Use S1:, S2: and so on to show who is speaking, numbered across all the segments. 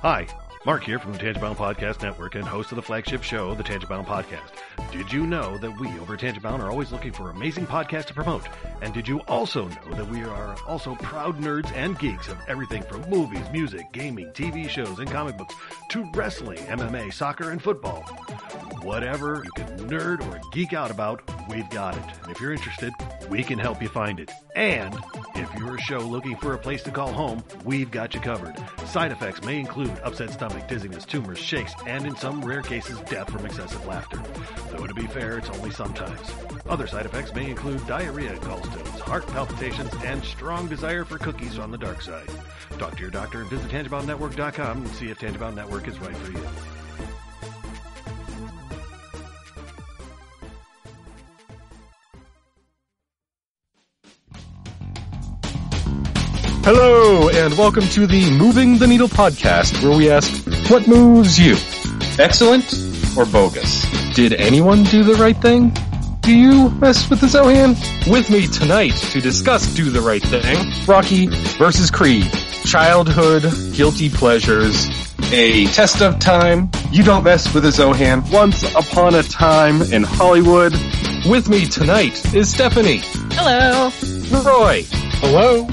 S1: Hi, Mark here from the Tangent Bound Podcast Network and host of the flagship show, the Tangent Bound Podcast. Did you know that we over at Tangent Bound are always looking for amazing podcasts to promote? And did you also know that we are also proud nerds and geeks of everything from movies, music, gaming, TV shows, and comic books to wrestling, MMA, soccer, and football? Whatever you can nerd or geek out about, we've got it. And if you're interested, we can help you find it. And if you're a show looking for a place to call home, we've got you covered. Side effects may include upset stomach, dizziness, tumors, shakes, and in some rare cases, death from excessive laughter. Though to be fair, it's only sometimes. Other side effects may include diarrhea, gallstones, heart palpitations, and strong desire for cookies on the dark side. Talk to your doctor and visit TangentBoundNetwork.com and see if Tangent Bound Network is right for you.
S2: Hello, and welcome to the Moving the Needle podcast, where we ask, what moves you? Excellent or bogus? Did anyone do the right thing? Do you mess with the Zohan? With me tonight to discuss Do the Right Thing, Rocky versus Creed, childhood, guilty pleasures, a test of time, you don't mess with the Zohan, once upon a time in Hollywood. With me tonight is Stephanie.
S3: Hello.
S2: Roy. Hello.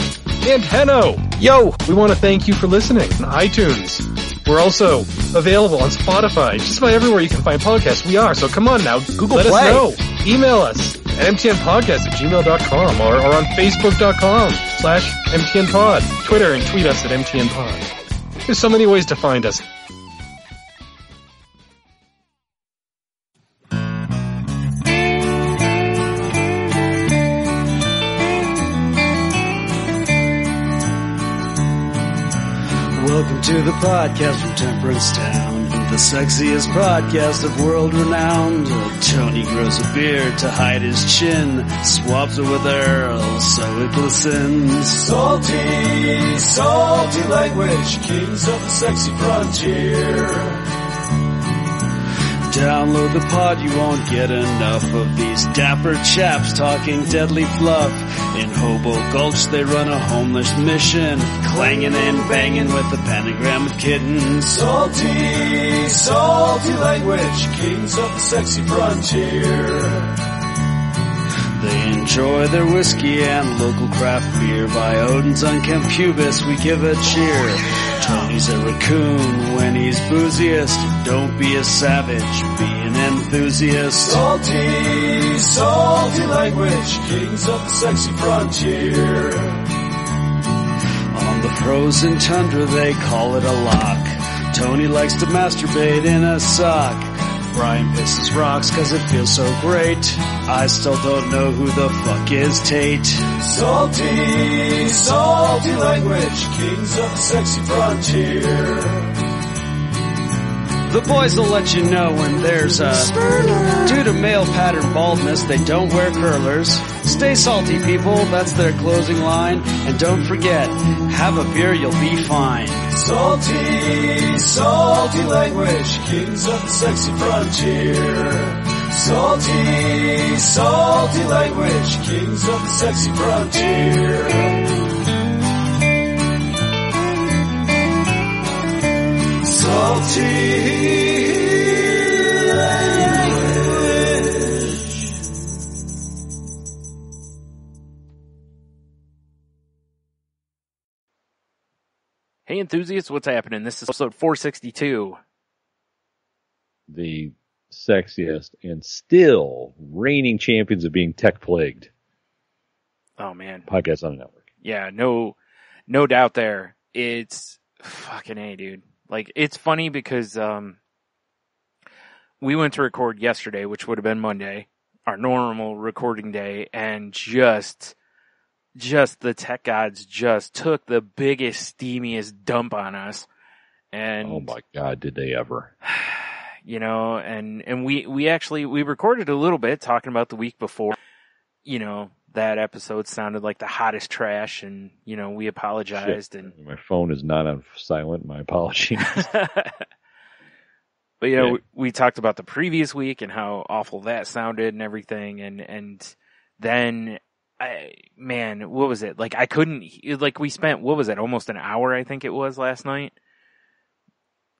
S2: And Henno. Yo, we want to thank you for listening on iTunes. We're also available on Spotify, just about everywhere you can find podcasts. We are, so come on now,
S3: Google
S2: let
S3: Play.
S2: us know. Email us at mtnpodcast@gmail.com or on facebook.com/mtnpod. Twitter and tweet us at mtnpod. There's so many ways to find us.
S4: Welcome to the podcast from Temperance Town, the sexiest podcast of world renowned. Tony grows a beard to hide his chin, swaps it with Earl so it glistens. Salty, salty language, kings of the sexy frontier. Download the pod, you won't get enough of these dapper chaps talking deadly fluff. In Hobo Gulch they run a homeless mission, clanging and banging with the pentagram of kittens. Salty, salty language, kings of the sexy frontier. They enjoy their whiskey and local craft beer. By Odin's unkempt pubis we give a cheer. Tony's a raccoon when he's booziest. Don't be a savage, be an enthusiast. Salty, salty language, kings of the sexy frontier. On the frozen tundra they call it a lock. Tony likes to masturbate in a sock. Brian pisses rocks cause it feels so great. I still don't know who the fuck is Tate. Salty, salty language, kings of the sexy frontier. The boys will let you know when there's a spurner. Due to male pattern baldness, they don't wear curlers. Stay salty, people, that's their closing line. And don't forget, have a beer, you'll be fine. Salty, salty language, kings of the sexy frontier. Salty, salty language, kings of the sexy frontier. Salty language.
S3: Hey enthusiasts, what's happening? This is episode 462.
S5: The sexiest and still reigning champions of being tech-plagued
S3: Oh man.
S5: podcast on the network.
S3: Yeah, no doubt there. It's fucking A, dude. Like, it's funny because we went to record yesterday, which would have been Monday, our normal recording day, and just the tech gods just took the biggest, steamiest dump on us. And
S5: Oh my God, did they ever?
S3: You know, and we recorded a little bit talking about the week before. You know, that episode sounded like the hottest trash, and, you know, we apologized.
S5: Shit.
S3: And
S5: My phone is not on silent. My apologies.
S3: But, you know, we talked about the previous week and how awful that sounded and everything. And then, what was it? Like, I couldn't, like, we spent, what was it? Almost an hour, I think it was last night,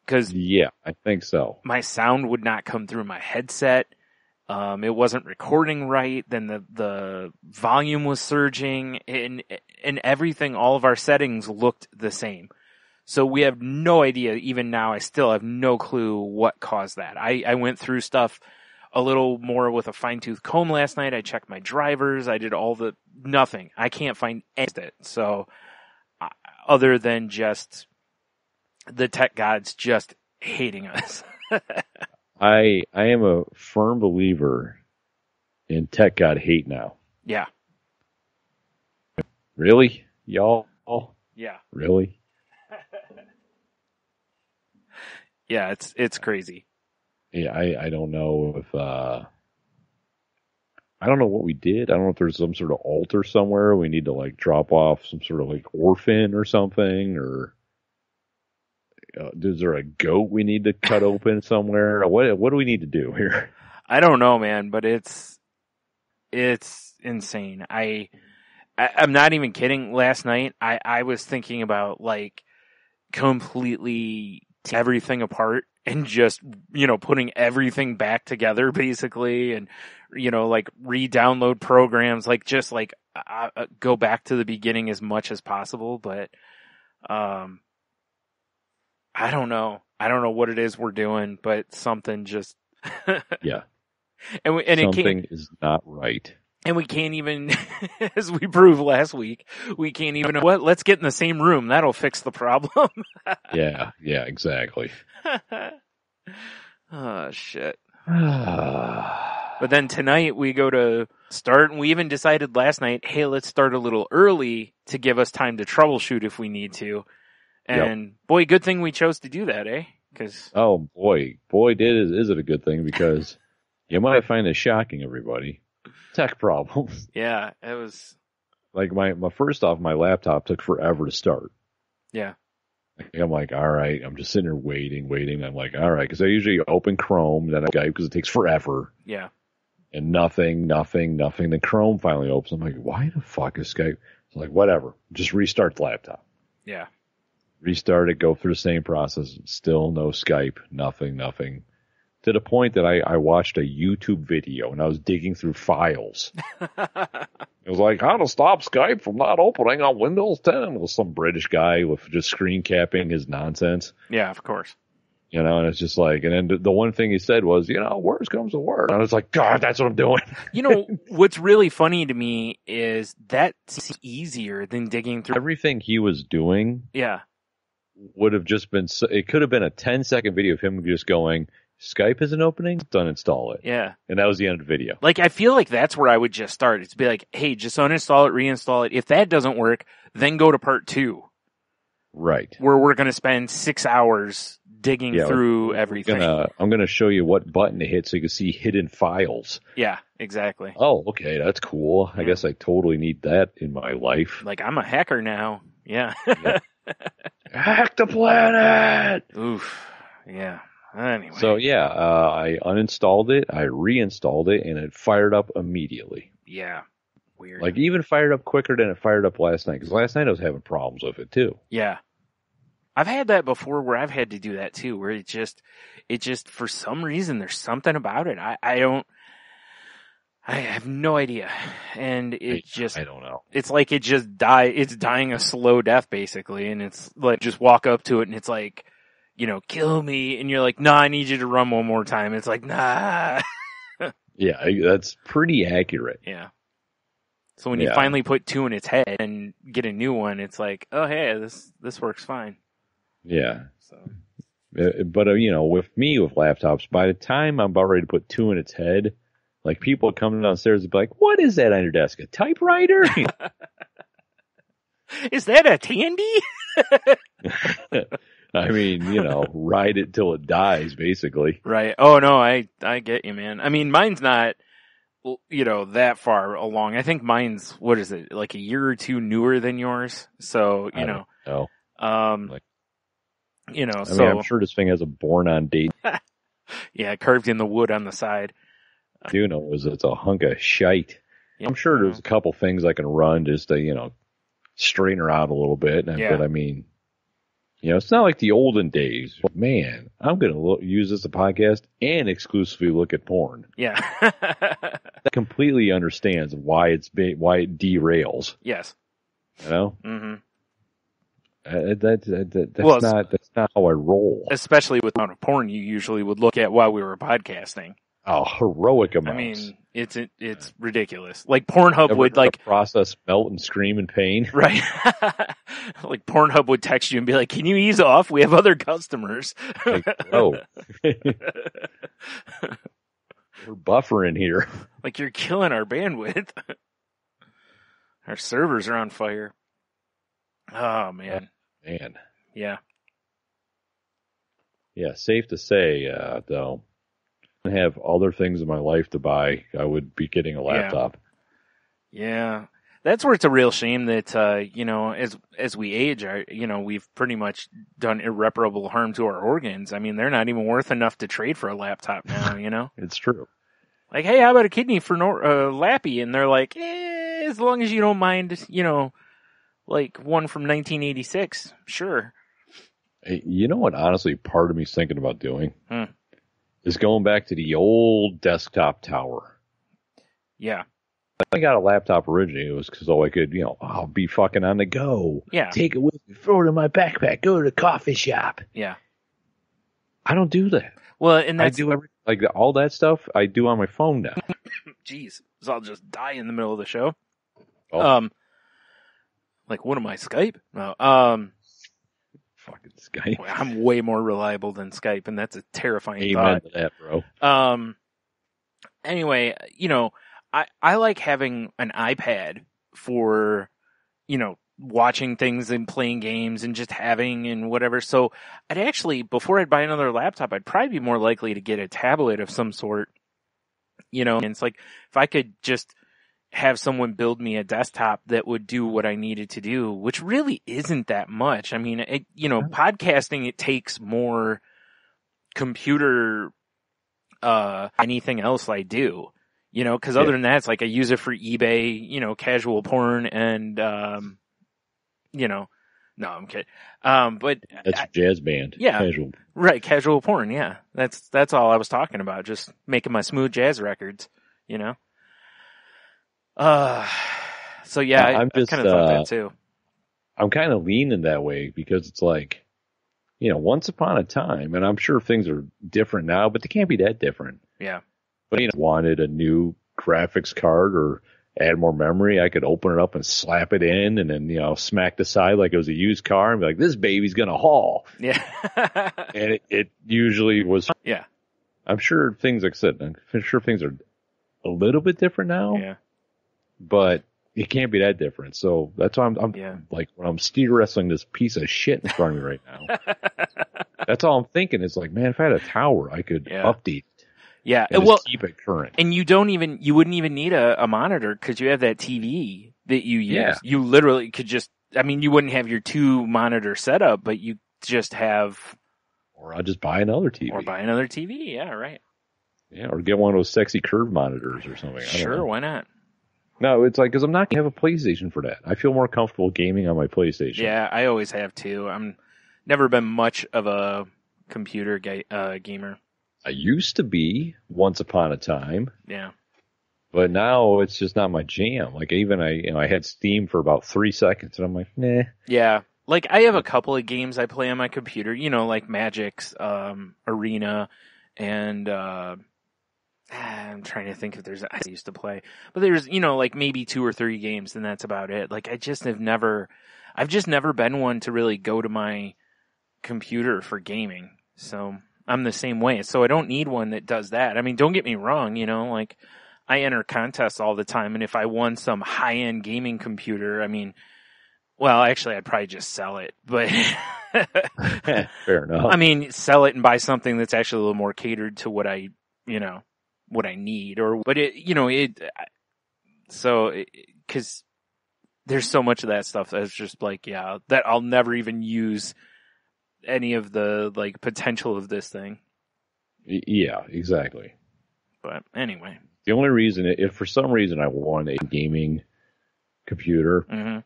S3: Because
S5: Yeah, I think so.
S3: my sound would not come through my headset. It wasn't recording right. Then the volume was surging, and everything. All of our settings looked the same. So we have no idea. Even now, I still have no clue what caused that. I went through stuff a little more with a fine-tooth comb last night. I checked my drivers. I did nothing. I can't find anything. So other than just the tech gods just hating us.
S5: I am a firm believer in tech god hate now.
S3: Yeah.
S5: Really? Y'all?
S3: Yeah.
S5: Really?
S3: Yeah, it's crazy.
S5: Yeah, I don't know if I don't know what we did. I don't know if there's some sort of altar somewhere we need to like drop off some sort of like orphan or something, or is there a goat we need to cut open somewhere? What do we need to do here?
S3: I don't know, man, but it's insane. I'm not even kidding. Last night, I was thinking about like completely everything apart and just, putting everything back together basically, and, like re-download programs, like just like go back to the beginning as much as possible. But, I don't know. I don't know what it is we're doing, but something just,
S5: Yeah.
S3: and
S5: something is not right.
S3: And we can't even, as we proved last week, we can't even, let's get in the same room. That'll fix the problem.
S5: Yeah, exactly.
S3: Oh, shit. But then tonight we go to start, and we even decided last night, hey, let's start a little early to give us time to troubleshoot if we need to. And boy, good thing we chose to do that, eh?
S5: Oh boy, is it a good thing, because you might find this shocking, everybody. Tech problems.
S3: Yeah, it was
S5: like my first off, my laptop took forever to start.
S3: Yeah.
S5: I'm like, all right, I'm just sitting there waiting. I'm like, all right, because I usually open Chrome, then I Skype because it takes forever.
S3: Yeah.
S5: And nothing. Then Chrome finally opens. I'm like, why the fuck is Skype? It's like, whatever, just restart the laptop.
S3: Yeah.
S5: Restart it, go through the same process. Still no Skype, nothing. To the point that I watched a YouTube video and I was digging through files. It was like, how to stop Skype from not opening on Windows 10. It was some British guy with just screen capping his nonsense.
S3: Yeah, of course.
S5: And it's just like, and then the one thing he said was, worst comes to worst. And I was like, God, that's what I'm doing.
S3: What's really funny to me is that's easier than digging through
S5: everything he was doing.
S3: Yeah.
S5: Would have just been, it could have been a 10-second video of him just going, Skype isn't opening, uninstall it.
S3: Yeah.
S5: And that was the end of the video.
S3: Like, I feel like that's where I would just start. It's be like, hey, just uninstall it, reinstall it. If that doesn't work, then go to part 2.
S5: Right.
S3: Where we're going to spend 6 hours digging through everything.
S5: I'm going to show you what button to hit so you can see hidden files.
S3: Yeah, exactly.
S5: Oh, okay, that's cool. I guess I totally need that in my life.
S3: Like, I'm a hacker now. Yeah.
S5: Hack the planet!
S3: Oof. Yeah. Anyway.
S5: So I uninstalled it, I reinstalled it, and it fired up immediately.
S3: Yeah. Weird.
S5: Like even fired up quicker than it fired up last night, because last night I was having problems with it too.
S3: Yeah. I've had that before where I've had to do that too, where it just for some reason there's something about it. I have no idea. And I don't know. It's like it's dying a slow death basically, and it's like just walk up to it and it's like, kill me. And you're like, nah, I need you to run one more time. It's like, nah.
S5: Yeah, that's pretty accurate.
S3: Yeah. So when you finally put 2 in its head and get a new one, it's like, oh, hey, this works fine.
S5: Yeah.
S3: So.
S5: But, with me, with laptops, by the time I'm about ready to put 2 in its head, like people coming downstairs and be like, what is that on your desk? A typewriter?
S3: Is that a Tandy?
S5: I mean, ride it till it dies, basically.
S3: Right. Oh, no, I get you, man. I mean, mine's not, that far along. I think mine's, what is it, like a year or 2 newer than yours? So,
S5: I don't know.
S3: I'm
S5: sure this thing has a born on date.
S3: Yeah, carved in the wood on the side.
S5: I do know it's a hunk of shite. Yeah. I'm sure there's a couple things I can run just to, straighten her out a little bit. But I mean, You know, it's not like the olden days. Man, I'm going to use this as a podcast and exclusively look at porn.
S3: Yeah.
S5: That completely understands why why it derails.
S3: Yes.
S5: You know?
S3: Mm-hmm.
S5: That's not how I roll.
S3: Especially with the amount of porn you usually would look at while we were podcasting.
S5: Oh, heroic amounts.
S3: I mean, it's ridiculous. Like Pornhub would like
S5: process melt and scream in pain.
S3: Right. Like Pornhub would text you and be like, "Can you ease off? We have other customers."
S5: Like, oh. We're buffering here.
S3: Like you're killing our bandwidth. Our servers are on fire. Oh man.
S5: Man.
S3: Yeah.
S5: Yeah, safe to say, though, I have other things in my life to buy. I would be getting a laptop.
S3: Yeah. That's where it's a real shame that, you know, as we age, we've pretty much done irreparable harm to our organs. I mean, they're not even worth enough to trade for a laptop now, you know?
S5: It's true.
S3: Like, hey, how about a kidney for Lappy? And they're like, as long as you don't mind, you know, like one from 1986, sure.
S5: Hey, you know what, honestly, part of me's thinking about doing? Is going back to the old desktop tower.
S3: Yeah.
S5: I got a laptop originally. It was because I could, you know, I'll be fucking on the go.
S3: Yeah.
S5: Take it with me, throw it in my backpack, go to the coffee shop.
S3: Yeah.
S5: I don't do that.
S3: Well, and that's...
S5: I do all that stuff I do on my phone now.
S3: Jeez. So I'll just die in the middle of the show.
S5: Oh.
S3: Like, what am I, Skype? No.
S5: Fucking Skype.
S3: I'm way more reliable than Skype, and that's a terrifying
S5: Amen
S3: thought.
S5: to that, bro.
S3: Anyway, you know, I like having an iPad for, you know, watching things and playing games and just having and whatever. So I'd actually, before I'd buy another laptop, I'd probably be more likely to get a tablet of some sort, you know, and it's like, if I could just have someone build me a desktop that would do what I needed to do, which really isn't that much. I mean, podcasting, it takes more computer, anything else I do, you know, cause other than that, it's like I use it for eBay, you know, casual porn and, you know, no, I'm kidding. But
S5: that's a jazz band.
S3: Yeah.
S5: Casual.
S3: Right. Casual porn. Yeah. That's all I was talking about. Just making my smooth jazz records, you know? So yeah, I kind of thought that too.
S5: I'm kind of leaning that way because it's like, you know, once upon a time, and I'm sure things are different now, but they can't be that different.
S3: Yeah.
S5: But, you know, wanted a new graphics card or add more memory, I could open it up and slap it in and then, you know, smack the side like it was a used car and be like, this baby's going to haul.
S3: Yeah.
S5: And it usually was.
S3: Yeah.
S5: I'm sure things, like I said, I'm sure things are a little bit different now.
S3: Yeah.
S5: But it can't be that different. So that's why I'm like, when I'm steer wrestling this piece of shit in front of me right now, that's all I'm thinking is like, man, if I had a tower, I could update it.
S3: Yeah.
S5: And
S3: well,
S5: just keep it current.
S3: And you wouldn't even need a monitor because you have that TV that you use.
S5: Yeah.
S3: You literally could just, I mean, you wouldn't have your 2 monitor setup, but you just have.
S5: Or I'll just buy another TV.
S3: Yeah, right.
S5: Yeah. Or get one of those sexy curved monitors or something.
S3: Sure. Why not?
S5: No, it's like, because I'm not going to have a PlayStation for that. I feel more comfortable gaming on my PlayStation.
S3: Yeah, I always have too. I'm never been much of a computer gamer.
S5: I used to be once upon a time.
S3: Yeah.
S5: But now it's just not my jam. Like I had Steam for about 3 seconds and I'm like, nah.
S3: Yeah. Like I have a couple of games I play on my computer, you know, like Magic's, Arena and, I'm trying to think if I used to play, but there's, you know, like maybe 2 or 3 games and that's about it. Like I've just never been one to really go to my computer for gaming. So I'm the same way. So I don't need one that does that. I mean, don't get me wrong, you know, like I enter contests all the time. And if I won some high end gaming computer, I mean, well, actually I'd probably just sell it, but
S5: fair enough.
S3: I mean, sell it and buy something that's actually a little more catered to what I need cause there's so much of that stuff that's just like, yeah, that I'll never even use any of the like potential of this thing.
S5: Yeah, exactly.
S3: But anyway,
S5: the only reason, if for some reason I want a gaming computer,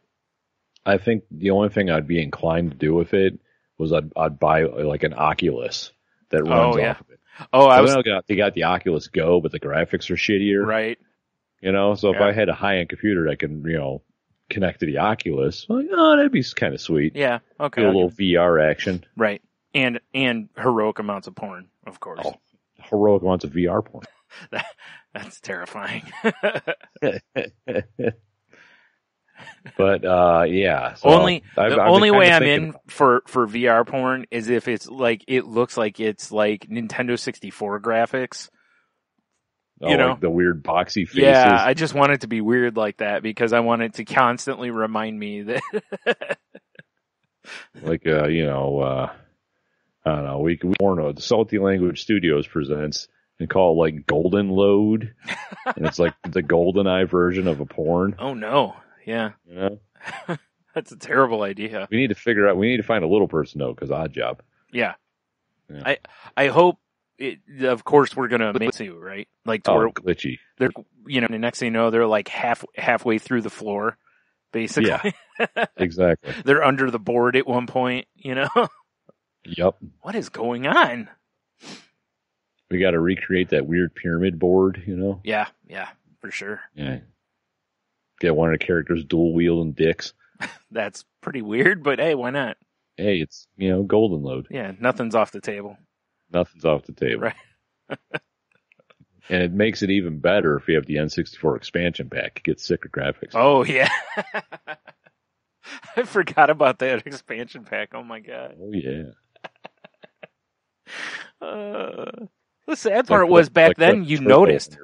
S5: I think the only thing I'd be inclined to do with it was I'd buy like an Oculus that runs off of it.
S3: Oh,
S5: they got the Oculus Go, but the graphics are shittier.
S3: Right.
S5: So if I had a high-end computer that can, connect to the Oculus, like, that'd be kind of sweet.
S3: Yeah. Okay.
S5: Do a little VR action.
S3: Right. And heroic amounts of porn, of course.
S5: Oh, heroic amounts of VR porn.
S3: That's terrifying.
S5: But yeah. So
S3: the only way I'm in for VR porn is if it's like it looks like it's like Nintendo 64 graphics.
S5: Like the weird boxy faces.
S3: Yeah, I just want it to be weird like that because I want it to constantly remind me that.
S5: Like I don't know. We porno. The Salty Language Studios presents and call it like Golden Load, and it's like the GoldenEye version of a porn.
S3: Oh no. Yeah. That's a terrible idea.
S5: We need to find a little person though, because odd job.
S3: Yeah. I hope of course we're going to make it too, right? Like,
S5: glitchy.
S3: They're, the next thing you know, they're like halfway through the floor, basically.
S5: Yeah. Exactly.
S3: They're under the board at one point,
S5: Yep.
S3: What is going on?
S5: We got to recreate that weird pyramid board,
S3: Yeah, for sure.
S5: Yeah. Get one of the characters dual wielding dicks.
S3: That's pretty weird, but hey, why not?
S5: Hey, it's, Golden Load.
S3: Yeah, nothing's off the table.
S5: Nothing's off the table.
S3: Right.
S5: And it makes it even better if you have the N64 expansion pack. It gets sicker graphics.
S3: Oh, yeah. I forgot about that expansion pack. Oh, my God.
S5: Oh, yeah.
S3: The sad part was back then you noticed.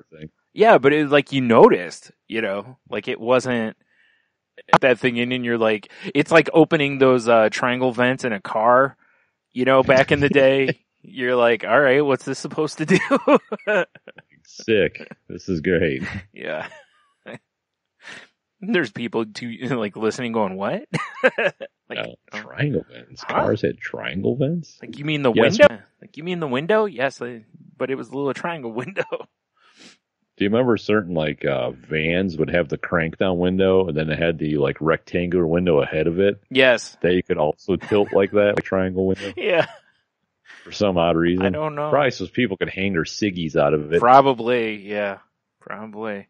S3: Yeah, but it was like you noticed, like it wasn't that thing in and you're like, it's like opening those triangle vents in a car, back in the day. You're like, all right, what's this supposed to do?
S5: Sick. This is great.
S3: Yeah. There's people like listening going, what? Like,
S5: triangle vents. Cars had triangle vents?
S3: Like you mean the window? Like you mean the window? Yes, but it was a little triangle window.
S5: Do you remember certain vans would have the crank down window and then it had the rectangular window ahead of it?
S3: Yes.
S5: That you could also tilt like that, like triangle window?
S3: Yeah.
S5: For some odd reason.
S3: I don't know.
S5: Probably so people could hang their ciggies out of it.
S3: Probably, yeah. Probably.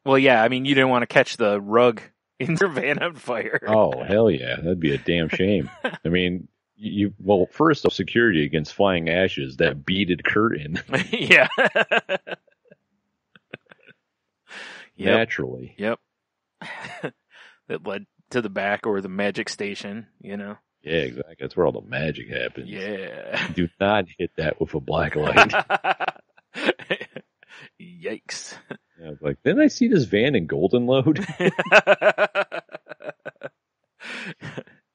S3: Well, yeah, I mean, you didn't want to catch the rug in your van on fire.
S5: Oh, hell yeah. That'd be a damn shame. I mean, first off, security against flying ashes, that beaded curtain.
S3: Yeah.
S5: Naturally.
S3: Yep. That led to the back or the magic station,
S5: Yeah, exactly. That's where all the magic happens.
S3: Yeah.
S5: Do not hit that with a black light.
S3: Yikes.
S5: Yeah, I was like, didn't I see this van in Golden Load?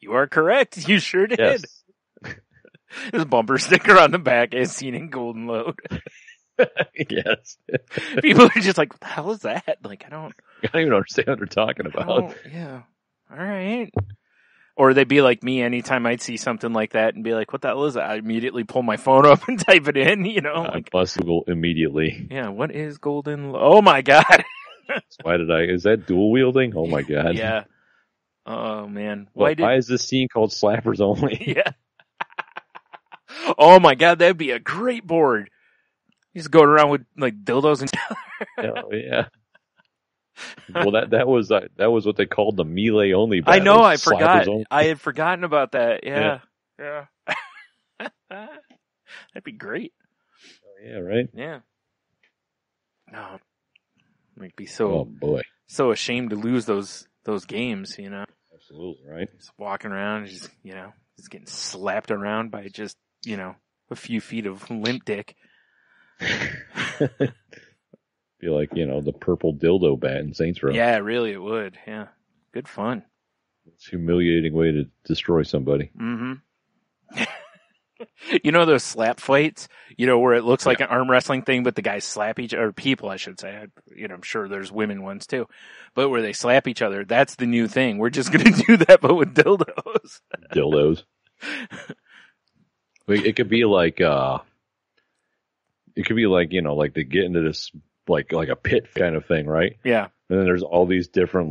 S3: You are correct. You sure did.
S5: Yes.
S3: This bumper sticker on the back is seen in Golden Load.
S5: Yes.
S3: People are just like, what the hell is that? Like, I don't
S5: even understand what they're talking about.
S3: Yeah. All right. Or they'd be like me anytime I'd see something like that and be like, what the hell is that? I immediately pull my phone up and type it in,
S5: I must Google immediately.
S3: Yeah, what is Golden Load? Oh my God.
S5: Is that dual wielding? Oh my God.
S3: Yeah. Oh man.
S5: Why is this scene called Slappers Only?
S3: Yeah. Oh my God, that'd be a great board. He's going around with like dildos and
S5: Oh yeah. Well, that was what they called the melee only battle.
S3: I know, I forgot. I had forgotten about that. Yeah. That'd be great.
S5: Oh, yeah, right?
S3: Yeah. No. I'd be
S5: so
S3: ashamed to lose those games,
S5: Absolutely, right?
S3: Just walking around, just getting slapped around by just, a few feet of limp dick.
S5: Be like, the purple dildo bat in Saints Row.
S3: Yeah, really, it would. Yeah. Good fun.
S5: It's a humiliating way to destroy somebody.
S3: Mm-hmm. Those slap fights, where it looks like an arm wrestling thing, but the guys slap each other, people, I should say. I'm sure there's women ones too, but where they slap each other, that's the new thing. We're just going to do that, but with dildos.
S5: Dildos. It could be like, they get into this, like a pit kind of thing, right?
S3: Yeah.
S5: And then there's all these different,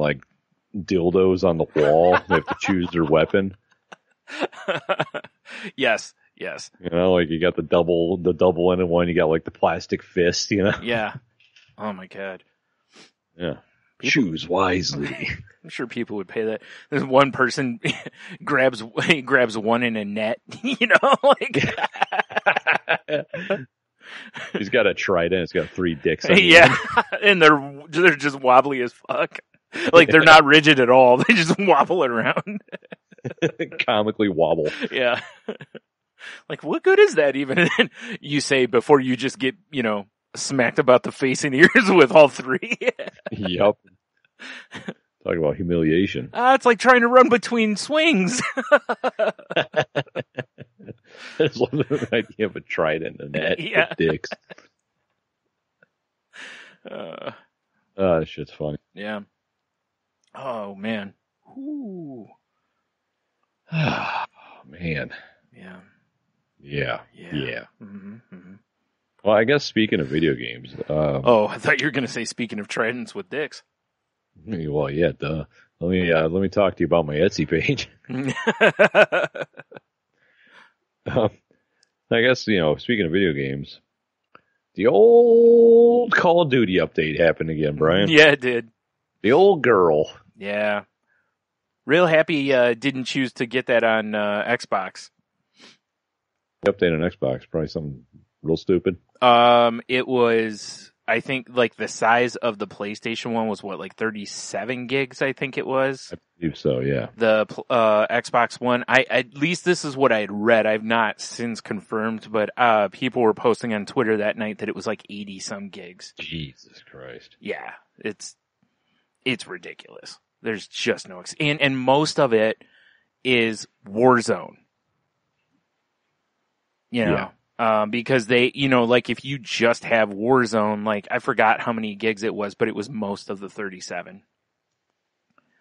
S5: dildos on the wall. They have to choose their weapon.
S3: Yes.
S5: You know, like you got the double-ended one. You got like the plastic fist. You know.
S3: Yeah. Oh my God.
S5: Yeah. Choose wisely.
S3: I'm sure people would pay that. There's one person grabs one in a net. You know, like.
S5: He's got a trident. It's got 3 dicks on
S3: and they're just wobbly as fuck. Like they're not rigid at all. They just wobble around.
S5: Comically wobble.
S3: Yeah. Like what good is that even? You say before you just get, you know, smacked about the face and ears with all 3.
S5: Yep. Talk about humiliation.
S3: It's like trying to run between swings.
S5: There's one idea of a trident and that with dicks. That shit's funny.
S3: Yeah. Oh man. Ooh.
S5: Oh man.
S3: Yeah.
S5: Yeah.
S3: Mm-hmm, mm-hmm.
S5: Well, I guess speaking of video games.
S3: I thought you were going to say speaking of tridents with dicks.
S5: Well, yeah, duh. Let me talk to you about my Etsy page. I guess, you know, speaking of video games, the old Call of Duty update happened again, Brian.
S3: Yeah, it did.
S5: The old girl.
S3: Yeah. Real happy didn't choose to get that on Xbox.
S5: The update on Xbox, probably something real stupid.
S3: It was, I think, like the size of the PlayStation one was what, like 37 gigs, I think it was.
S5: I believe so, yeah.
S3: The Xbox One, at least this is what I had read. I've not since confirmed, but people were posting on Twitter that night that it was like 80 some gigs.
S5: Jesus Christ.
S3: Yeah, it's ridiculous. There's just no and most of it is Warzone. You know. Yeah. Because they, you know, like if you just have Warzone, like I forgot how many gigs it was, but it was most of the 37.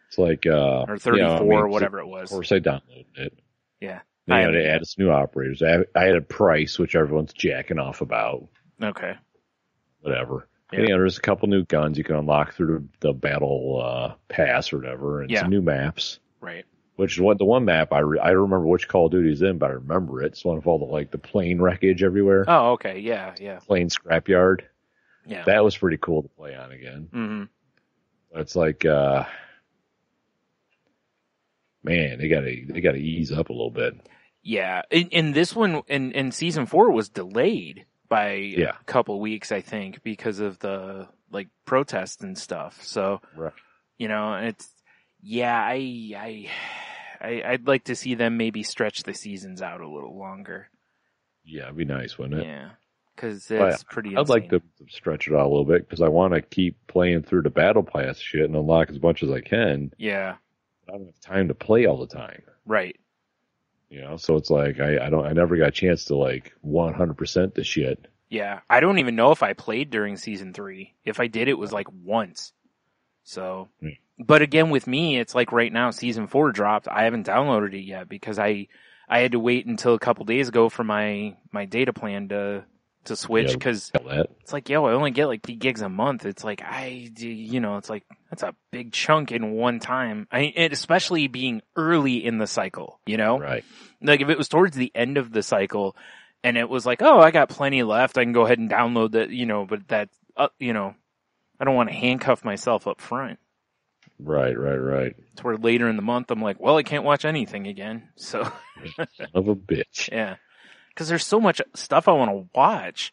S5: It's like,
S3: or 34 or whatever it was.
S5: Of course I downloaded it.
S3: Yeah.
S5: Then they added some new operators. I had a price, which everyone's jacking off about.
S3: Okay.
S5: Whatever.
S3: Yeah.
S5: You know, there's a couple new guns you can unlock through the battle pass or whatever, and some new maps.
S3: Right.
S5: Which is what the one map I don't remember which Call of Duty is in, but I remember it. It's one of all the plane wreckage everywhere.
S3: Oh, okay, yeah.
S5: Plane scrapyard.
S3: Yeah,
S5: that was pretty cool to play on again.
S3: Mm-hmm.
S5: But it's like, man, they gotta ease up a little bit.
S3: Yeah, in this one, in season 4 was delayed by a couple weeks, I think, because of the like protests and stuff. So,
S5: right.
S3: You know, it's I'd like to see them maybe stretch the seasons out a little longer.
S5: Yeah, it'd be nice, wouldn't it?
S3: Yeah, because it's pretty insane.
S5: I'd like to stretch it out a little bit because I want to keep playing through the battle pass shit and unlock as much as I can.
S3: Yeah.
S5: I don't have time to play all the time.
S3: Right.
S5: You know, so it's like I never got a chance to like 100% the shit.
S3: Yeah, I don't even know if I played during season 3. If I did, it was like once. So, but again, with me, it's like right now, season 4 dropped. I haven't downloaded it yet because I had to wait until a couple days ago for my data plan to switch because it's like, I only get like 3 gigs a month. It's like, it's like, that's a big chunk in one time. And especially being early in the cycle, you know?
S5: Right.
S3: Like if it was towards the end of the cycle and it was like, oh, I got plenty left, I can go ahead and download that, you know, but that, you know, I don't want to handcuff myself up front.
S5: Right.
S3: It's where later in the month I'm like, well, I can't watch anything again. So.
S5: Son of a bitch.
S3: Yeah. Because there's so much stuff I want to watch.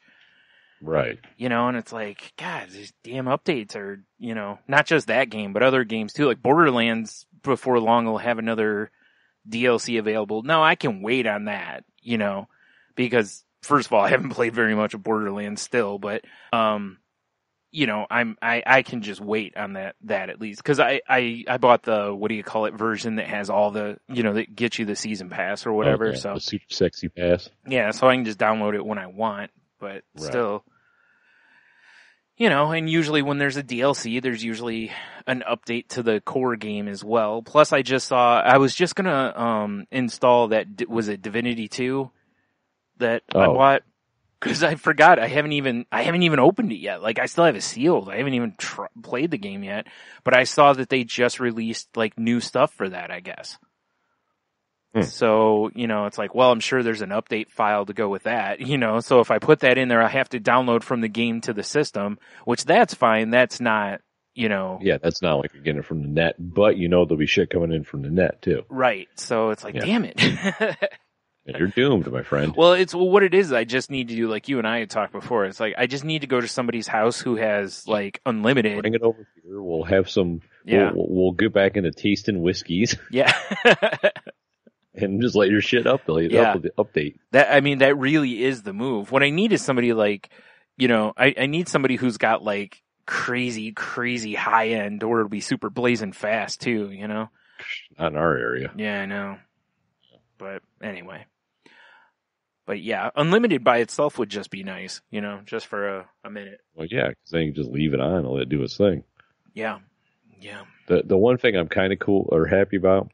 S5: Right.
S3: You know, and it's like, God, these damn updates are, you know, not just that game, but other games too. Like Borderlands, before long, will have another DLC available. No, I can wait on that, you know, because first of all, I haven't played very much of Borderlands still, but, you know, I can just wait on that at least. Cause I bought the, version that has all the, you know, that gets you the season pass or whatever.
S5: Okay,
S3: so
S5: the super sexy pass.
S3: Yeah. So I can just download it when I want, but still, you know, and usually when there's a DLC, there's usually an update to the core game as well. Plus I was just going to, install that, was it Divinity 2 that I bought? Because I forgot, I haven't even opened it yet. Like, I still have it sealed. I haven't even played the game yet. But I saw that they just released, like, new stuff for that, I guess. So, it's like, well, I'm sure there's an update file to go with that, so if I put that in there, I have to download from the game to the system, which that's fine. That's not,
S5: Yeah, that's not like you're getting it from the net, but there'll be shit coming in from the net too.
S3: Right. So it's like, damn it.
S5: And you're doomed, my friend.
S3: Well, what it is. I just need to do, like you and I had talked before. It's like, I just need to go to somebody's house who has like unlimited.
S5: Bring it over here. We'll have some,
S3: Yeah.
S5: we'll get back into tasting whiskeys.
S3: Yeah.
S5: And just let your shit update.
S3: That really is the move. What I need is somebody like, I need somebody who's got like crazy high end, or it'll be super blazing fast too,
S5: Not in our area.
S3: Yeah, I know. But anyway. But yeah, unlimited by itself would just be nice, just for a minute.
S5: Well, yeah, because then you can just leave it on and let it do its thing.
S3: Yeah. Yeah.
S5: The one thing I'm kind of cool or happy about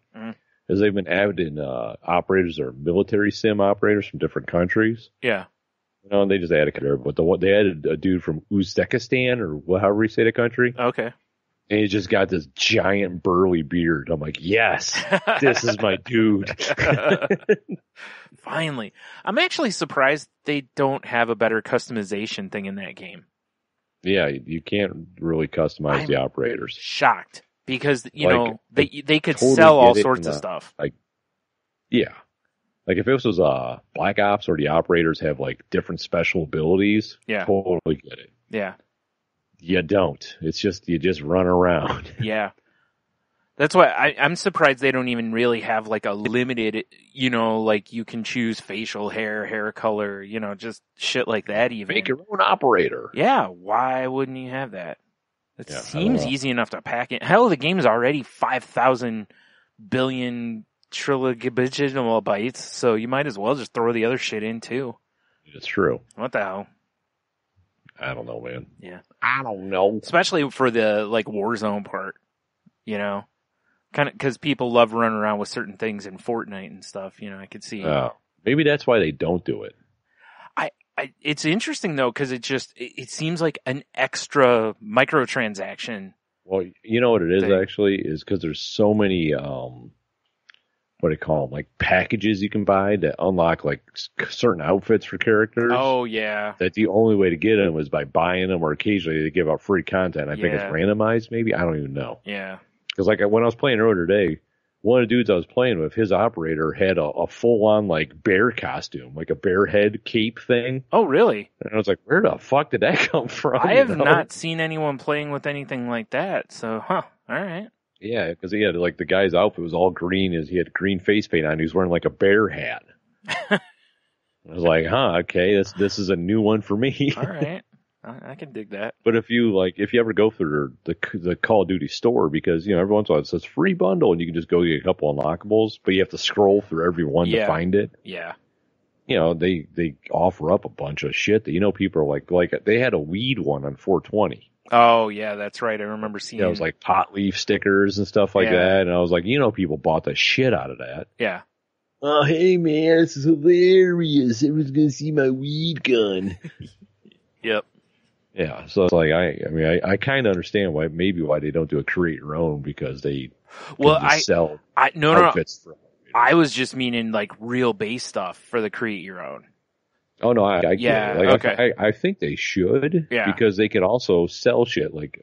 S5: is they've been adding operators or military sim operators from different countries.
S3: Yeah.
S5: And they just added a but they added a dude from Uzbekistan or however you say the country.
S3: Okay.
S5: And he just got this giant burly beard. I'm like, yes, this is my dude.
S3: Finally. I'm actually surprised they don't have a better customization thing in that game.
S5: Yeah, you can't really customize the operators.
S3: Shocked. Because, they could
S5: totally
S3: sell all sorts of stuff.
S5: Yeah. Like if this was Black Ops or the operators have like different special abilities, totally get it.
S3: Yeah.
S5: You don't. It's just, you just run around.
S3: Yeah. That's why I'm surprised they don't even really have like a limited, like you can choose facial hair color, just shit like that even.
S5: Make your own operator.
S3: Yeah. Why wouldn't you have that? It seems
S5: know.
S3: easy enough to pack in. Hell, the game's already 5,000 billion trillion, so you might as well just throw the other shit in too.
S5: It's true.
S3: What the hell?
S5: I don't know, man.
S3: Yeah.
S5: I don't know.
S3: Especially for the like Warzone part, kind of because people love running around with certain things in Fortnite and stuff. I could see.
S5: Maybe that's why they don't do it.
S3: It's interesting though, because it seems like an extra microtransaction.
S5: Well, you know what it is actually is because there's so many, what do you call them? Like packages you can buy that unlock like certain outfits for characters.
S3: Oh yeah.
S5: That the only way to get them is by buying them, or occasionally they give out free content. I think it's randomized, maybe. I don't even know.
S3: Yeah.
S5: Because like when I was playing earlier today, one of the dudes I was playing with, his operator had a full-on like bear costume, like a bear head cape thing.
S3: Oh, really?
S5: And I was like, where the fuck did that come from?
S3: I have not seen anyone playing with anything like that. So, all right.
S5: Yeah, because he had like the guy's outfit was all green. He had green face paint on. He was wearing like a bear hat. I was like, okay, this is a new one for me.
S3: All right. I can dig that.
S5: But if you ever go through the Call of Duty store, because every once in a while it says free bundle, and you can just go get a couple unlockables, but you have to scroll through every one to find it.
S3: Yeah.
S5: They offer up a bunch of shit that people are like they had a weed one on 420.
S3: Oh yeah, that's right. I remember seeing.
S5: It was like pot leaf stickers and stuff like that, and I was like, people bought the shit out of that.
S3: Yeah.
S5: Oh hey man, this is hilarious! Everyone's gonna see my weed gun.
S3: Yep.
S5: Yeah, so it's like I kind of understand why they don't do a create your own, because they sell outfits for.
S3: I was just meaning like real base stuff for the create your own.
S5: Oh no, I get it. Like,
S3: okay.
S5: I think they should, because they could also sell shit like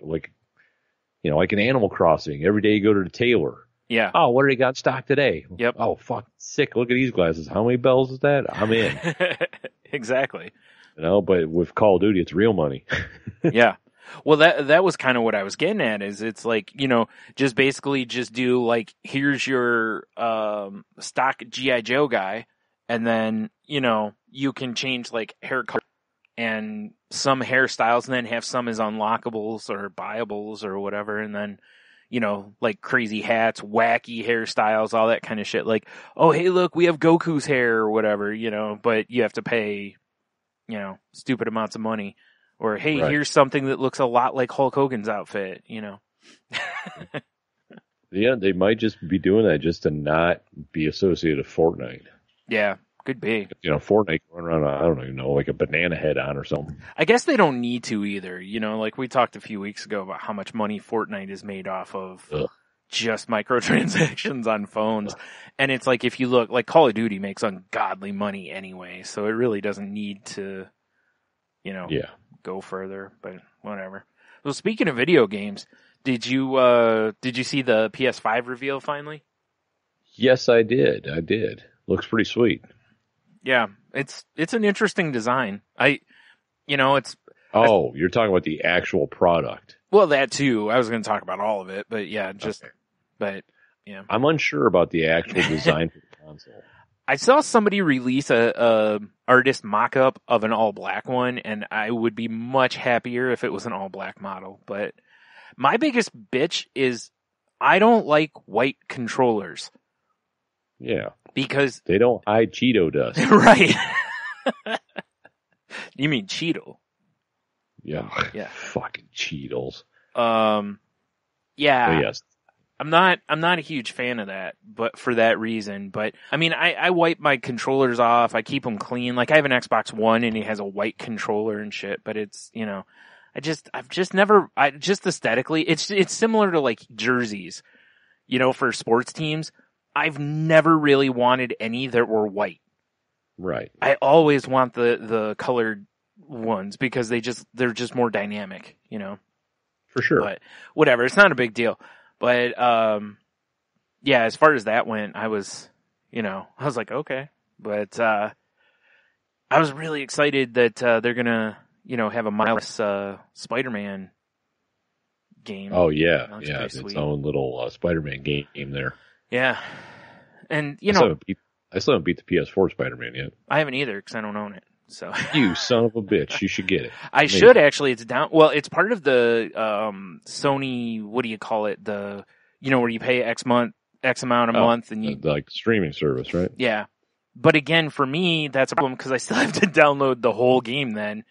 S5: an Animal Crossing. Every day you go to the tailor.
S3: Yeah.
S5: Oh, what do they got in stock today?
S3: Yep.
S5: Oh fuck, sick! Look at these glasses. How many bells is that? I'm in.
S3: Exactly.
S5: But with Call of Duty, it's real money.
S3: Yeah. Well, that was kind of what I was getting at, is it's like, just basically just do like, here's your, stock G.I. Joe guy. And then, you can change like hair color and some hairstyles, and then have some as unlockables or buyables or whatever. And then, like crazy hats, wacky hairstyles, all that kind of shit. Like, oh, hey, look, we have Goku's hair or whatever, but you have to pay, stupid amounts of money. Or, hey, here's something that looks a lot like Hulk Hogan's outfit,
S5: Yeah, they might just be doing that just to not be associated with Fortnite.
S3: Yeah, could be.
S5: Fortnite going around, I don't even know, like a banana head on or something.
S3: I guess they don't need to either. Like we talked a few weeks ago about how much money Fortnite is made off of, just microtransactions on phones. And it's like, if you look, like Call of Duty makes ungodly money anyway, so it really doesn't need to, go further, but whatever. Well, speaking of video games, did you see the PS5 reveal finally?
S5: Yes, I did. Looks pretty sweet.
S3: Yeah, it's an interesting design. You're
S5: talking about the actual product.
S3: Well, that too. I was going to talk about all of it, but yeah, but yeah.
S5: I'm unsure about the actual design for the console.
S3: I saw somebody release a artist mock-up of an all-black one, and I would be much happier if it was an all-black model. But my biggest bitch is I don't like white controllers.
S5: Yeah.
S3: Because
S5: they don't hide Cheeto dust.
S3: Right. You mean Cheeto?
S5: Yeah.
S3: Yeah.
S5: Fucking Cheetos.
S3: Yeah.
S5: But yes.
S3: I'm not a huge fan of that, but for that reason. But I mean, I wipe my controllers off. I keep them clean. Like, I have an Xbox One and it has a white controller and shit, but it's, I've just never, aesthetically, it's similar to like jerseys, for sports teams. I've never really wanted any that were white.
S5: Right.
S3: I always want the colored ones because they're just more dynamic,
S5: For sure.
S3: But whatever, it's not a big deal. But yeah, as far as that went, I was like, okay. But I was really excited that they're gonna, have a Miles Spider-Man game.
S5: Oh yeah,
S3: It's
S5: its own little Spider-Man game there.
S3: Yeah, and
S5: I still haven't beat the PS4 Spider-Man yet.
S3: I haven't either because I don't own it. So
S5: you son of a bitch, you should get it.
S3: I should actually. It's down. Well, it's part of the Sony. What do you call it? The where you pay X amount a month, and you
S5: like streaming service, right?
S3: Yeah, but again, for me, that's a problem because I still have to download the whole game then.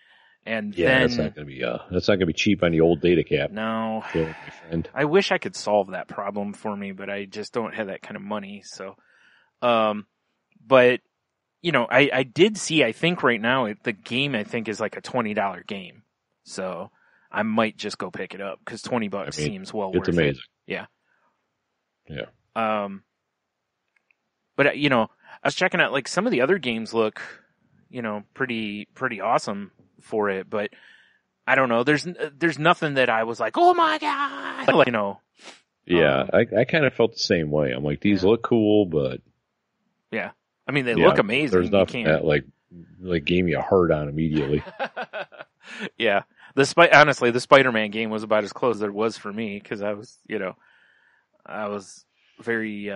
S3: And then
S5: that's not gonna be cheap on the old data cap.
S3: No, I wish I could solve that problem for me, but I just don't have that kind of money. So, but I did see. I think right now the game I think is like a $20 game, so I might just go pick it up because $20 seems well worth it.
S5: It's amazing.
S3: Yeah.
S5: Yeah.
S3: But I was checking out like some of the other games look, pretty awesome for it, but I don't know. There's nothing that I was like, oh my god,
S5: Yeah, I kind of felt the same way. I'm like, these look cool, but
S3: yeah, I mean they look amazing.
S5: There's nothing that like gave me a hard on immediately.
S3: Yeah, honestly, the Spider-Man game was about as close as there was for me because I was, I was very,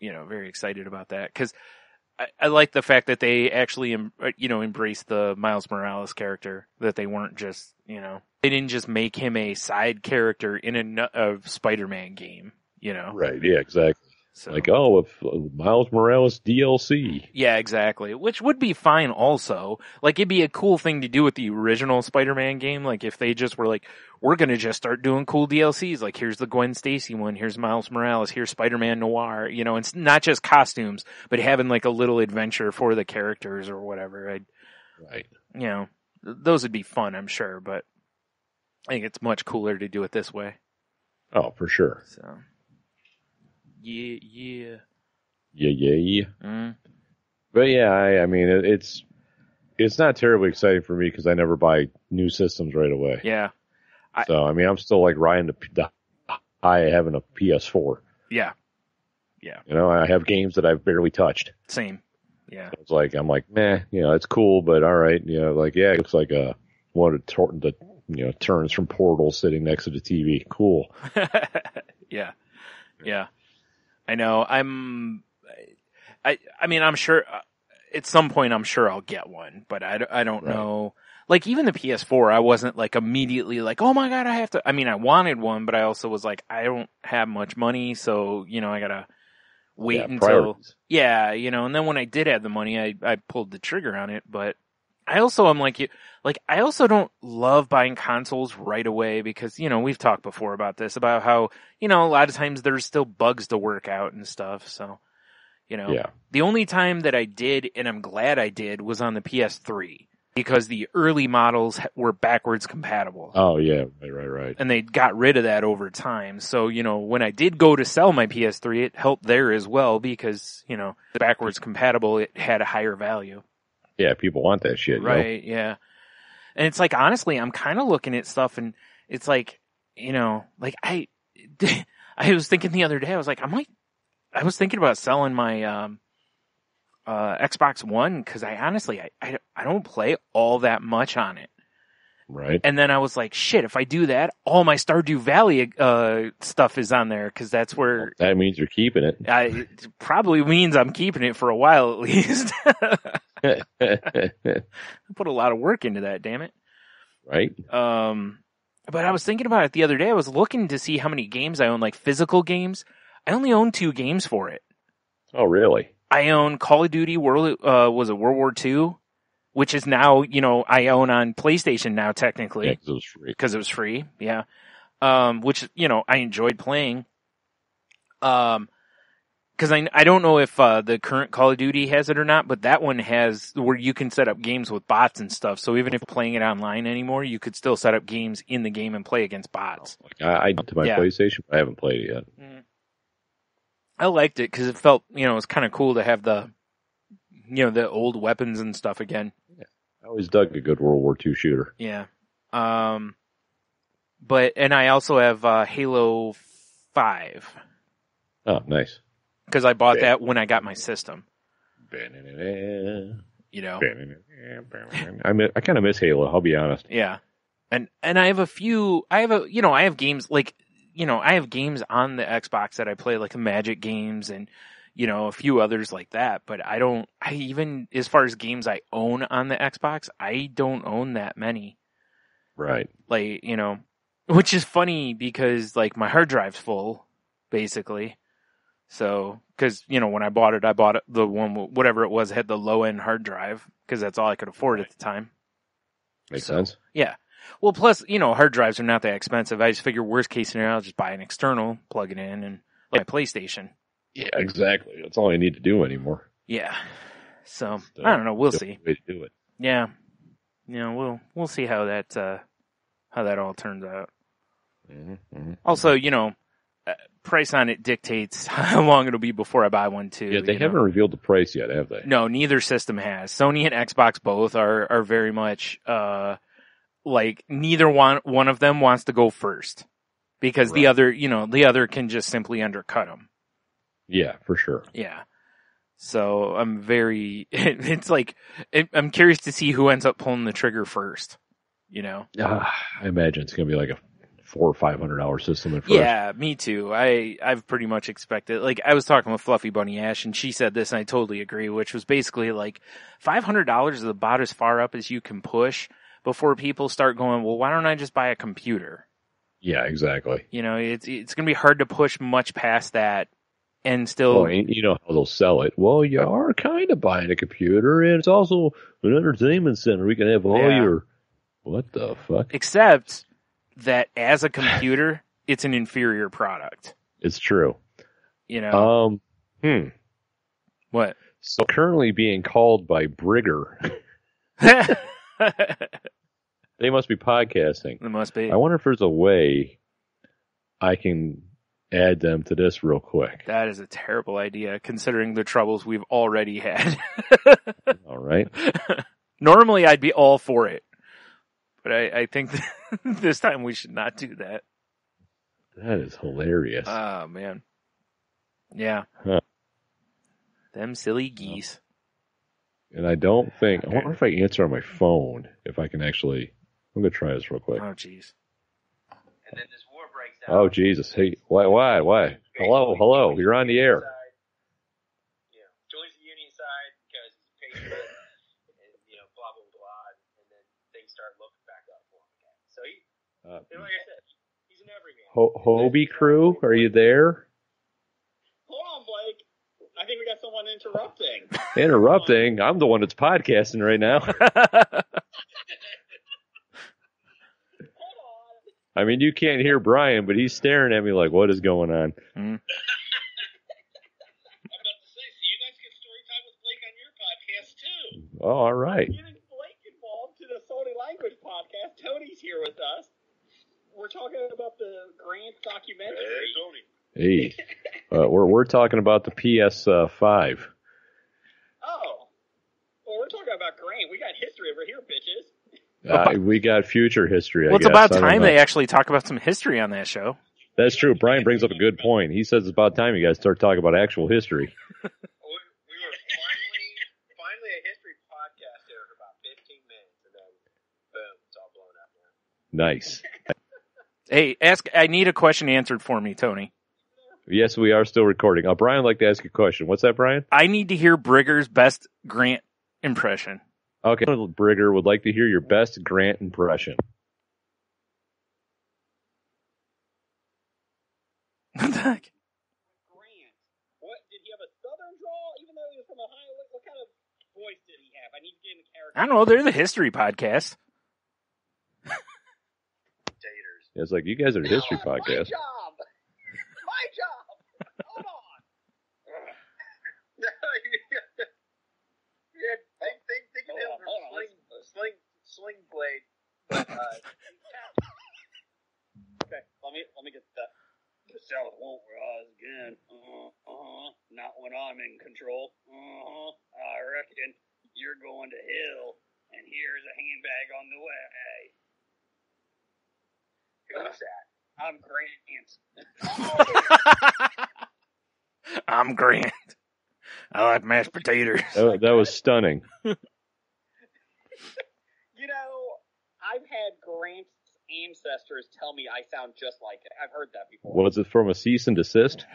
S3: very excited about that because. I like the fact that they actually, embraced the Miles Morales character, that they weren't just, they didn't just make him a side character in a Spider-Man game,
S5: Right, yeah, exactly.
S3: So,
S5: like, if Miles Morales DLC.
S3: Yeah, exactly. Which would be fine also. Like, it'd be a cool thing to do with the original Spider-Man game. Like, if they just were like, we're gonna just start doing cool DLCs. Like, here's the Gwen Stacy one, here's Miles Morales, here's Spider-Man Noir. It's not just costumes, but having like a little adventure for the characters or whatever.
S5: Right.
S3: Those would be fun, I'm sure, but I think it's much cooler to do it this way.
S5: Oh, for sure.
S3: So. Yeah.
S5: Mm. But yeah, I mean, it's not terribly exciting for me because I never buy new systems right away.
S3: Yeah.
S5: So, I mean, I'm still like riding the high of having a PS4.
S3: Yeah. Yeah.
S5: I have games that I've barely touched.
S3: Same. Yeah.
S5: It's like, I'm like, meh, it's cool, but all right. It looks like one of the turns from Portal sitting next to the TV. Cool.
S3: Yeah. Yeah. I know. I mean, I'm sure at some point I'm sure I'll get one, but I don't know. Like even the PS4, I wasn't like immediately like, oh my god, I have to. I mean, I wanted one, but I also was like, I don't have much money, so I gotta wait until
S5: priorities.
S3: And then when I did have the money, I pulled the trigger on it. But I also am like you, like I also don't love buying consoles right away because we've talked before about this about how a lot of times there's still bugs to work out and stuff. So the only time that I did, and I'm glad I did, was on the PS3. because the early models were backwards compatible.
S5: Oh yeah, right.
S3: And they got rid of that over time. So, when I did go to sell my PS3, it helped there as well because, the backwards compatible, it had a higher value.
S5: Yeah, people want that shit.
S3: Right, yeah. And it's like, honestly, I'm kind of looking at stuff and it's like, I was thinking the other day, I was like, I was thinking about selling my, Xbox One because I honestly, I don't play all that much on it.
S5: Right.
S3: And then I was like, shit, if I do that, all my Stardew Valley, stuff is on there because that's where.
S5: That means you're keeping it.
S3: It probably means I'm keeping it for a while at least. I put a lot of work into that, damn it.
S5: Right.
S3: But I was thinking about it the other day. I was looking to see how many games I own, like physical games. I only own 2 games for it.
S5: Oh, really?
S3: I own Call of Duty World War II, which is now, I own on PlayStation now technically.
S5: Yeah, because it was free.
S3: Yeah. Which, I enjoyed playing. Cause I don't know if, the current Call of Duty has it or not, but that one has where you can set up games with bots and stuff. So even if you're playing it online anymore, you could still set up games in the game and play against bots.
S5: I to my PlayStation, but I haven't played it yet.
S3: I liked it because it felt, it was kind of cool to have the, the old weapons and stuff again.
S5: Yeah. I always dug a good World War II shooter.
S3: Yeah. And I also have, Halo 5.
S5: Oh, nice.
S3: Because I bought that when I got my system. I
S5: kind of miss Halo, I'll be honest.
S3: Yeah. And I have I have games like, I have games on the Xbox that I play, like the Magic games and, a few others like that. But even as far as games I own on the Xbox, I don't own that many.
S5: Right.
S3: Like, which is funny because like my hard drive's full, basically. So, cause, when I bought it the one, whatever it was, had the low end hard drive because that's all I could afford at the time.
S5: Makes sense.
S3: Yeah. Well, plus, hard drives are not that expensive. I just figure worst case scenario, I'll just buy an external, plug it in, and like my PlayStation.
S5: Yeah, exactly. That's all I need to do anymore.
S3: Yeah. So, I don't know. We'll see.
S5: Way to do it.
S3: Yeah. We'll see how that all turns out.
S5: Mm-hmm.
S3: Also, price on it dictates how long it'll be before I buy one too.
S5: Yeah, they haven't revealed the price yet, have they?
S3: No, neither system has. Sony and Xbox both are very much, like neither one of them wants to go first because the other can just simply undercut them.
S5: Yeah, for sure.
S3: Yeah. So it's like, I'm curious to see who ends up pulling the trigger first,
S5: I imagine it's going to be like a $400 or $500 system at first.
S3: Yeah, me too. I've pretty much expected, like I was talking with Fluffy Bunny Ash and she said this and I totally agree, which was basically like $500 is about as far up as you can push before people start going, well, why don't I just buy a computer?
S5: Yeah, exactly.
S3: It's going to be hard to push much past that and still.
S5: Well, you know how they'll sell it. Well, you are kind of buying a computer and it's also an entertainment center. We can have all your, what the fuck?
S3: Except that as a computer, it's an inferior product.
S5: It's true.
S3: What?
S5: So currently being called by Brigger. They must be podcasting.
S3: It must be.
S5: I wonder if there's a way I can add them to this real quick.
S3: That is a terrible idea, considering the troubles we've already had.
S5: All right.
S3: Normally, I'd be all for it. But I think this time we should not do that.
S5: That is hilarious.
S3: Oh, man. Yeah.
S5: Huh.
S3: Them silly geese.
S5: And I don't think... I wonder if I answer on my phone, if I can actually... I'm going to try this real quick.
S3: Oh, jeez.
S6: And then this war breaks out.
S5: Oh, Jesus. Hey, why? Hello. You're on the air.
S6: Yeah. Joins the Union side because he's patriot and, blah, blah, blah. And then things start looking back up for him again. So like I said, he's an everyman.
S5: Hobie crew, are you there?
S6: Hold on, Blake. I think we got someone interrupting.
S5: Interrupting? I'm the one that's podcasting right now. I mean, you can't hear Brian, but he's staring at me like, what is going on?
S6: I'm about to say, so you guys get story time with Blake on your podcast, too.
S5: Oh, all right.
S6: Getting Blake involved Tony's here with us. We're talking about the Grant documentary.
S5: Hey, we're talking about the PS5.
S6: Oh. Well, we're talking about Grant. We got history over here, bitches.
S5: We got future history,
S3: Well,
S5: I
S3: it's
S5: guess.
S3: about time they actually talk about some history on that show.
S5: That's true. Brian brings up a good point. He says it's about time you guys start talking about actual history.
S6: We were finally a history podcast there for about 15 minutes, and then boom, it's all blown up now.
S5: Nice.
S3: Hey, I need a question answered for me, Tony.
S5: Yes, we are still recording. Brian would like to ask you a question. What's that, Brian?
S3: I need to hear Brigger's best Grant impression.
S5: Okay, Brigger would like to hear your best Grant impression.
S6: Grant. What, did he have a southern drawl, even though he was from Ohio? What kind of voice did he have? I need to get in the character.
S3: I don't know. They're the history podcast.
S6: Daters.
S5: It's like, you guys are a history podcast.
S6: My job! Hold on! Think of him from Sling Blade. Okay, let me get that. South won't rise again. Not when I'm in control. I reckon you're going to hell, and here's a handbag on the way. Who's that? I'm Grant.
S3: I'm Grant. I like mashed potatoes.
S5: That was stunning.
S6: You know, I've had Grant's ancestors tell me I sound just like it. I've heard that before.
S5: Was it from a cease and desist?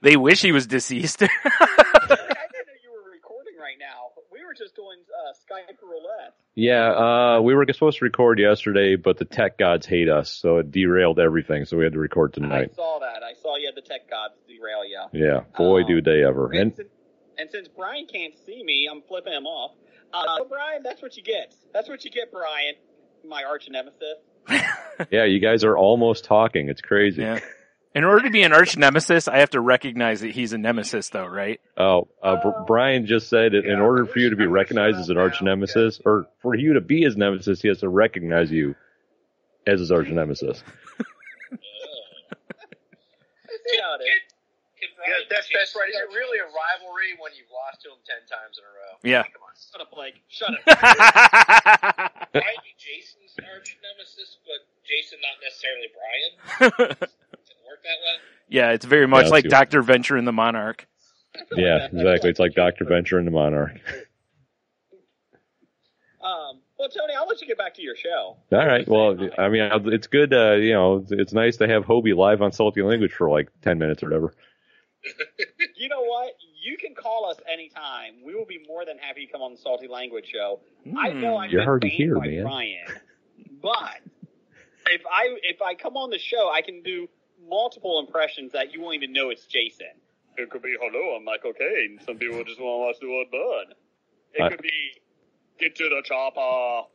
S3: They wish he was deceased.
S6: I didn't know you were recording right now. We were just doing Skype roulette.
S5: Yeah, we were supposed to record yesterday, but the tech gods hate us, so it derailed everything, so we had to record tonight.
S6: I saw that. I saw you had the tech gods derail you.
S5: Yeah, boy, do they ever.
S6: And since Brian can't see me, I'm flipping him off. Brian, that's what you get. That's what you get, Brian, my arch nemesis.
S5: Yeah, you guys are almost talking. It's crazy.
S3: Yeah. In order to be an arch nemesis, I have to recognize that he's a nemesis, though, right?
S5: Brian just said that in order for you to be recognized as an arch nemesis, or for you to be his nemesis, he has to recognize you as his arch nemesis.
S6: See how it is. That's right. Is it really a rivalry when you've lost to him 10 times in a row?
S3: Yeah.
S6: Come on. Shut up, Blake. Shut up.
S7: Might be Jason's arch nemesis, but Jason not necessarily Brian. Doesn't work that way.
S3: Yeah, it's very much like Dr. Venture and the Monarch.
S5: Yeah, exactly. It's like Dr. Venture and the Monarch.
S6: Well, Tony, I'll let you get back to your show.
S5: All right. Well, I mean, it's good. It's nice to have Hobie live on Salty Language for like 10 minutes or whatever.
S6: You know what? You can call us anytime. We will be more than happy to come on the Salty Language show. I know I'm
S5: You're hard to
S6: banned
S5: hear,
S6: by
S5: man.
S6: Brian, but if I come on the show, I can do multiple impressions that you won't even know it's Jason. It could be, hello, I'm Michael Caine. Some people just want to watch the word bud. It could be, get to the chopper.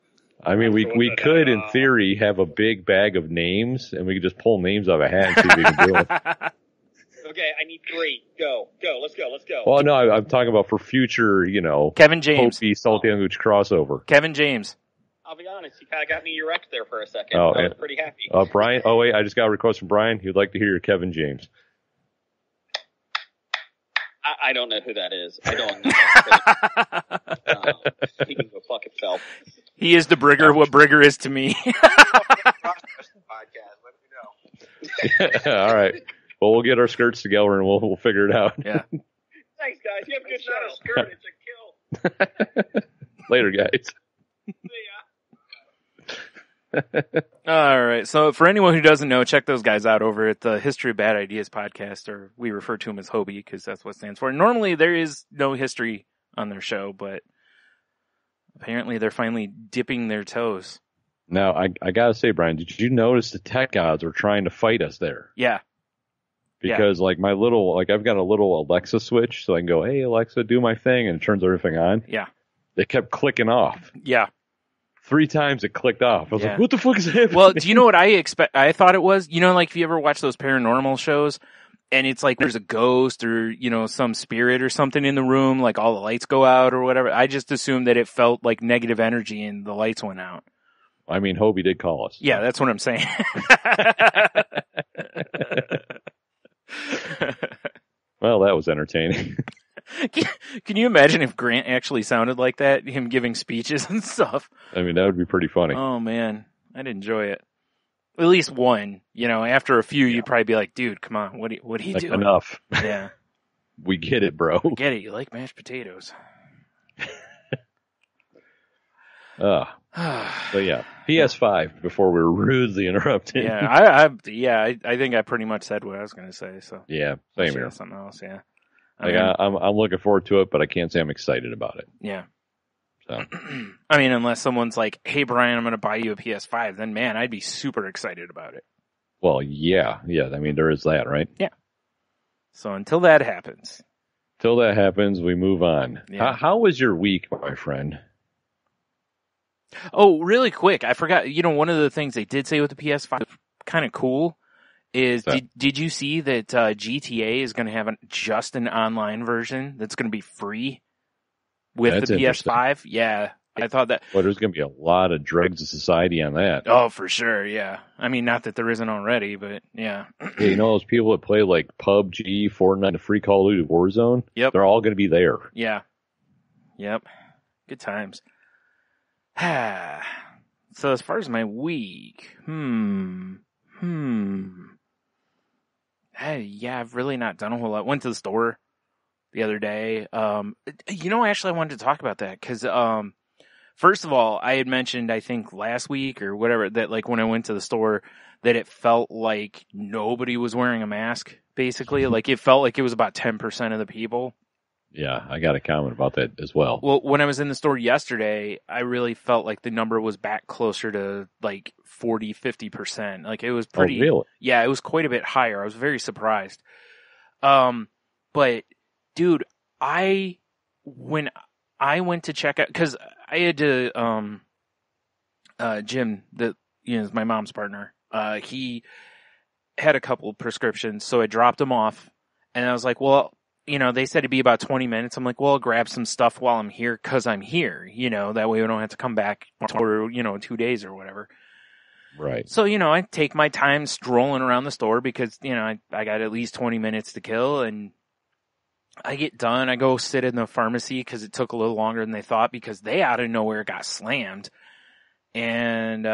S5: I mean, we could, in theory, have a big bag of names, and we could just pull names out of a hat and see if we can do it.
S6: Okay, I need 3. Go. Let's go.
S5: Well, no, I'm talking about for future,
S3: Kevin James.
S5: Hobie Salty Language crossover.
S3: Kevin James.
S6: I'll be honest, you kind of got me erect there for a second.
S5: Oh,
S6: I was pretty happy.
S5: Brian, wait, I just got a request from Brian. He'd like to hear your Kevin James.
S6: I don't know who that is. I don't know. He can go fuck himself.
S3: He is to Brigger what Brigger is to me.
S6: Podcast, let me know.
S5: All right. Well, we'll get our skirts together and we'll figure it out.
S3: Yeah.
S6: Thanks, guys. You have a good show. It's not a skirt, it's a kill.
S5: Later, guys.
S6: See ya.
S3: All right. So for anyone who doesn't know, check those guys out over at the History of Bad Ideas podcast, or we refer to them as Hobie because that's what it stands for. Normally there is no history on their show, but apparently they're finally dipping their toes.
S5: Now, I gotta say, Brian, did you notice the tech gods were trying to fight us there?
S3: Yeah.
S5: Because I've got a little Alexa switch, so I can go, hey, Alexa, do my thing, and it turns everything on.
S3: Yeah.
S5: They kept clicking off.
S3: Yeah.
S5: 3 times it clicked off. I was like, what the fuck is happening?
S3: Well, do you know what I thought it was? Like if you ever watch those paranormal shows and it's like there's a ghost or, you know, some spirit or something in the room, like all the lights go out or whatever. I just assumed that it felt like negative energy and the lights went out.
S5: I mean, Hobie did call us.
S3: Yeah, that's what I'm saying.
S5: Well, that was entertaining.
S3: Can you imagine if Grant actually sounded like that, him giving speeches and stuff?
S5: I mean, that would be pretty funny.
S3: Oh, man. I'd enjoy it. At least one. You know, after a few, you'd probably be like, dude, come on. What are you doing?
S5: Enough.
S3: Yeah.
S5: We get it, bro.
S3: Get it. You like mashed potatoes.
S5: But yeah, PS5 before we were rudely interrupted.
S3: Yeah, I think I pretty much said what I was going to say. So
S5: yeah, same here.
S3: Something else, yeah.
S5: Like I'm looking forward to it, but I can't say I'm excited about it.
S3: Yeah.
S5: So
S3: I mean, unless someone's like, "Hey, Brian, I'm going to buy you a PS5," then man, I'd be super excited about it.
S5: Well, yeah. I mean, there is that, right?
S3: Yeah. So until that happens,
S5: we move on.
S3: Yeah.
S5: How was your week, my friend?
S3: Oh, really quick, I forgot. You know, one of the things they did say with the PS5, kind of cool, is did you see that GTA is going to have just an online version that's going to be free with the PS5? Yeah, I thought that.
S5: Well, there's going to be a lot of dregs of society on that.
S3: Oh, for sure, yeah. I mean, not that there isn't already, but yeah.
S5: Yeah, you know those people that play like PUBG, Fortnite, the free Call of Duty Warzone?
S3: Yep.
S5: They're all going to be there.
S3: Yeah. Yep. Good times. So as far as my week, Hey, yeah, I've really not done a whole lot. Went to the store the other day. You know, actually I wanted to talk about that because, first of all, I had mentioned, I think last week or whatever, that like when I went to the store, that it felt like nobody was wearing a mask, basically. Like it felt like it was about 10% of the people.
S5: Yeah, I got a comment about that as well.
S3: Well, when I was in the store yesterday, I really felt like the number was back closer to like 40, 50%. Like it was pretty,
S5: really?
S3: Yeah, it was quite a bit higher. I was very surprised. But dude, when I went to check out, cause I had to, Jim, that, you know, is my mom's partner. He had a couple of prescriptions, so I dropped him off and I was like, well, you know, they said it'd be about 20 minutes. I'm like, well, I'll grab some stuff while I'm here because I'm here, you know, that way we don't have to come back for, you know, 2 days or whatever.
S5: Right.
S3: So, you know, I take my time strolling around the store because, you know, I got at least 20 minutes to kill and I get done. I go sit in the pharmacy because it took a little longer than they thought because they out of nowhere got slammed. And,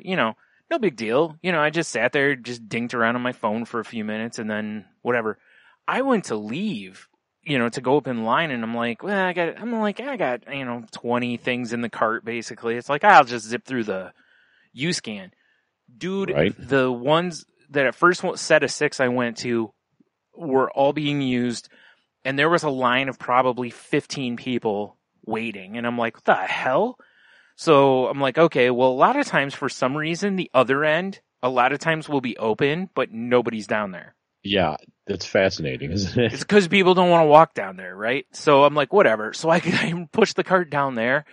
S3: you know, no big deal. You know, I just sat there, just dinked around on my phone for a few minutes and then whatever. I went to leave, you know, to go up in line and I'm like, well, I got, you know, 20 things in the cart basically. It's like, I'll just zip through the U-Scan. Dude,
S5: right.
S3: The ones that at first set of 6 I went to were all being used and there was a line of probably 15 people waiting. And I'm like, what the hell? So I'm like, okay, well, a lot of times for some reason, the other end, a lot of times will be open, but nobody's down there.
S5: Yeah, that's fascinating, isn't it?
S3: It's because people don't want to walk down there, right? So I'm like, whatever. So I push the cart down there.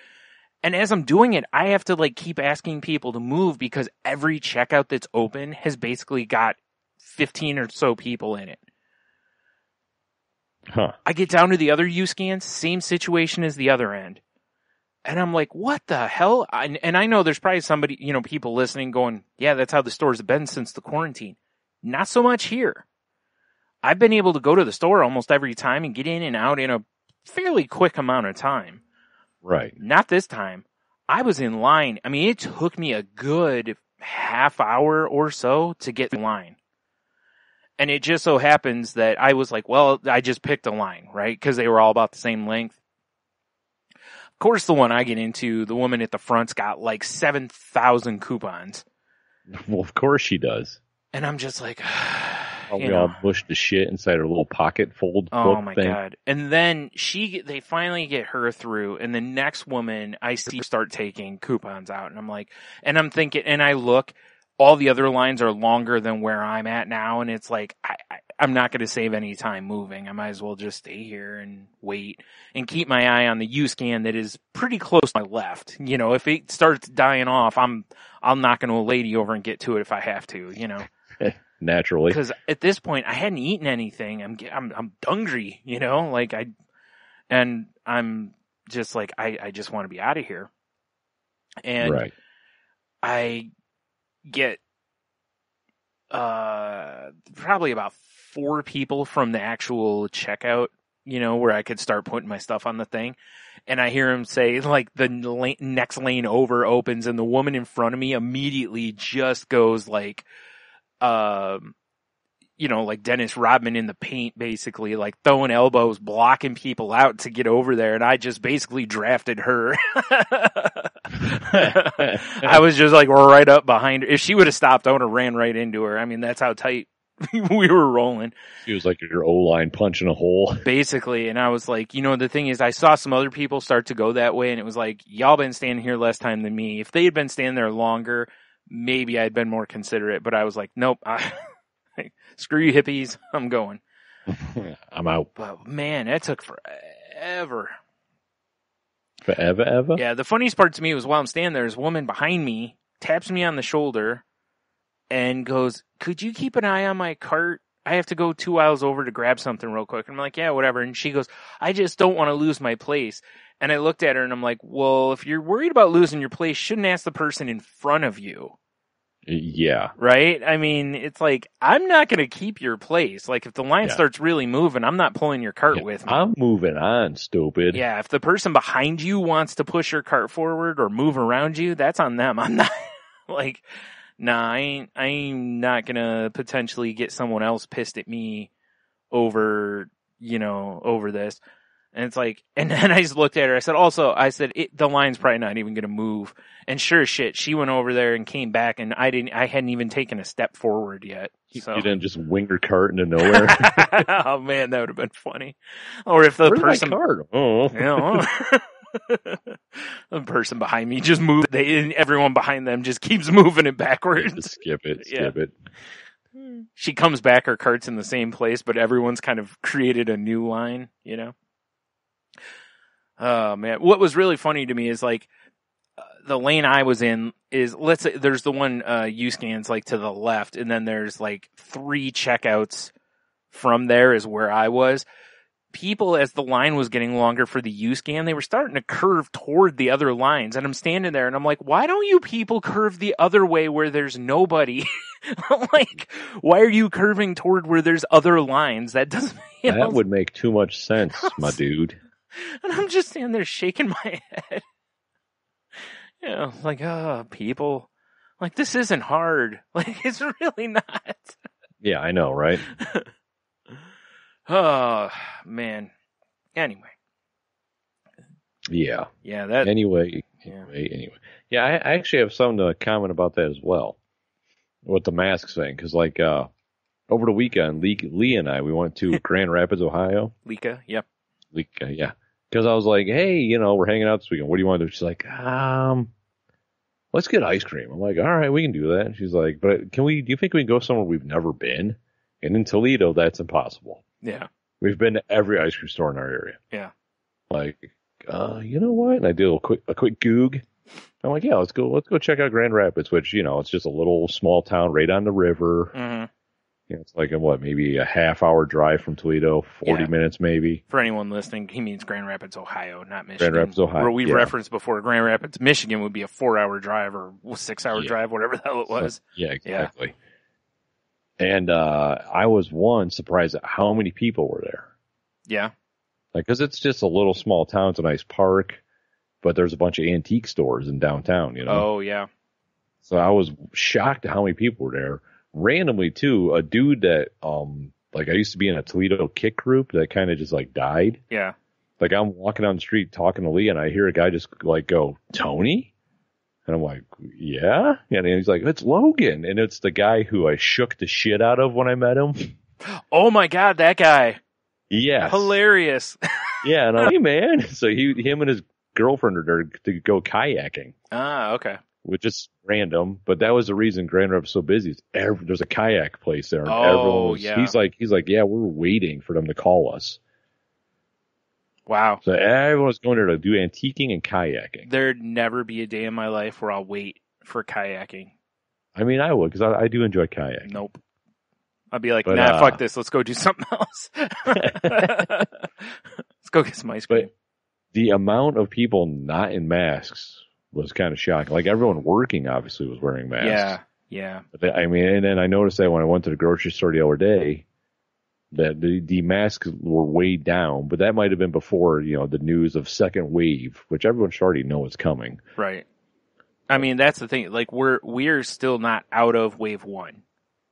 S3: And as I'm doing it, I have to like keep asking people to move because every checkout that's open has basically got 15 or so people in it.
S5: Huh.
S3: I get down to the other U-Scans, same situation as the other end. And I'm like, what the hell? And I know there's probably somebody, you know, people listening going, yeah, that's how the stores have been since the quarantine. Not so much here. I've been able to go to the store almost every time and get in and out in a fairly quick amount of time.
S5: Right.
S3: Not this time. I was in line. I mean, it took me a good half hour or so to get in line. And it just so happens that I was like, well, I just picked a line, right? Because they were all about the same length. Of course, the one I get into, the woman at the front's got like 7,000 coupons.
S5: Well, of course she does.
S3: And I'm just like,
S5: we all mushed the shit inside her little pocket fold.
S3: Oh my
S5: thing.
S3: God. And then they finally get her through. And the next woman I see start taking coupons out. And I'm like, and I'm thinking, and I look, all the other lines are longer than where I'm at now. And it's like, I'm not going to save any time moving. I might as well just stay here and wait and keep my eye on the U-Scan that is pretty close to my left. You know, if it starts dying off, I'll knock a lady over and get to it if I have to, you know.
S5: Naturally.
S3: Because at this point, I hadn't eaten anything. I'm hungry, you know, like I'm just like, I just want to be out of here. And
S5: right.
S3: I get, probably about 4 people from the actual checkout, you know, where I could start putting my stuff on the thing. And I hear him say, like, the next lane over opens and the woman in front of me immediately just goes like, you know, like Dennis Rodman in the paint, basically, like throwing elbows, blocking people out to get over there. And I just basically drafted her. I was just like right up behind her. If she would have stopped, I would have ran right into her. I mean, that's how tight we were rolling.
S5: She was like your O-line punching a hole.
S3: Basically. And I was like, you know, the thing is, I saw some other people start to go that way. And it was like, y'all been standing here less time than me. If they had been standing there longer, maybe I'd been more considerate. But I was like, nope. Screw you hippies, I'm going.
S5: I'm out.
S3: But man, that took forever.
S5: Forever, ever?
S3: Yeah, the funniest part to me was while I'm standing there, this woman behind me taps me on the shoulder and goes, could you keep an eye on my cart? I have to go 2 aisles over to grab something real quick. And I'm like, yeah, whatever. And she goes, I just don't want to lose my place. And I looked at her and I'm like, well, if you're worried about losing your place, shouldn't ask the person in front of you.
S5: Yeah.
S3: Right? I mean, it's like, I'm not going to keep your place. Like, if the line starts really moving, I'm not pulling your cart with me.
S5: I'm moving on, stupid.
S3: Yeah, if the person behind you wants to push your cart forward or move around you, that's on them. I'm not, like, nah, I ain't not going to potentially get someone else pissed at me over, you know, over this. And it's like, and then I just looked at her. I said, the line's probably not even going to move. And sure as shit, she went over there and came back, and I hadn't even taken a step forward yet. So. You
S5: didn't just wing her cart into nowhere.
S3: Oh man, that would have been funny. Or if the person,
S5: my cart? Oh.
S3: You know, the person behind me just moved. Everyone behind them just keeps moving it backwards.
S5: Just skip it.
S3: She comes back, her cart's in the same place, but everyone's kind of created a new line, you know? Oh man, what was really funny to me is like the lane I was in is, let's say there's the one U-Scan's like to the left, and then there's like 3 checkouts from there is where I was. People, as the line was getting longer for the U-Scan, they were starting to curve toward the other lines, and I'm standing there and I'm like, why don't you people curve the other way where there's nobody? Like, why are you curving toward where there's other lines? That doesn't, you know,
S5: that would make too much sense, my dude.
S3: And I'm just standing there shaking my head. You know, like, people. Like, this isn't hard. Like, it's really not.
S5: Yeah, I know, right?
S3: Oh, man. Anyway.
S5: Yeah.
S3: Yeah, that.
S5: Anyway. Yeah, I actually have something to comment about that as well. What the mask thing. Because, like, over the weekend, Lee and I, we went to Grand Rapids, Ohio.
S3: Lika, yep.
S5: Lika, yeah. Because I was like, hey, you know, we're hanging out this weekend. What do you want to do? She's like, let's get ice cream. I'm like, all right, we can do that. And she's like, but do you think we can go somewhere we've never been? And in Toledo, that's impossible.
S3: Yeah.
S5: We've been to every ice cream store in our area.
S3: Yeah.
S5: Like, you know what? And I did a quick goog. I'm like, yeah, let's go check out Grand Rapids, which, you know, it's just a little small town right on the river.
S3: Mm-hmm.
S5: You know, it's like maybe a half-hour drive from Toledo, 40 minutes maybe.
S3: For anyone listening, he means Grand Rapids, Ohio, not Michigan.
S5: Grand Rapids, Ohio.
S3: Where we've referenced before, Grand Rapids, Michigan would be a 4-hour drive or 6-hour drive, whatever the hell it was.
S5: So, yeah, exactly. Yeah. And I was surprised at how many people were there.
S3: Yeah.
S5: Like, because it's just a little small town. It's a nice park, but there's a bunch of antique stores in downtown, you know?
S3: Oh, yeah.
S5: So I was shocked at how many people were there. Randomly, too, a dude that, like, I used to be in a Toledo kick group that kind of just, like, died.
S3: Yeah.
S5: Like, I'm walking down the street talking to Lee, and I hear a guy just, like, go, Tony? And I'm like, yeah? And he's like, it's Logan. And it's the guy who I shook the shit out of when I met him.
S3: Oh, my God, that guy.
S5: Yes.
S3: Hilarious.
S5: Yeah, and I'm like, hey, man. So him and his girlfriend are there to go kayaking.
S3: Ah, okay.
S5: Which is random, but that was the reason Grand Rapids is so busy. There's a kayak place there. And
S3: yeah.
S5: He's like, yeah, we're waiting for them to call us.
S3: Wow.
S5: So everyone's going there to do antiquing and kayaking.
S3: There'd never be a day in my life where I'll wait for kayaking.
S5: I mean, I would, because I do enjoy kayaking.
S3: Nope. I'd be like,
S5: But,
S3: nah, fuck this. Let's go do something else. Let's go get some ice cream.
S5: But the amount of people not in masks was kind of shocking. Like, everyone working obviously was wearing masks.
S3: Yeah.
S5: But I mean, and then I noticed that when I went to the grocery store the other day, that the masks were way down, but that might have been before, the news of second wave, which everyone should already know is coming.
S3: Right. I mean, that's the thing. Like, we're still not out of wave 1.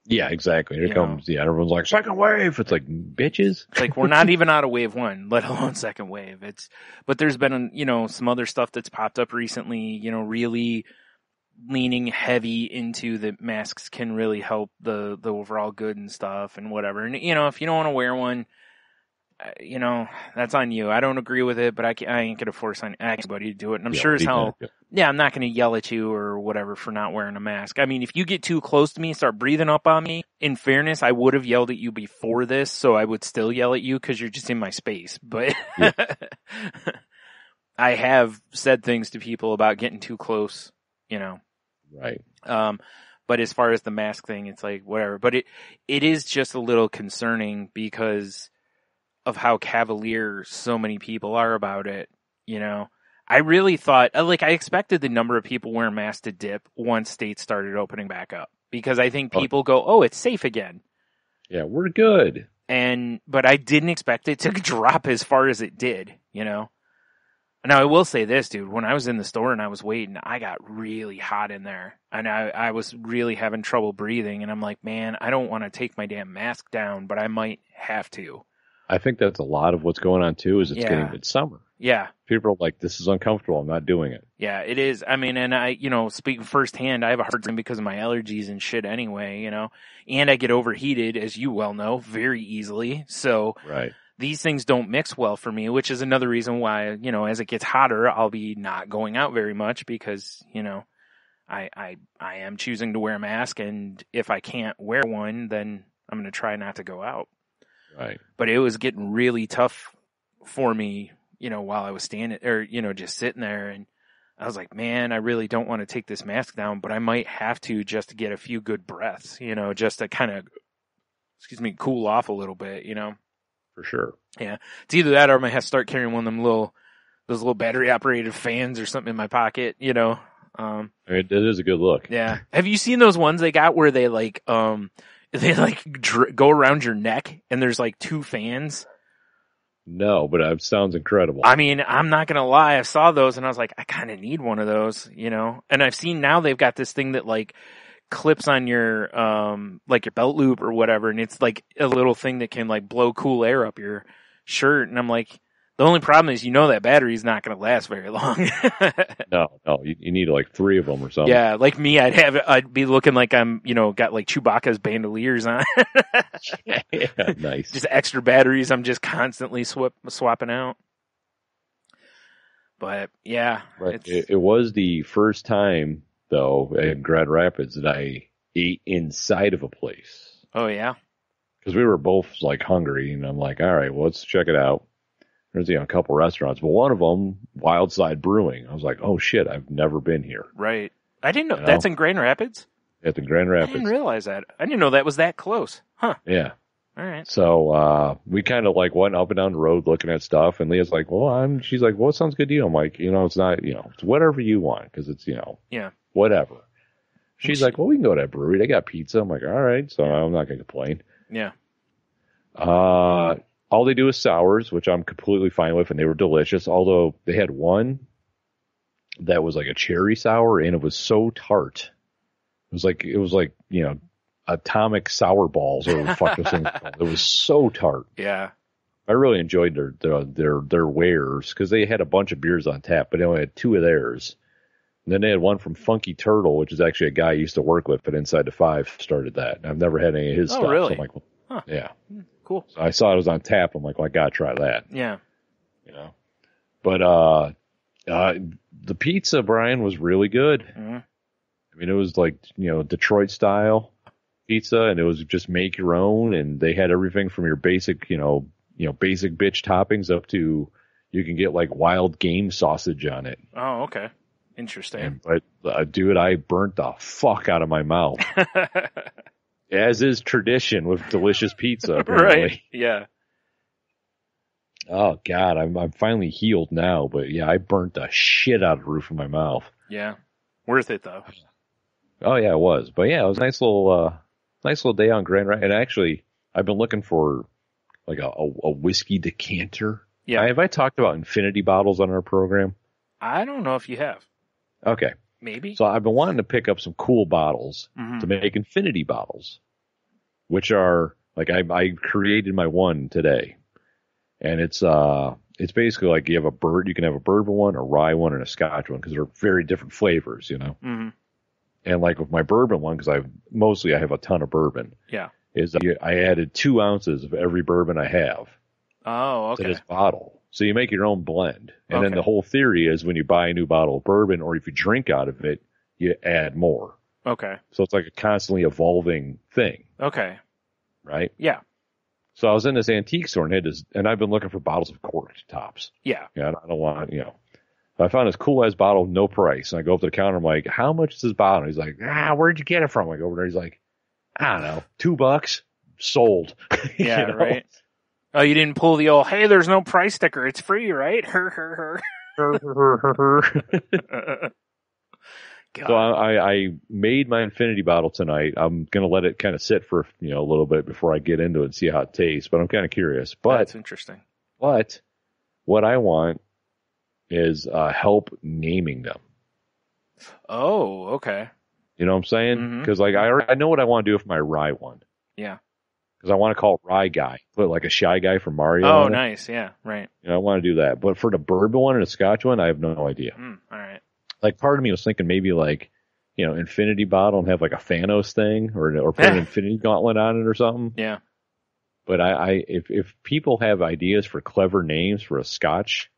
S5: Yeah, exactly. Here comes, everyone's like, second wave. It's like, bitches.
S3: It's like, we're not even out of wave 1, let alone second wave. But there's been, some other stuff that's popped up recently, really leaning heavy into the masks can really help the overall good and stuff and whatever. And, if you don't want to wear one, that's on you. I don't agree with it, but I ain't going to force anybody to do it. And I'm sure as hell, I'm not going to yell at you or whatever for not wearing a mask. I mean, if you get too close to me, start breathing up on me, in fairness, I would have yelled at you before this, so I would still yell at you because you're just in my space. But I have said things to people about getting too close,
S5: Right.
S3: But as far as the mask thing, it's like, whatever. But it is just a little concerning because of how cavalier so many people are about it, I really thought, I expected the number of people wearing masks to dip once states started opening back up. Because I think people go, oh, it's safe again.
S5: Yeah, we're good.
S3: But I didn't expect it to drop as far as it did, Now, I will say this, dude. When I was in the store and I was waiting, I got really hot in there. And I was really having trouble breathing. And I'm like, man, I don't want to take my damn mask down, but I might have to.
S5: I think that's a lot of what's going on, too, is getting midsummer.
S3: Yeah.
S5: People are like, this is uncomfortable. I'm not doing it.
S3: Yeah, it is. I mean, and I, speaking firsthand, I have a hard time because of my allergies and shit anyway, and I get overheated, as you well know, very easily. So. Right. These things don't mix well for me, which is another reason why, as it gets hotter, I'll be not going out very much because, I am choosing to wear a mask, and if I can't wear one, then I'm going to try not to go out.
S5: Right.
S3: But it was getting really tough for me, while I was standing or, just sitting there, and I was like, man, I really don't want to take this mask down, but I might have to just to get a few good breaths, just to kind of, cool off a little bit,
S5: For sure.
S3: Yeah. It's either that or I might have to start carrying one of them those little battery operated fans or something in my pocket, I
S5: mean, it is a good look.
S3: Yeah. Have you seen those ones they got where they go around your neck and there's like 2 fans?
S5: No, but it sounds incredible.
S3: I mean, I'm not going to lie. I saw those and I was like, I kind of need one of those, and I've seen now they've got this thing that clips on your your belt loop or whatever, and it's like a little thing that can blow cool air up your shirt, and I'm like, the only problem is that battery's not going to last very long.
S5: No, you need 3 of them or something.
S3: Yeah, like me, I'd be looking like I'm got Chewbacca's bandoliers on.
S5: Yeah, nice.
S3: Just extra batteries I'm just constantly swapping out. But yeah,
S5: right. It was the first time though in Grand Rapids that I ate inside of a place.
S3: Oh yeah,
S5: because we were both hungry, and I'm like, all right, well, let's check it out. There's a couple restaurants, but one of them, Wildside Brewing. I was like, oh shit, I've never been here.
S3: Right. I didn't know that's in Grand Rapids.
S5: At the Grand Rapids.
S3: I didn't realize that. I didn't know that was that close. Huh.
S5: Yeah.
S3: All right.
S5: So we kind of went up and down the road looking at stuff, and Leah's like, well, she's like, well, it sounds good to you. I'm like, it's not, it's whatever you want, because it's,
S3: yeah,
S5: whatever. She's like, well, we can go to that brewery. They got pizza. I'm like, all right, so I'm not going to complain.
S3: Yeah.
S5: All they do is sours, which I'm completely fine with, and they were delicious. Although they had one that was like a cherry sour, and it was so tart. It was like atomic sour balls or fuck this thing. It was so tart.
S3: Yeah.
S5: I really enjoyed their wares because they had a bunch of beers on tap, but they only had 2 of theirs. And then they had one from Funky Turtle, which is actually a guy I used to work with, but Inside the Five started that. And I've never had any of his stuff.
S3: Really?
S5: So I'm like, well,
S3: huh.
S5: Yeah.
S3: Cool.
S5: So I saw it was on tap. I'm like, well, I gotta try that.
S3: Yeah.
S5: But the pizza, Brian, was really good.
S3: Mm-hmm.
S5: I mean, it was Detroit style pizza, and it was just make your own, and they had everything from your basic, basic bitch toppings up to you can get wild game sausage on it.
S3: Oh, okay. Interesting.
S5: But dude, I burnt the fuck out of my mouth. As is tradition with delicious pizza, apparently.
S3: Right. Yeah.
S5: Oh God, I'm finally healed now, but yeah, I burnt the shit out of the roof of my mouth.
S3: Yeah. Worth it though.
S5: Oh yeah, it was. But yeah, it was a nice little day on Grand Rapids. And actually, I've been looking for like a whiskey decanter.
S3: Yeah.
S5: Have I talked about infinity bottles on our program?
S3: I don't know if you have.
S5: Okay.
S3: Maybe.
S5: So I've been wanting to pick up some cool bottles
S3: Mhm.
S5: to make infinity bottles, which are like I created my one today, and it's basically like you have you can have a bourbon one, a rye one, and a Scotch one because they're very different flavors, you know.
S3: Mm-hmm.
S5: And like with my bourbon one, because I have a ton of bourbon.
S3: Yeah.
S5: I added 2 ounces of every bourbon I have
S3: Oh,
S5: to
S3: okay.
S5: this bottle. So you make your own blend. And then
S3: Okay.
S5: the whole theory is when you buy a new bottle of bourbon or if you drink out of it, you add more.
S3: Okay.
S5: So it's like a constantly evolving thing,
S3: Okay.
S5: right?
S3: Yeah.
S5: So I was in this antique store and I've been looking for bottles of corked tops.
S3: Yeah.
S5: Yeah, I don't want, I found this cool ass bottle, no price. And I go up to the counter, I'm like, how much is this bottle? And he's like, where'd you get it from? I go over there, he's like, I don't know, $2, sold.
S3: Yeah.
S5: You know?
S3: Right. Oh, you didn't pull the old, hey, there's no price sticker. It's free, right? Her.
S5: So I made my infinity bottle tonight. I'm going to let it kind of sit for, a little bit before I get into it and see how it tastes, but I'm kind of curious. But
S3: That's interesting.
S5: But what I want is help naming them.
S3: Oh, okay.
S5: You know what I'm saying?
S3: Mhm.
S5: Because I know what I want to do with my rye one.
S3: Yeah.
S5: Because I want to call it Rye Guy. Put like a Shy Guy from Mario.
S3: Oh,
S5: on it.
S3: nice. Yeah. Right.
S5: I want to do that. But for the bourbon one and the Scotch one, I have no idea.
S3: All right.
S5: Like part of me was thinking maybe like, infinity bottle and have like a Thanos thing or put an infinity gauntlet on it or something.
S3: Yeah.
S5: But if people have ideas for clever names for a Scotch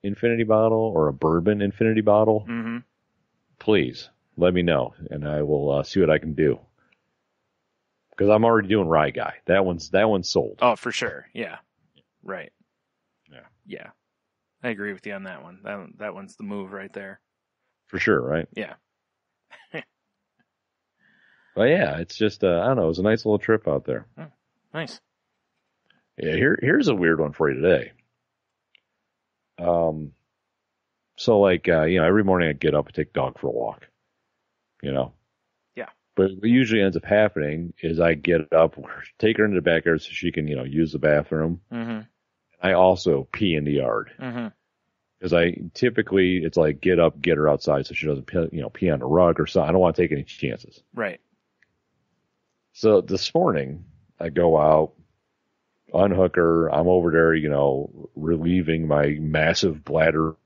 S5: infinity bottle or a bourbon infinity bottle,
S3: Mm-hmm.
S5: please let me know and I will see what I can do. Because I'm already doing Rye Guy. That one's sold.
S3: Oh, for sure. Yeah. Right.
S5: Yeah.
S3: Yeah. I agree with you on that one. That one's the move right there.
S5: For sure, right?
S3: Yeah.
S5: But yeah, it's just I don't know. It was a nice little trip out there.
S3: Oh, nice.
S5: Yeah, here's a weird one for you today. So like every morning I get up and take the dog for a walk.
S3: Yeah.
S5: But what usually ends up happening is I get up, take her into the backyard so she can use the bathroom.
S3: Mm-hmm.
S5: I also pee in the yard
S3: Mm-hmm.
S5: because it's like get up, get her outside so she doesn't pee on the rug or something. I don't want to take any chances.
S3: Right.
S5: So this morning I go out, unhook her. I'm over there, relieving my massive bladder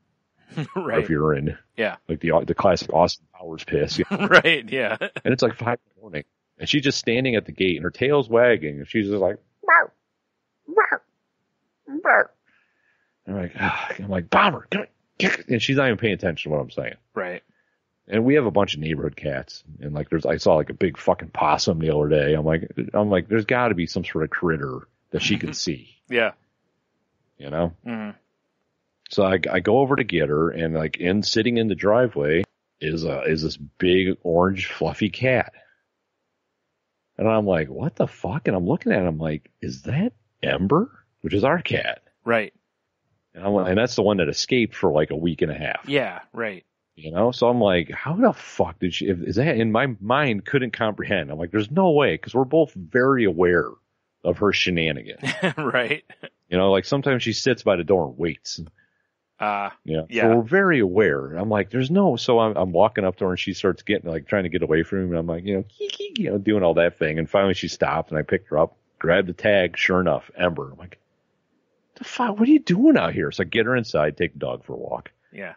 S3: Right.
S5: of urine.
S3: Yeah.
S5: Like the classic Austin Powers piss.
S3: Right. Yeah.
S5: And it's like 5 a.m. And she's just standing at the gate and her tail's wagging and she's just like, "Meow, meow, meow." And I'm like, Bomber, come on. And she's not even paying attention to what I'm saying.
S3: Right.
S5: And we have a bunch of neighborhood cats. And like I saw like a big fucking possum the other day. I'm like, there's got to be some sort of critter that she can see.
S3: Yeah.
S5: Mm-hmm. So I go over to get her, and sitting in the driveway is this big orange fluffy cat. And I'm like, what the fuck? And I'm looking at it, I'm like, is that Ember? Which is our cat.
S3: Right.
S5: And that's the one that escaped for like a week and a half.
S3: Yeah. Right.
S5: So I'm like, how the fuck did she, is that, in my mind couldn't comprehend. I'm like, there's no way, because we're both very aware of her shenanigans.
S3: Right.
S5: Like sometimes she sits by the door and waits.
S3: Yeah.
S5: So we're very aware. I'm like, there's no, so I'm walking up to her and she starts getting trying to get away from him. And I'm like, doing all that thing. And finally she stopped and I picked her up, grabbed the tag. Sure enough, Ember. I'm like, the fuck, what are you doing out here? So I get her inside, take the dog for a walk.
S3: Yeah.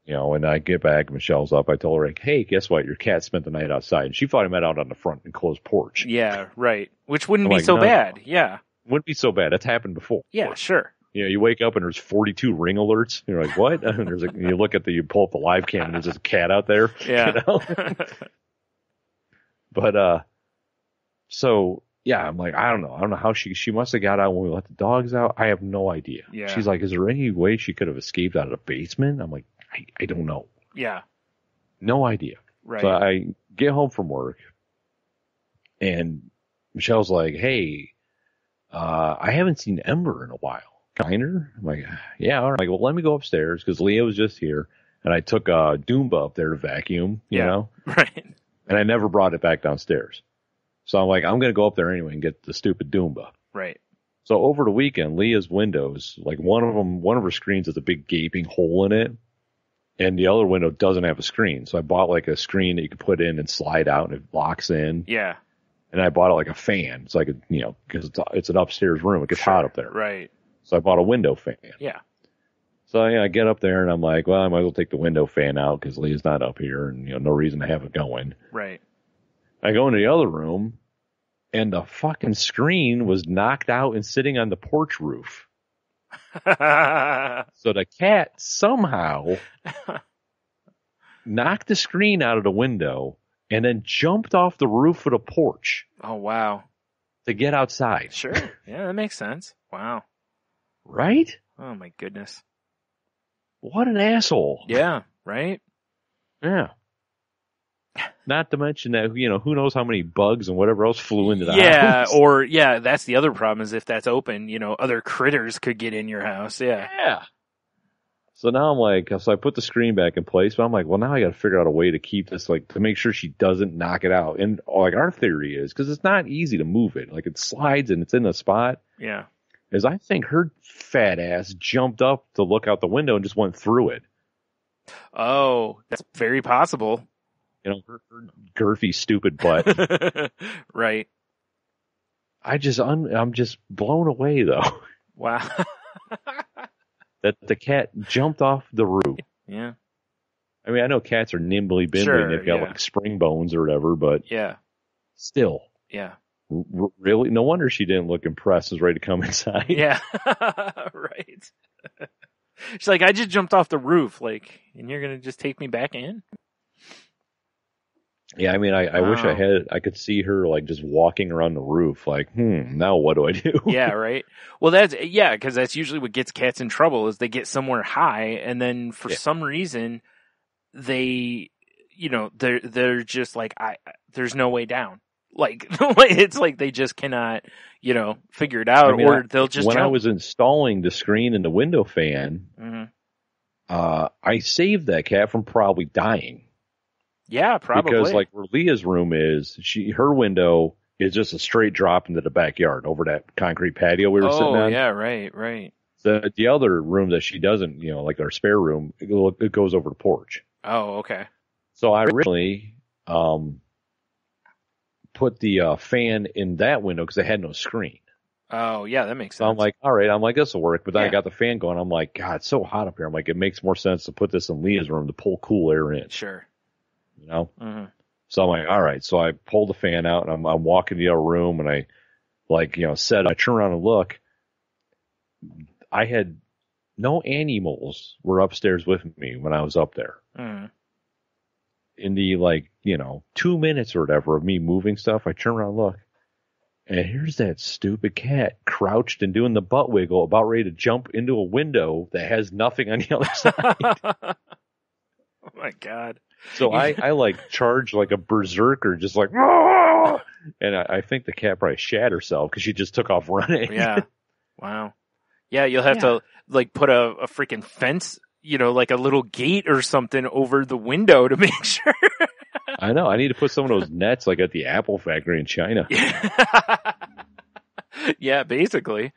S5: And I get back, Michelle's up. I told her, like, hey, guess what? Your cat spent the night outside. And she thought I meant out on the front enclosed porch.
S3: Yeah. Right. Which wouldn't
S5: I'm
S3: be
S5: like,
S3: so
S5: no,
S3: bad. Yeah.
S5: Wouldn't be so bad. That's happened before.
S3: Yeah. Sure.
S5: You wake up and there's 42 ring alerts. You're like, what? And you look you pull up the live cam and there's just a cat out there.
S3: Yeah.
S5: But, so yeah, I'm like, I don't know how she must have got out when we let the dogs out. I have no idea.
S3: Yeah.
S5: She's like, is there any way she could have escaped out of the basement? I'm like, I don't know.
S3: Yeah.
S5: No idea.
S3: Right.
S5: So I get home from work, and Michelle's like, "Hey, I haven't seen Ember in a while. Find her?" I'm like, "Yeah." All right. I'm like, well, let me go upstairs because Leah was just here, and I took Doomba up there to vacuum. You know,
S3: right.
S5: And I never brought it back downstairs. So I'm like, I'm gonna go up there anyway and get the stupid Doomba.
S3: Right.
S5: So over the weekend, Leah's windows, like one of her screens has a big gaping hole in it, and the other window doesn't have a screen. So I bought like a screen that you could put in and slide out, and it locks in.
S3: Yeah.
S5: And I bought it like a fan. It's like because it's an upstairs room. It gets hot up there.
S3: Right.
S5: So I bought a window fan.
S3: Yeah.
S5: So I get up there and I'm like, well, I might as well take the window fan out because Leah's not up here, and no reason to have it going.
S3: Right.
S5: I go into the other room, and the fucking screen was knocked out and sitting on the porch roof. So the cat somehow knocked the screen out of the window and then jumped off the roof of the porch.
S3: Oh, wow.
S5: To get outside.
S3: Sure. Yeah, that makes sense. Wow.
S5: Right?
S3: Oh, my goodness.
S5: What an asshole.
S3: Yeah, right?
S5: Yeah. Not to mention that, who knows how many bugs and whatever else flew into the house.
S3: Yeah, that's the other problem is if that's open, other critters could get in your house. Yeah.
S5: Yeah. So now I'm like, so I put the screen back in place, but I'm like, well, now I got to figure out a way to keep this, like, to make sure she doesn't knock it out. And like our theory is, because it's not easy to move it, like it slides and it's in a spot.
S3: Yeah.
S5: Is I think her fat ass jumped up to look out the window and just went through it.
S3: Oh, that's very possible.
S5: Her girthy, stupid butt.
S3: Right.
S5: I'm just blown away though.
S3: Wow.
S5: That the cat jumped off the roof.
S3: Yeah.
S5: I mean, I know cats are nimbly bimbly
S3: Sure,
S5: and they've got like spring bones or whatever, but
S3: yeah,
S5: still.
S3: Yeah.
S5: Really? No wonder she didn't look impressed and was ready to come inside.
S3: Yeah. Right. She's like, I just jumped off the roof, like, and you're going to just take me back in?
S5: Yeah, I mean, I wish I could see her like just walking around the roof, like, now what do I do?
S3: Yeah, right. Well, because that's usually what gets cats in trouble is they get somewhere high, and then for some reason they, they're just like, there's no way down. Like, it's like they just cannot, figure it out, or they'll just
S5: when
S3: jump.
S5: I was installing the screen and the window fan, I saved that cat from probably dying.
S3: Yeah, probably.
S5: Because like where Leah's room is, her window is just a straight drop into the backyard over that concrete patio we were sitting on.
S3: Oh, yeah, right.
S5: The other room that she doesn't, like our spare room, it goes over the porch.
S3: Oh, okay.
S5: So I originally put the fan in that window because it had no screen.
S3: Oh, yeah, that makes sense.
S5: So I'm like, all right, this will work. But then I got the fan going. I'm like, God, it's so hot up here. I'm like, it makes more sense to put this in Leah's room to pull cool air in.
S3: Sure.
S5: Mm-hmm. So I'm like, all right. So I pull the fan out and I'm walking the other room and I I turn around and look. I had no animals were upstairs with me when I was up there.
S3: Mm.
S5: In the 2 minutes or whatever of me moving stuff, I turn around and look. And here's that stupid cat crouched and doing the butt wiggle about ready to jump into a window that has nothing on the other side.
S3: Oh my God.
S5: So I charged like a berserker, just like, Aah! And I think the cat probably shat herself because she just took off running.
S3: Yeah. Wow. Yeah, you'll have to put a freaking fence, like a little gate or something over the window to make sure.
S5: I know. I need to put some of those nets like at the Apple factory in China.
S3: Yeah, basically.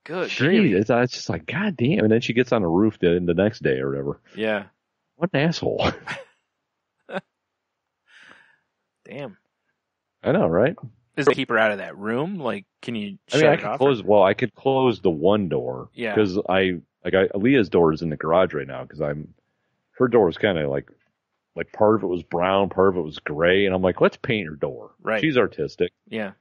S3: Good.
S5: It's just like, God damn. And then she gets on the roof the next day or whatever.
S3: Yeah.
S5: What an asshole.
S3: Damn.
S5: I know, right?
S3: Is it keep her out of that room? Like, can you shut
S5: I
S3: it off?
S5: I could close the one door.
S3: Yeah.
S5: Because Leah's door is in the garage right now because her door was kind of like part of it was brown, part of it was gray. And I'm like, let's paint her door.
S3: Right.
S5: She's artistic.
S3: Yeah.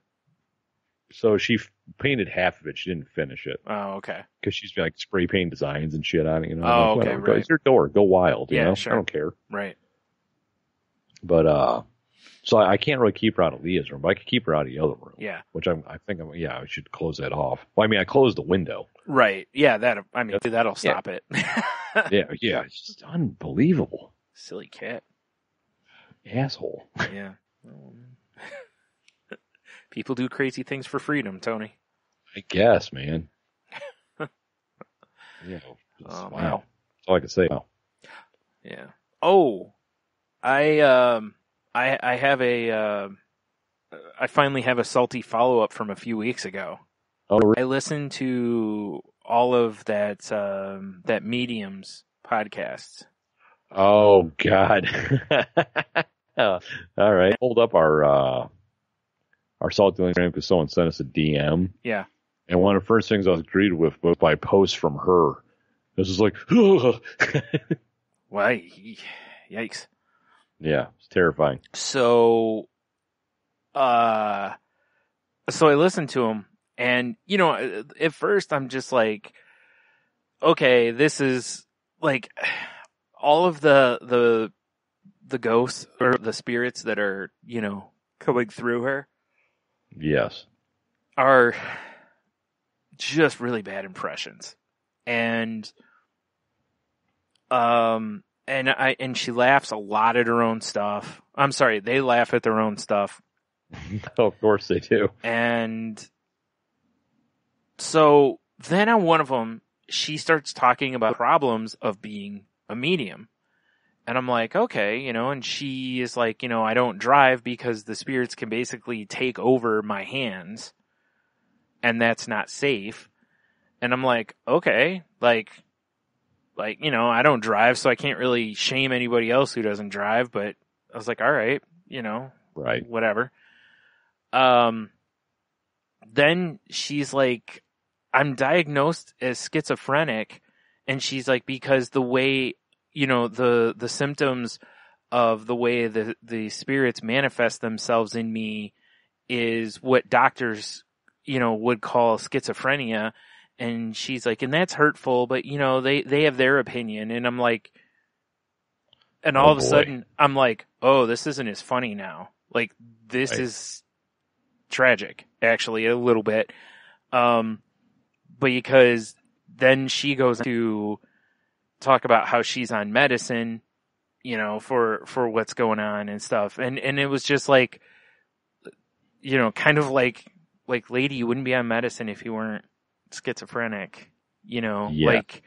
S5: So she painted half of it. She didn't finish it.
S3: Oh, okay.
S5: Because she's like spray paint designs and shit on it.
S3: Oh,
S5: like,
S3: okay,
S5: right. It's your door. Go wild.
S3: Yeah, sure.
S5: I don't care.
S3: Right.
S5: But so I can't really keep her out of Leah's room, but I could keep her out of the other room.
S3: Yeah.
S5: Which I think I should close that off. Well, I mean, I closed the window.
S3: Right. Yeah. That'll stop it.
S5: Yeah. It's just unbelievable.
S3: Silly cat.
S5: Asshole.
S3: Yeah. People do crazy things for freedom, Tony.
S5: I guess, man. Yeah.
S3: Oh,
S5: wow.
S3: man.
S5: That's all I can say. Wow.
S3: Yeah. Oh, I have I finally have a salty follow-up from a few weeks ago.
S5: Oh, really?
S3: I listened to all of that Mediums podcast.
S5: Oh, God. All right. Hold up our Salt Instagram because someone sent us a DM.
S3: Yeah.
S5: And one of the first things I was greeted with was by posts from her. This was like,
S3: Why? Yikes.
S5: Yeah, it's terrifying.
S3: So I listened to him, and, you know, at first I'm just like, okay, this is like all of the ghosts or the spirits that are, you know, coming through her.
S5: Yes.
S3: Are just really bad impressions. And she laughs a lot at her own stuff. I'm sorry, they laugh at their own stuff.
S5: Of course they do.
S3: And so then on one of them, she starts talking about problems of being a medium. And I'm like, okay, you know, and she is like, you know, I don't drive because the spirits can basically take over my hands. And that's not safe. And I'm like, okay, like, you know, I don't drive, so I can't really shame anybody else who doesn't drive, but I was like, all right, you know,
S5: right,
S3: whatever. Then she's like, I'm diagnosed as schizophrenic, and she's like, because the way, you know, the symptoms of the way the spirits manifest themselves in me is what doctors, you know, would call schizophrenia. And she's like, and that's hurtful, but, you know, they have their opinion. And I'm like, and all of a sudden I'm like, oh, this isn't as funny now. Like, this is tragic, actually, a little bit. But because then she goes to talk about how she's on medicine, you know, for what's going on and stuff. And it was just like, you know, kind of like, lady, you wouldn't be on medicine if you weren't schizophrenic, you know, like,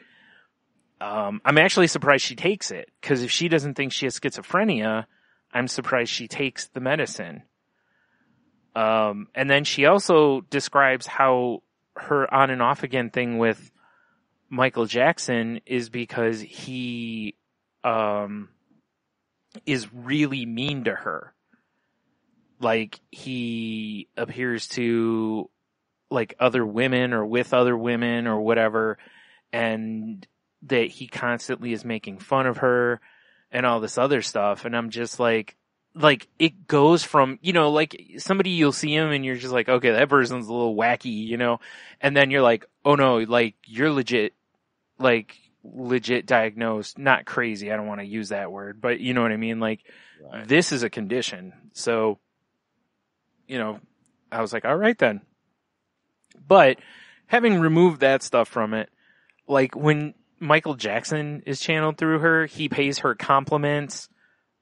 S3: I'm actually surprised she takes it, because if she doesn't think she has schizophrenia, I'm surprised she takes the medicine. And then she also describes how her on and off again thing with Michael Jackson is because he, is really mean to her. Like, he appears to like other women or with other women or whatever, and that he constantly is making fun of her and all this other stuff. And I'm just like it goes from, you know, like somebody, you'll see him and you're just like, okay, that person's a little wacky, you know, and then you're like, oh no, like you're legit diagnosed, not crazy. I don't want to use that word, but you know what I mean? Like, This is a condition. So, you know, I was like, all right then. But having removed that stuff from it, like when Michael Jackson is channeled through her, he pays her compliments.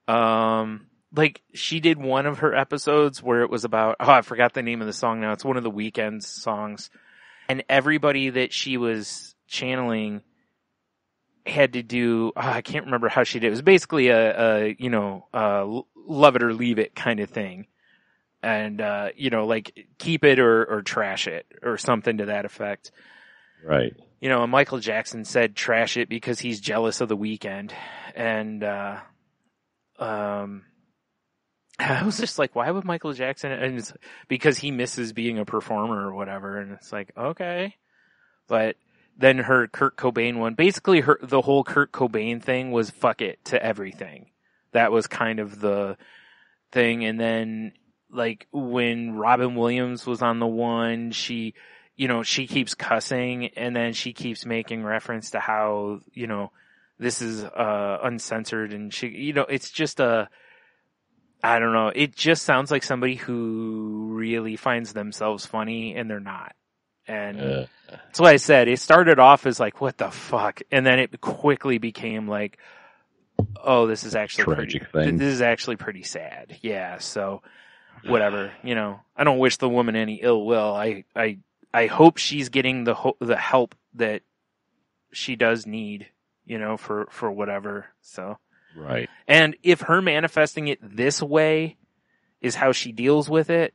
S3: Like she did one of her episodes where it was about, I forgot the name of the song now. It's one of the Weeknd's songs. And everybody that she was channeling had to do, I can't remember how she did. It was basically a love it or leave it kind of thing. And, you know, like keep it or trash it or something to that effect.
S5: Right.
S3: You know, and Michael Jackson said trash it because he's jealous of the Weeknd. And, I was just like, why would Michael Jackson? And it's because he misses being a performer or whatever. And it's like, okay. But then her Kurt Cobain one, basically the whole Kurt Cobain thing was fuck it to everything. That was kind of the thing. And then, like, when Robin Williams was on the one, she keeps cussing, and then she keeps making reference to how, you know, this is uncensored, and she, you know, it's just I don't know, it just sounds like somebody who really finds themselves funny, and they're not. And that's why I said it started off as like, what the fuck? And then it quickly became like, oh, this is actually
S5: tragic thing.
S3: This is actually pretty sad. Yeah. So whatever, I don't wish the woman any ill will. I hope she's getting the help that she does need, for whatever. So.
S5: Right.
S3: And if her manifesting it this way is how she deals with it,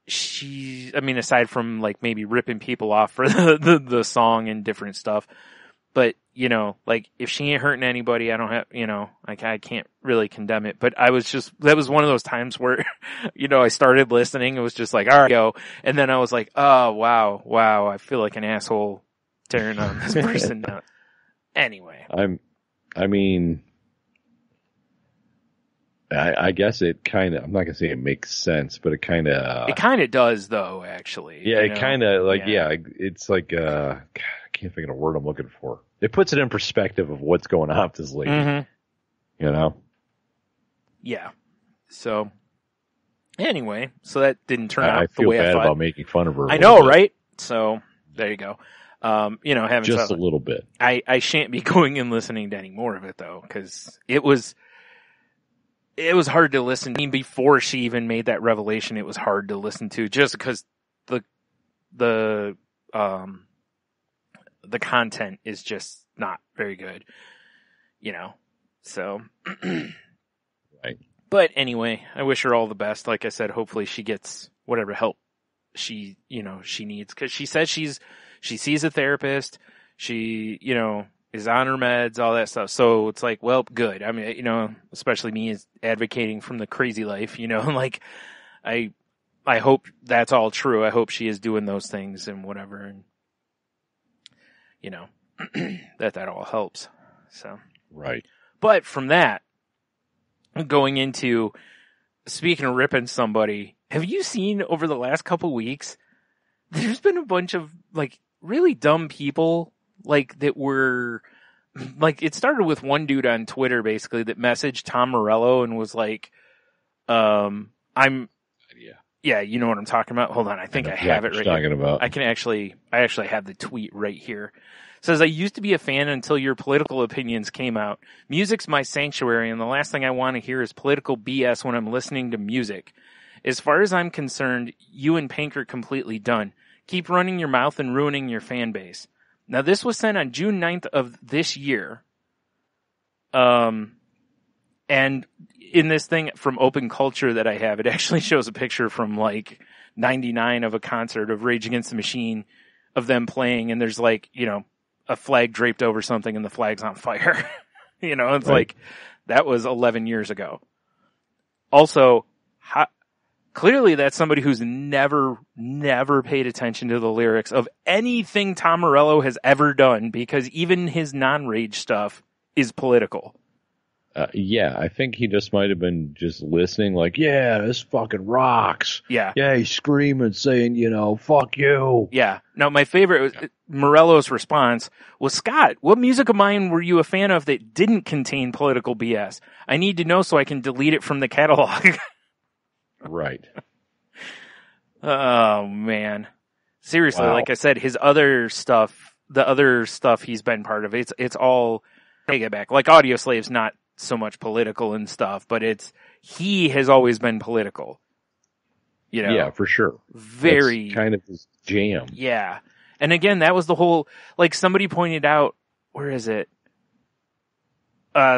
S3: aside from like maybe ripping people off for the song and different stuff, but if she ain't hurting anybody, I don't have, I can't really condemn it. But that was one of those times where, I started listening. It was just like, all right, go. And then I was like, oh, wow. I feel like an asshole tearing on this person now. Anyway.
S5: I guess it kind of, I'm not going to say it makes sense, but it kind of
S3: does though, actually.
S5: Yeah, it kind of it's like, God, I can't think of the word I'm looking for. It puts it in perspective of what's going on with this lady.
S3: Mm-hmm. Yeah. So, anyway, that didn't turn out the way I thought.
S5: I feel bad about making fun of her.
S3: I know, right? So, there you go. Having
S5: just a little bit.
S3: I shan't be going and listening to any more of it though, because it was hard to listen. Before she even made that revelation, it was hard to listen to just because the content is just not very good, so.
S5: Right.
S3: But anyway, I wish her all the best. Like I said, hopefully she gets whatever help she needs, because she says she sees a therapist. She, is on her meds, all that stuff. So it's like, well, good. I mean, especially me as advocating from the crazy life, like I hope that's all true. I hope she is doing those things and whatever. And, that all helps. So.
S5: Right.
S3: But from that, going into, speaking of ripping somebody, have you seen over the last couple weeks, there's been a bunch of like really dumb people that were, it started with one dude on Twitter basically that messaged Tom Morello and was like, yeah, you know what I'm talking about? Hold on, I think I have it right
S5: talking about.
S3: I actually have the tweet right here. It says, I used to be a fan until your political opinions came out. Music's my sanctuary, and the last thing I want to hear is political BS when I'm listening to music. As far as I'm concerned, you and Pink are completely done. Keep running your mouth and ruining your fan base. Now, this was sent on June 9th of this year. And in this thing from Open Culture that I have, it actually shows a picture from 99 of a concert of Rage Against the Machine of them playing, and there's a flag draped over something and the flag's on fire. It's right. That was 11 years ago. Also, clearly that's somebody who's never paid attention to the lyrics of anything Tom Morello has ever done, because even his non-Rage stuff is political.
S5: Yeah, I think he just might have been just listening yeah, this fucking rocks.
S3: Yeah.
S5: Yeah, he's screaming, saying, fuck you.
S3: Yeah. Now, my favorite was Morello's response was, Scott, what music of mine were you a fan of that didn't contain political BS? I need to know so I can delete it from the catalog.
S5: Right.
S3: Oh, man. Seriously,
S5: wow.
S3: Like I said, his other stuff, the other stuff he's been part of, it's all, take it back. Like Audioslave's not so much political and stuff, but he has always been political.
S5: Yeah, for sure.
S3: Very.
S5: That's kind of his jam.
S3: Yeah. And again, that was the whole, somebody pointed out, where is it?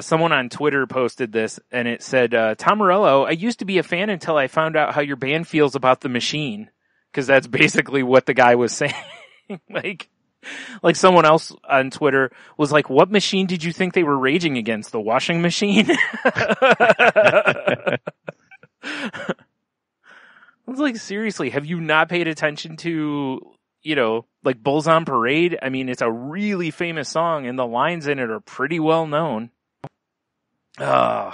S3: Someone on Twitter posted this, and it said, Tom Morello, I used to be a fan until I found out how your band feels about the Machine. Because that's basically what the guy was saying. Like someone else on Twitter was like, what machine did you think they were raging against? The washing machine? I was like, seriously, have you not paid attention to, Bulls on Parade? I mean, it's a really famous song, and the lines in it are pretty well known. Oh,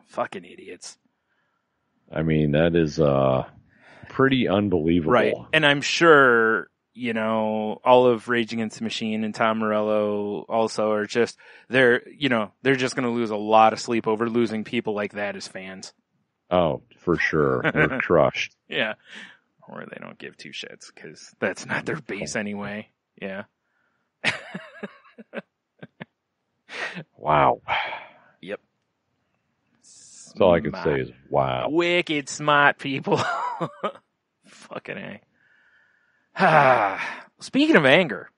S3: fucking idiots.
S5: I mean, that is pretty unbelievable.
S3: Right. And I'm sure, all of Rage Against the Machine and Tom Morello also are just, they're just going to lose a lot of sleep over losing people like that as fans.
S5: Oh, for sure. They're crushed.
S3: Yeah. Or they don't give two shits because that's not their base anyway. Yeah.
S5: Wow.
S3: Yep.
S5: That's all I can say is wow.
S3: Wicked smart people. Fucking A. Speaking of anger.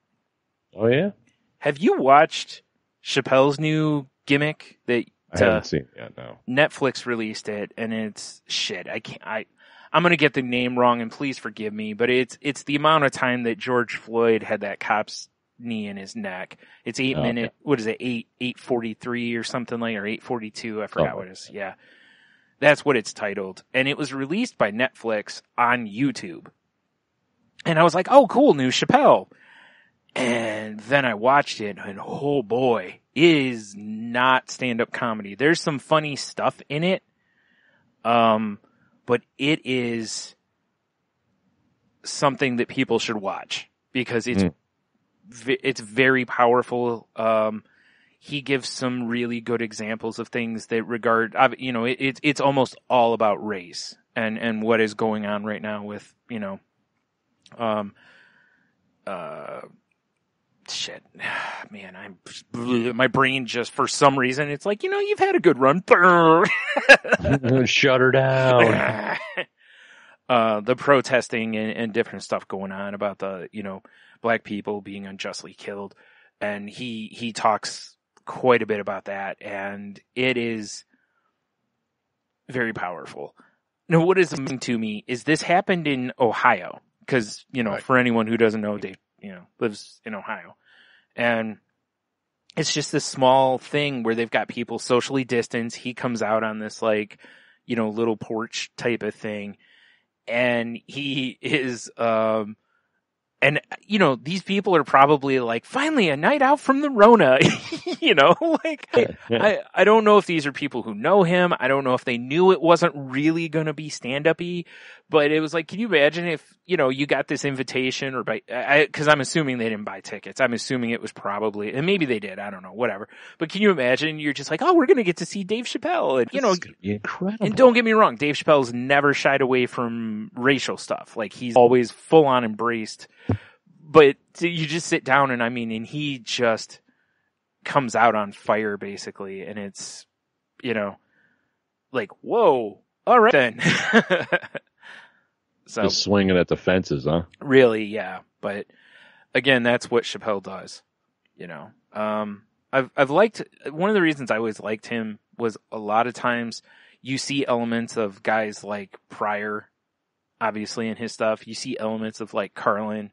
S5: Oh, yeah?
S3: Have you watched Chappelle's new gimmick that
S5: I haven't seen it yet, no.
S3: Netflix released it, and it's shit. I'm going to get the name wrong, and please forgive me, but it's the amount of time that George Floyd had that cop's knee in his neck. It's 8 minute, okay. What is it, 8:43 or something like, or 8:42, I forgot what it is. Yeah. That's what it's titled. And it was released by Netflix on YouTube. And I was like, oh, cool, new Chappelle. And then I watched it, and oh boy, it is not stand-up comedy. There's some funny stuff in it. But it is something that people should watch because it's very powerful. He gives some really good examples of things that regard, it's almost all about race and what is going on right now with, shit, man, my brain just, for some reason, it's like, you've had a good run.
S5: Shut her down.
S3: The protesting and different stuff going on about the, black people being unjustly killed. And he talks quite a bit about that. And it is very powerful. Now, what is amazing to me is this happened in Ohio. Cause, right. For anyone who doesn't know, Dave, lives in Ohio. And it's just this small thing where they've got people socially distanced. He comes out on this little porch type of thing. And he is, and these people are probably like, finally a night out from the Rona, I don't know if these are people who know him. I don't know if they knew it wasn't really going to be stand-up-y, but it was like, can you imagine if, you got this invitation or cause I'm assuming they didn't buy tickets. I'm assuming it was probably, and maybe they did. I don't know, whatever. But can you imagine you're just like, oh, we're going to get to see Dave Chappelle. And,
S5: This is gonna be incredible.
S3: And don't get me wrong. Dave Chappelle's never shied away from racial stuff. Like he's always full on embraced. But you just sit down and he just comes out on fire basically. And it's, like, whoa, all right then. So
S5: just swinging at the fences, huh?
S3: Really, yeah. But again, that's what Chappelle does. I've liked, one of the reasons I always liked him was a lot of times you see elements of guys like Pryor, obviously in his stuff. You see elements of like Carlin,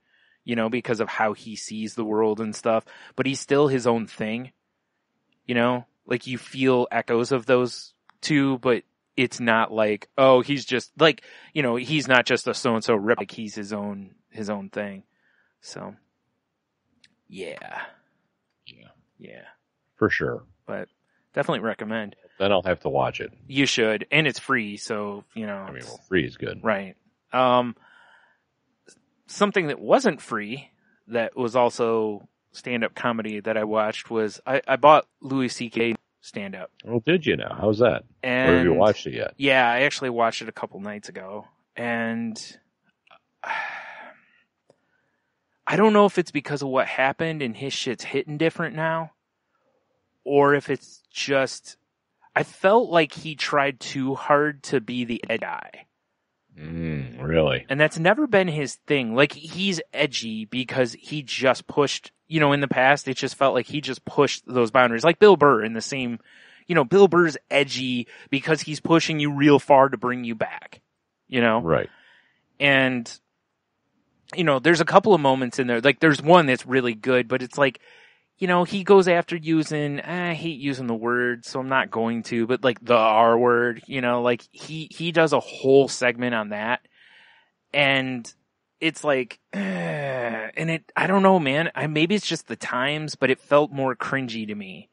S3: because of how he sees the world and stuff, but he's still his own thing, like you feel echoes of those two, but it's not like, oh, he's just like, he's not just a so-and-so rip, like he's his own thing. So yeah.
S5: For sure.
S3: But definitely recommend.
S5: Then I'll have to watch it.
S3: You should. And it's free. So,
S5: free is good.
S3: Right. Something that wasn't free that was also stand-up comedy that I watched was I bought Louis C.K. stand-up.
S5: Well, did you now? How's that?
S3: And,
S5: or have you watched it yet?
S3: Yeah, I actually watched it a couple nights ago. And I don't know if it's because of what happened and his shit's hitting different now, or if it's just, I felt like he tried too hard to be the ed guy.
S5: Really?
S3: And that's never been his thing. Like, he's edgy because he just pushed, in the past, it just felt like he just pushed those boundaries. Like Bill Burr in the same, Bill Burr's edgy because he's pushing you real far to bring you back,
S5: Right.
S3: And, there's a couple of moments in there. Like, there's one that's really good, but it's like, he goes after using, I hate using the word, so I'm not going to, but like the R word, like he does a whole segment on that. And it's like, and I don't know, man. Maybe it's just the times, but it felt more cringy to me.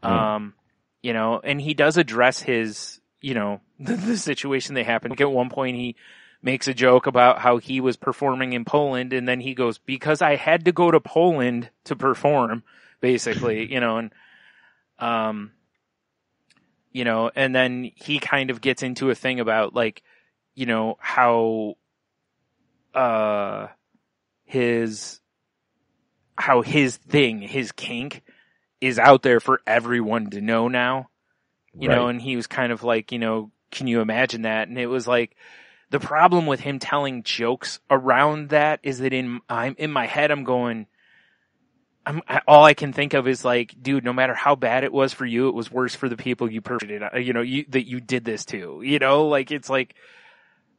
S3: And he does address his, the situation that happened. At one point he makes a joke about how he was performing in Poland, and then he goes, because I had to go to Poland to perform, basically, and then he kind of gets into a thing about like, how his thing, his kink is out there for everyone to know now. you know, and he was kind of like, you know, can you imagine that? And it was like, the problem with him telling jokes around that is that in my head, I'm going, all I can think of is like, dude, no matter how bad it was for you, it was worse for the people you perpetrated, you know, that you did this to, you know, like, it's like,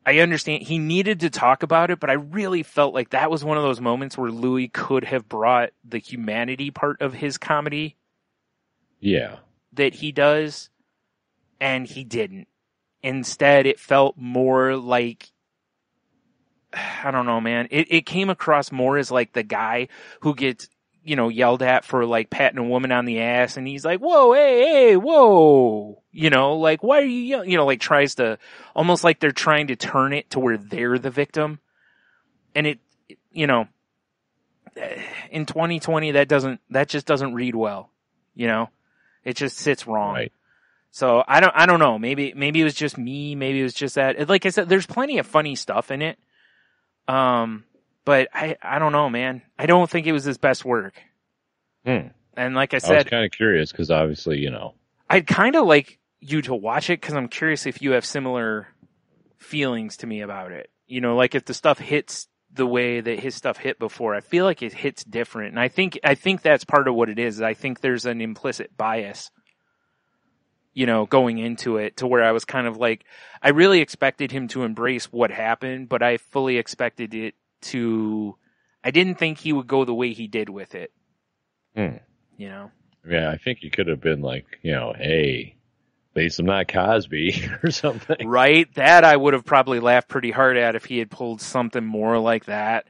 S3: I understand he needed to talk about it, but I really felt like that was one of those moments where Louis could have brought the humanity part of his comedy.
S5: Yeah.
S3: That he does, and he didn't. Instead, it felt more like, I don't know, man. It came across more as like the guy who gets, you know, yelled at for like patting a woman on the ass, and he's like, whoa, hey, whoa. You know, like, why are you yelling? You know, like tries to, almost like they're trying to turn it to where they're the victim. And it, you know, in 2020, that just doesn't read well, you know? It just sits wrong.
S5: Right.
S3: So I don't know. Maybe it was just me. Maybe it was just that. Like I said, there's plenty of funny stuff in it. But I don't know, man. I don't think it was his best work. And like I said,
S5: I was kind of curious because obviously, you know,
S3: I'd kind of like you to watch it because I'm curious if you have similar feelings to me about it. You know, like if the stuff hits the way that his stuff hit before, I feel like it hits different. And I think that's part of what it is. I think there's an implicit bias, you know, going into it to where I was kind of like, I really expected him to embrace what happened, but I fully expected it to, I didn't think he would go the way he did with it. You know?
S5: Yeah, I think he could have been like, you know, hey, at least I'm not Cosby or something.
S3: Right? That I would have probably laughed pretty hard at if he had pulled something more like that.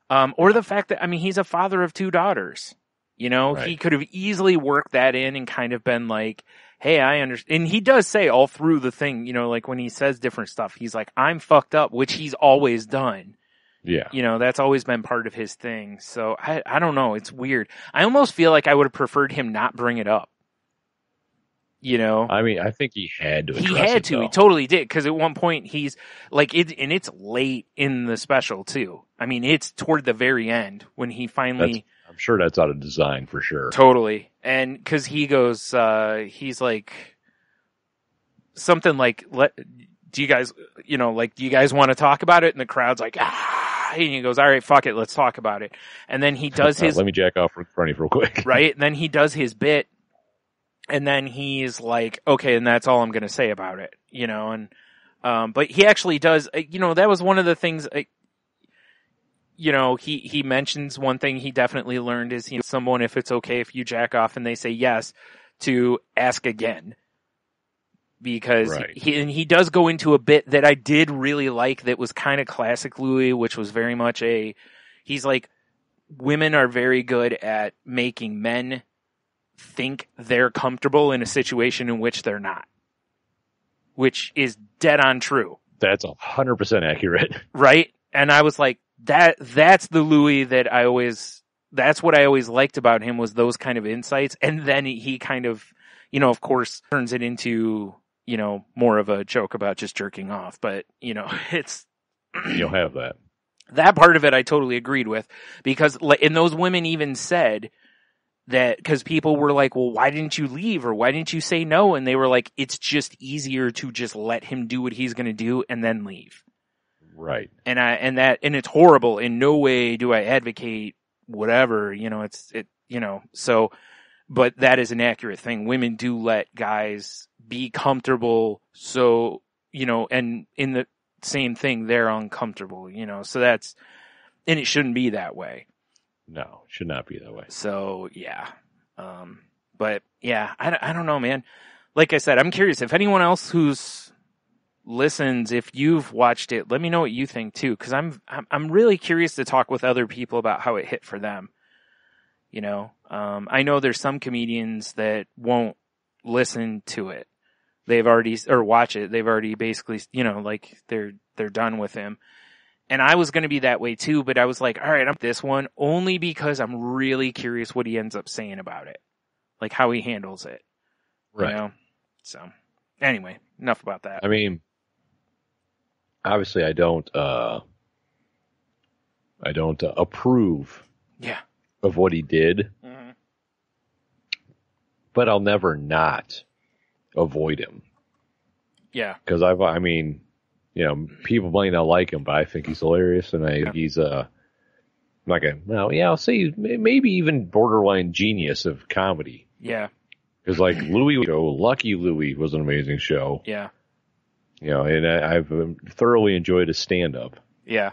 S3: Or the fact that, I mean, he's a father of 2 daughters. You know, he could have easily worked that in and kind of been like, hey, I understand. And he does say all through the thing, you know, like when he says different stuff, he's like, I'm fucked up, which he's always done.
S5: Yeah.
S3: You know, that's always been part of his thing. So I don't know. It's weird. I almost feel like I would have preferred him not bring it up. You know?
S5: I mean, I think he had to address
S3: He had
S5: it,
S3: to.
S5: though.
S3: He totally did. Because at one point he's like, and it's late in the special too. I mean, it's toward the very end when he finally.
S5: I'm sure that's out of design for sure.
S3: Totally. And because he goes, he's like, something like, do you guys, you know, like, do you guys want to talk about it? And the crowd's like, and he goes, all right, fuck it, let's talk about it. And then he does his.
S5: Let me jack off in front of you real quick.
S3: Right? And then he does his bit. And then he's like, okay, and that's all I'm going to say about it, you know, and, but he actually does, you know, that was one of the things, you know, he mentions one thing he definitely learned is, you know, someone, if it's okay if you jack off and they say yes, to ask again. Because he does go into a bit that I did really like that was kind of classic Louis, which was very much he's like, women are very good at making men think they're comfortable in a situation in which they're not. Which is dead on true.
S5: That's 100% accurate.
S3: Right? And I was like, that's the Louis that that's what I always liked about him was those kind of insights. And then he kind of, you know, of course, turns it into, you know, more of a joke about just jerking off. But, you know, it's...
S5: You'll have that.
S3: That part of it I totally agreed with. Because, and those women even said that, because people were like, well, why didn't you leave? Or why didn't you say no? And they were like, it's just easier to just let him do what he's going to do and then leave.
S5: Right.
S3: And it's horrible. In no way do I advocate whatever, you know, you know, so, but that is an accurate thing. Women do let guys be comfortable. So, you know, and in the same thing, they're uncomfortable, you know, so and it shouldn't be that way.
S5: No, it should not be that way.
S3: So, yeah. But yeah, I don't know, man. Like I said, I'm curious if anyone else who's listens, if you've watched it, let me know what you think too. Cause I'm really curious to talk with other people about how it hit for them. You know, I know there's some comedians that won't listen to it. They've already, or watch it. They've already basically, you know, like they're done with him. And I was going to be that way too, but I was like, all right, I'm this one only because I'm really curious what he ends up saying about it. Like how he handles it.
S5: Right.
S3: You know? So anyway, enough about that.
S5: I mean, obviously I don't approve of what he did, but I'll never not avoid him.
S3: Yeah.
S5: Because I mean, people might not like him, but I think he's hilarious, and I think he's I'll say maybe even borderline genius of comedy.
S3: Yeah.
S5: Because like Lucky Louie was an amazing show.
S3: Yeah.
S5: And I've thoroughly enjoyed his stand-up.
S3: Yeah.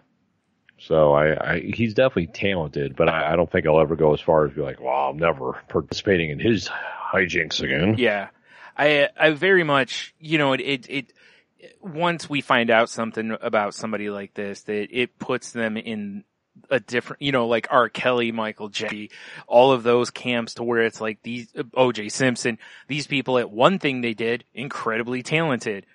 S5: So he's definitely talented, but I don't think I'll ever go as far as be like, well, I'm never participating in his hijinks again.
S3: Yeah. I very much, it once we find out something about somebody like this, that it puts them in a different, like R. Kelly, Michael J., all of those camps, to where it's like these, O.J. Simpson, these people at one thing they did, incredibly talented.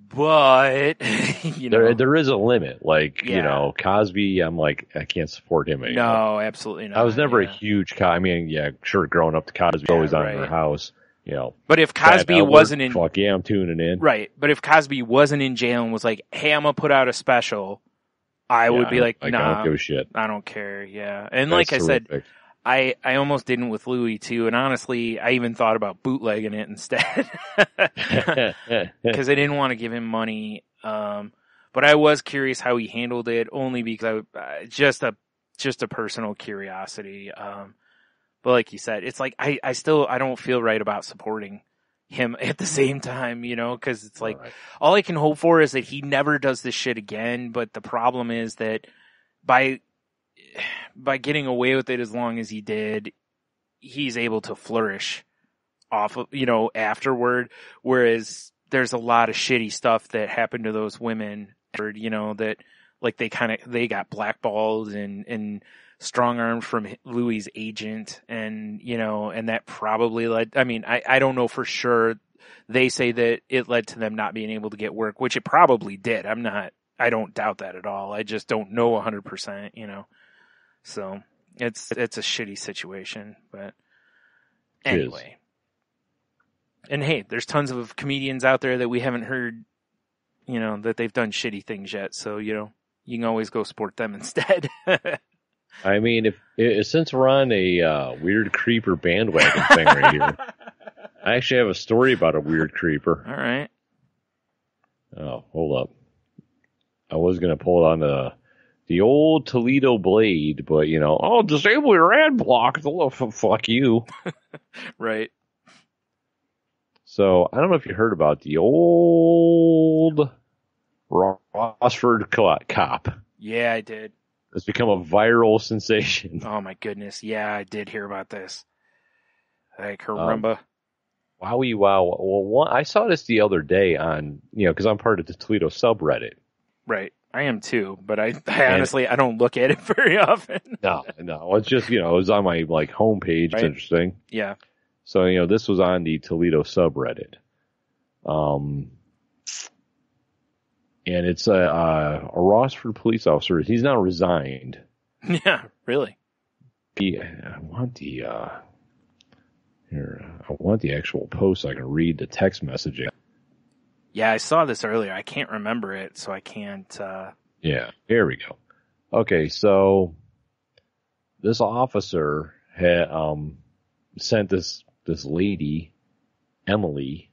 S3: But,
S5: there is a limit. Like, Cosby, I'm like, I can't support him anymore.
S3: No, absolutely not.
S5: I was never a huge sure, growing up, the Cosby's always on in our house.
S3: But if Cosby wasn't in,
S5: fuck yeah, I'm tuning in.
S3: Right. But if Cosby wasn't in jail and was like, hey, I'm gonna put out a special, I would be like, nah,
S5: I don't give a shit.
S3: I don't care. Yeah. And
S5: That's
S3: like I
S5: terrific.
S3: said, I almost didn't with Louis too. And honestly, I even thought about bootlegging it instead. Cause I didn't want to give him money. But I was curious how he handled it, only because just a personal curiosity. But like you said, it's like, I don't feel right about supporting him at the same time, cause it's like, all I can hope for is that he never does this shit again. But the problem is that by getting away with it as long as he did, he's able to flourish off of, afterward. Whereas there's a lot of shitty stuff that happened to those women, that like they got blackballed and strong-armed from Louis' agent, and that probably led, I don't know for sure. They say that it led to them not being able to get work, which it probably did. I don't doubt that at all. I just don't know 100%, so it's a shitty situation, but anyway. And hey, there's tons of comedians out there that we haven't heard, that they've done shitty things yet. So, you can always go support them instead.
S5: I mean, if since we're on a weird creeper bandwagon thing right here, I actually have a story about a weird creeper.
S3: All right.
S5: Oh, hold up. I was going to pull it on the old Toledo blade, but, disable your ad block. Fuck you.
S3: Right.
S5: So, I don't know if you heard about the old Rossford cop.
S3: Yeah, I did.
S5: It's become a viral sensation.
S3: Oh my goodness. Yeah, I did hear about this. Hey, caramba.
S5: Wowie wow. Well, I saw this the other day on, because I'm part of the Toledo subreddit.
S3: Right. I am too, but I honestly, I don't look at it very often.
S5: No. It's just, it was on my homepage. Right. It's interesting.
S3: Yeah.
S5: So, this was on the Toledo subreddit. And it's a Rossford police officer. He's now resigned.
S3: Yeah, really.
S5: I want the actual post so I can read the text messaging.
S3: Yeah, I saw this earlier. I can't remember it, so I can't.
S5: Yeah, here we go. Okay, so this officer had sent this lady, Emily.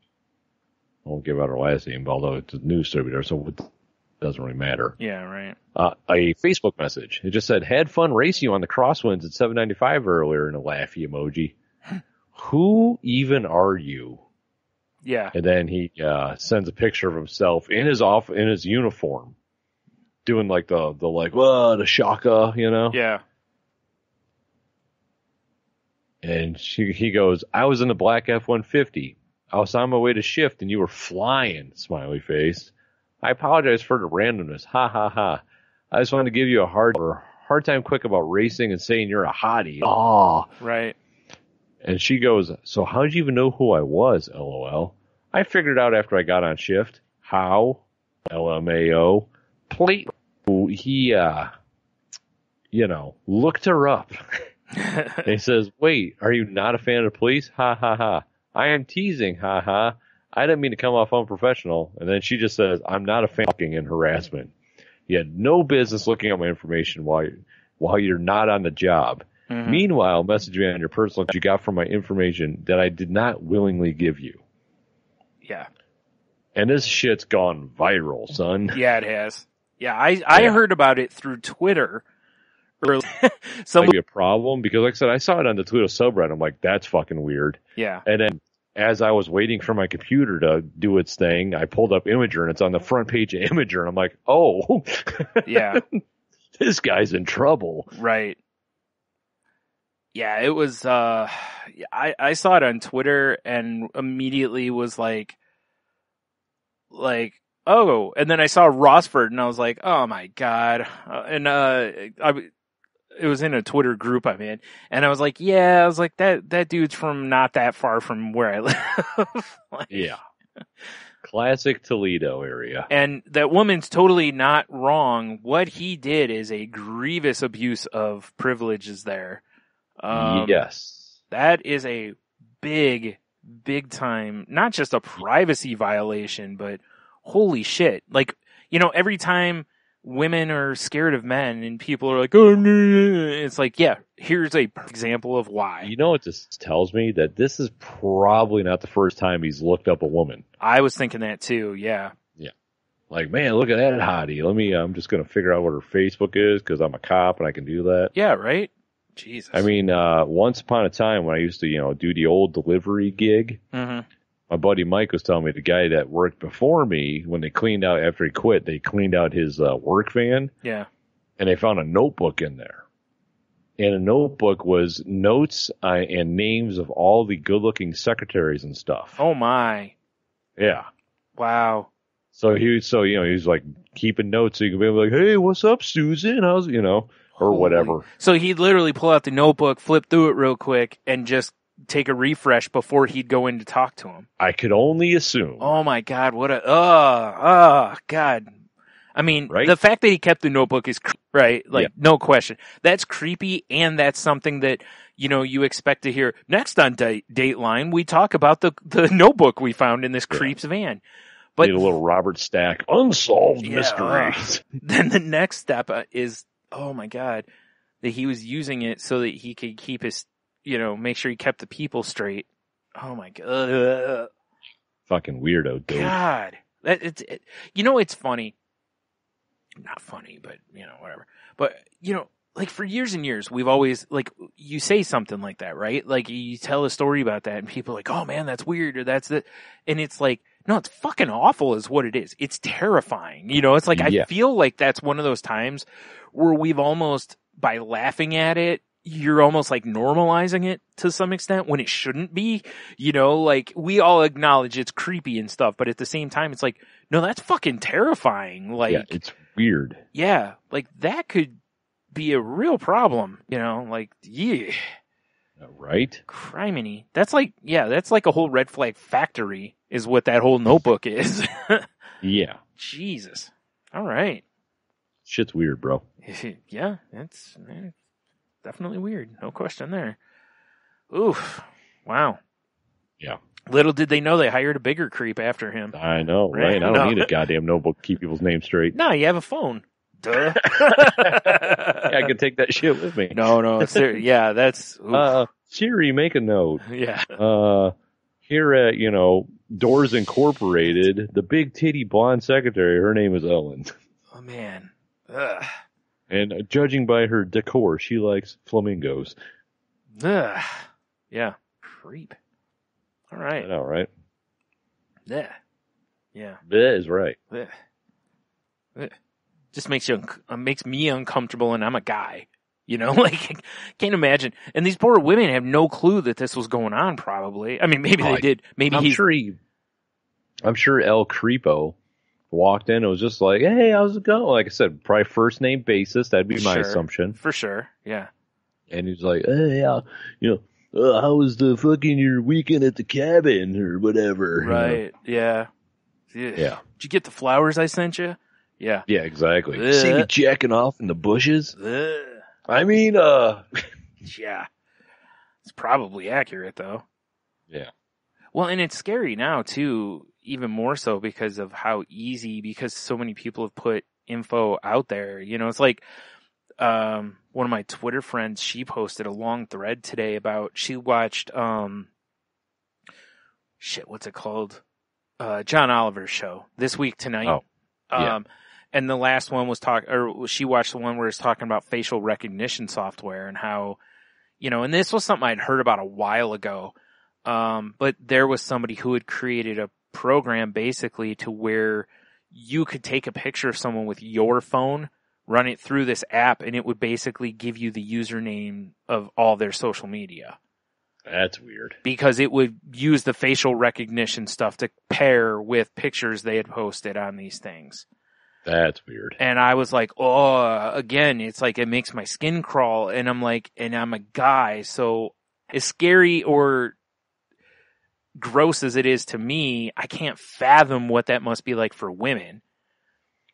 S5: I won't give out her last name, although it's a news story there, so it doesn't really matter.
S3: Yeah, right.
S5: A Facebook message. It just said, had fun racing you on the crosswinds at 795 earlier, in a laughy emoji. Who even are you?
S3: Yeah.
S5: And then he sends a picture of himself in his uniform, doing the shaka,
S3: Yeah.
S5: And he goes, I was in the black F-150. I was on my way to shift and you were flying, smiley face. I apologize for the randomness. Ha ha ha. I just wanted to give you a hard time quick about racing and saying you're a hottie. Oh.
S3: Right.
S5: And she goes, so how'd you even know who I was, LOL? I figured it out after I got on shift. How? LMAO. He, looked her up. And he says, wait, are you not a fan of the police? Ha ha ha. I am teasing, ha ha. I didn't mean to come off unprofessional. And then she just says, I'm not a fan of fucking and harassment. You had no business looking up my information while you're not on the job. Mm-hmm. Meanwhile, message me on your personal you got from my information that I did not willingly give you.
S3: Yeah.
S5: And this shit's gone viral, son.
S3: Yeah, it has. Yeah, I heard about it through Twitter. Early.
S5: Might be a problem because, like I said, I saw it on the Twitter subreddit. I'm like, that's fucking weird.
S3: Yeah.
S5: And then as I was waiting for my computer to do its thing, I pulled up Imager, and it's on the front page of Imager, and I'm like, oh.
S3: Yeah.
S5: This guy's in trouble.
S3: Right. Yeah, it was, I saw it on Twitter and immediately was like, oh, and then I saw Rossford and I was like, oh my God. It was in a Twitter group I'm in, and I was like, that dude's from not that far from where I live.
S5: Yeah. Classic Toledo area.
S3: And that woman's totally not wrong. What he did is a grievous abuse of privileges there.
S5: Yes.
S3: That is a big time, not just a privacy violation, but holy shit. Like, every time women are scared of men and people are like, oh, it's like, yeah, here's a example of why. You
S5: know what this tells me? That this is probably not the first time he's looked up a woman.
S3: I was thinking that too, yeah.
S5: Yeah. Like, man, look at that hottie. I'm just going to figure out what her Facebook is because I'm a cop and I can do that.
S3: Yeah, right? Jesus.
S5: I mean, once upon a time when I used to, do the old delivery gig, my buddy Mike was telling me the guy that worked before me, when they cleaned out, after he quit, they cleaned out his work van.
S3: Yeah.
S5: And they found a notebook in there. And the notebook was notes and names of all the good-looking secretaries and stuff.
S3: Oh, my.
S5: Yeah.
S3: Wow.
S5: So he was like keeping notes so you could be like, hey, what's up, Susan? How's, or whatever.
S3: So he'd literally pull out the notebook, flip through it real quick, and just take a refresh before he'd go in to talk to him.
S5: I could only assume.
S3: Oh my God, what God. I mean,
S5: right?
S3: The fact that he kept the notebook is right, like, no question. That's creepy, and that's something that, you expect to hear. Next on Dateline, we talk about the notebook we found in this creep's van. But
S5: need a little Robert Stack, unsolved mysteries.
S3: Then the next step is, oh my God, that he was using it so that he could keep his, make sure he kept the people straight. Oh my God.
S5: Fucking weirdo, dude.
S3: God. It's funny. Not funny, but, whatever. But, like for years and years, we've always, like, you say something like that, right? Like you tell a story about that and people are like, oh man, that's weird, or that's it. And it's like, no, it's fucking awful is what it is. It's terrifying. It's like, I feel like that's one of those times where we've almost, by laughing at it, you're almost like normalizing it to some extent when it shouldn't be, like we all acknowledge it's creepy and stuff, but at the same time, it's like, no, that's fucking terrifying. Like,
S5: yeah, it's weird.
S3: Yeah. Like that could be a real problem, like, yeah.
S5: Right?
S3: Criminy. That's like a whole red flag factory is what that whole notebook is.
S5: Yeah.
S3: Jesus. All right.
S5: Shit's weird, bro.
S3: Yeah, it's definitely weird. No question there. Oof. Wow.
S5: Yeah.
S3: Little did they know they hired a bigger creep after him.
S5: I know, right? I don't need a goddamn notebook to keep people's names straight.
S3: No, you have a phone. Duh.
S5: Yeah, I can take that shit with me.
S3: No, it's yeah, that's
S5: Siri, make a note.
S3: Yeah.
S5: Here at, Doors Incorporated, the big titty blonde secretary, her name is Ellen.
S3: Oh man. Ugh.
S5: And judging by her decor, she likes flamingos.
S3: Ugh. Yeah. Creep. All right.
S5: I know, right?
S3: Yeah. Yeah.
S5: That is right.
S3: Ugh. Ugh. Just makes me uncomfortable, and I'm a guy. Like, I can't imagine. And these poor women have no clue that this was going on, probably. I mean, maybe they did. Maybe
S5: I'm sure El Creepo walked in and was just like, hey, how's it going? Like I said, probably first name basis. That'd be my assumption.
S3: For sure. Yeah.
S5: And he's like, hey, how was the fucking your weekend at the cabin or whatever?
S3: Right. Yeah. Did you get the flowers I sent you? Yeah.
S5: Yeah, exactly. See me jacking off in the bushes? I mean,
S3: yeah. It's probably accurate, though.
S5: Yeah.
S3: Well, and it's scary now, too, even more so because of how because so many people have put info out there. It's like, one of my Twitter friends, she posted a long thread today about, she watched, what's it called? John Oliver's show, This Week Tonight.
S5: Oh, yeah.
S3: And the last one was she watched the one where it's talking about facial recognition software and how, and this was something I'd heard about a while ago. But there was somebody who had created a program basically to where you could take a picture of someone with your phone, run it through this app, and it would basically give you the username of all their social media.
S5: That's weird.
S3: Because it would use the facial recognition stuff to pair with pictures they had posted on these things.
S5: That's weird.
S3: And I was like, oh, again, it's like it makes my skin crawl. And I'm like, and I'm a guy, so as scary or gross as it is to me, I can't fathom what that must be like for women.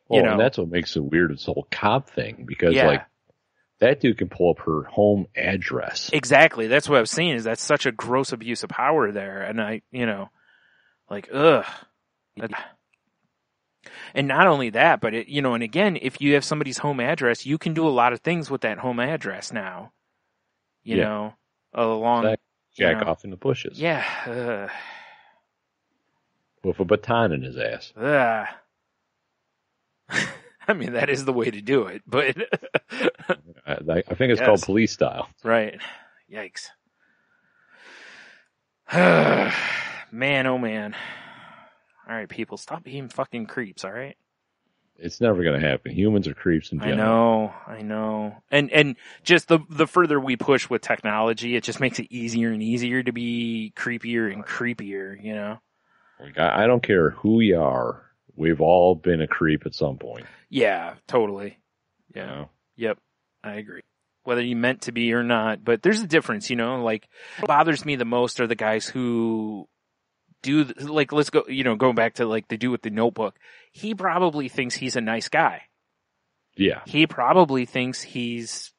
S5: Well, and that's what makes it weird, this whole cop thing, because that dude can pull up her home address.
S3: Exactly. That's what I was saying, is that's such a gross abuse of power there. And ugh. And not only that, but and again, if you have somebody's home address, you can do a lot of things with that home address now.
S5: Jack off in the bushes.
S3: Yeah.
S5: With a baton in his ass.
S3: I mean, that is the way to do it, but
S5: I think it's called police style.
S3: Right. Yikes. Man, oh man. All right, people, stop being fucking creeps, all right?
S5: It's never going to happen. Humans are creeps in general.
S3: I know. And just the further we push with technology, it just makes it easier and easier to be creepier and creepier,
S5: I don't care who you are. We've all been a creep at some point.
S3: Yeah, totally. Yeah. Yep. I agree. Whether you meant to be or not, but there's a difference, like what bothers me the most are the guys who do, like, let's go, going back to like the dude with the notebook. He probably thinks he's a nice guy.
S5: Yeah.
S3: He probably thinks he's,